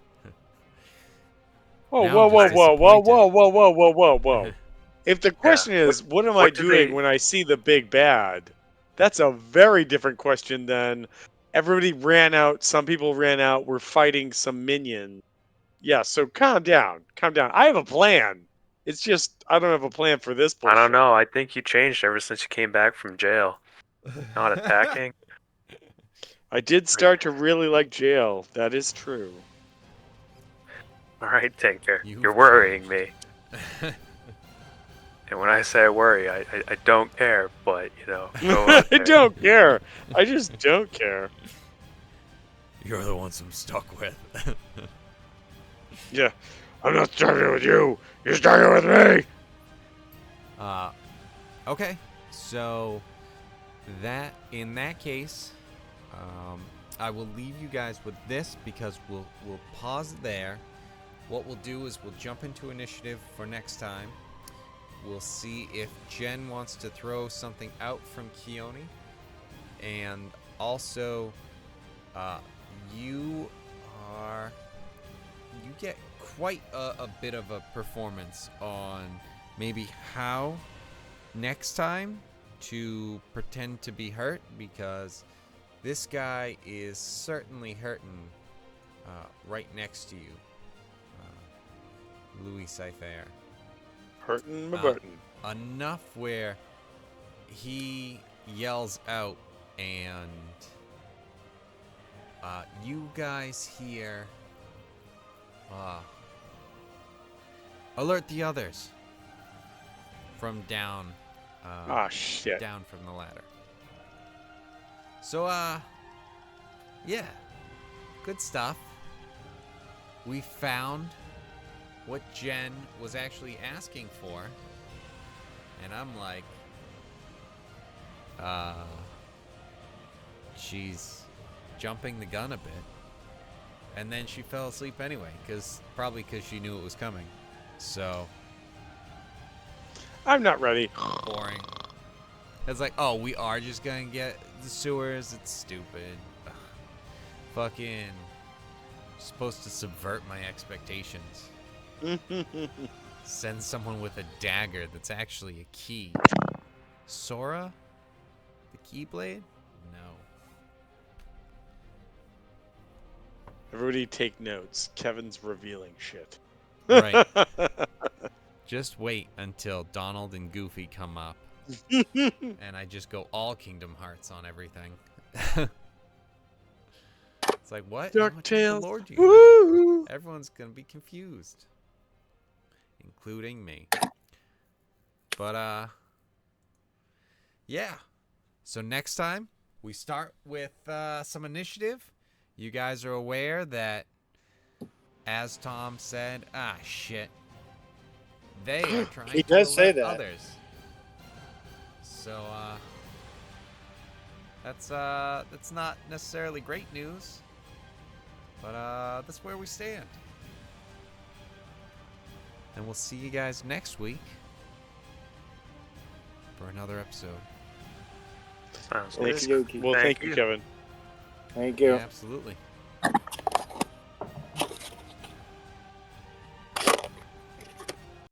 S2: Whoa,
S1: Now
S2: whoa,
S1: I'm
S2: whoa,
S1: just
S2: whoa, whoa,
S1: disappointed.
S2: whoa, whoa, whoa, whoa, whoa, whoa. If the question is, what am I
S6: what do
S2: doing
S6: they-
S2: when I see the big bad? That's a very different question than everybody ran out. Some people ran out. We're fighting some minions. Yeah, so calm down. Calm down. I have a plan. It's just, I don't have a plan for this bullshit.
S6: I don't know. I think you changed ever since you came back from jail. Not attacking.
S2: I did start to really like jail. That is true.
S6: All right, Tinker.
S1: You've
S6: You're worrying
S1: changed.
S6: me. And when I say I worry, I don't care, but, go out
S2: I
S6: there.
S2: don't care. I just don't care.
S1: You're the ones I'm stuck with.
S2: Yeah. I'm not starting with you. You're starting with me.
S1: Okay, so in that case, I will leave you guys with this because we'll pause there, what we'll do is we'll jump into initiative for next time. We'll see if Jen wants to throw something out from Keone. And also, you get quite a bit of a performance on maybe how next time to pretend to be hurt, because this guy is certainly hurting right next to you, Louis Cypher.
S2: Hurting my button.
S1: Enough where he yells out and you guys hear alert the others from down
S2: Shit.
S1: down from the ladder. So yeah, good stuff. We found what Jen was actually asking for, and I'm like, she's jumping the gun a bit. And then she fell asleep anyway, probably because she knew it was coming. So
S2: I'm not ready.
S1: boring. It's like, oh, we are just gonna get the sewers. It's stupid. Ugh. Fucking supposed to subvert my expectations. Send someone with a dagger that's actually a key. Sora? The Keyblade? No.
S2: Everybody take notes. Kevin's revealing shit.
S1: Right. Just wait until Donald and Goofy come up. And I just go all Kingdom Hearts on everything. It's like, what? How much of the
S2: DuckTales.
S1: Lord do you know?
S2: Woo!
S1: Everyone's going to be confused. Including me. But, yeah. So next time, we start with some initiative. You guys are aware that, as Tom said, shit. They are trying
S3: He
S1: to
S3: does say
S1: alert
S3: that.
S1: others. So, that's not necessarily great news. But, that's where we stand. And we'll see you guys next week for another episode.
S6: Sounds
S3: Thank
S6: good.
S3: you.
S2: Well,
S6: Thank
S2: thank you,
S6: you.
S2: Kevin.
S3: Thank you.
S1: Yeah, absolutely.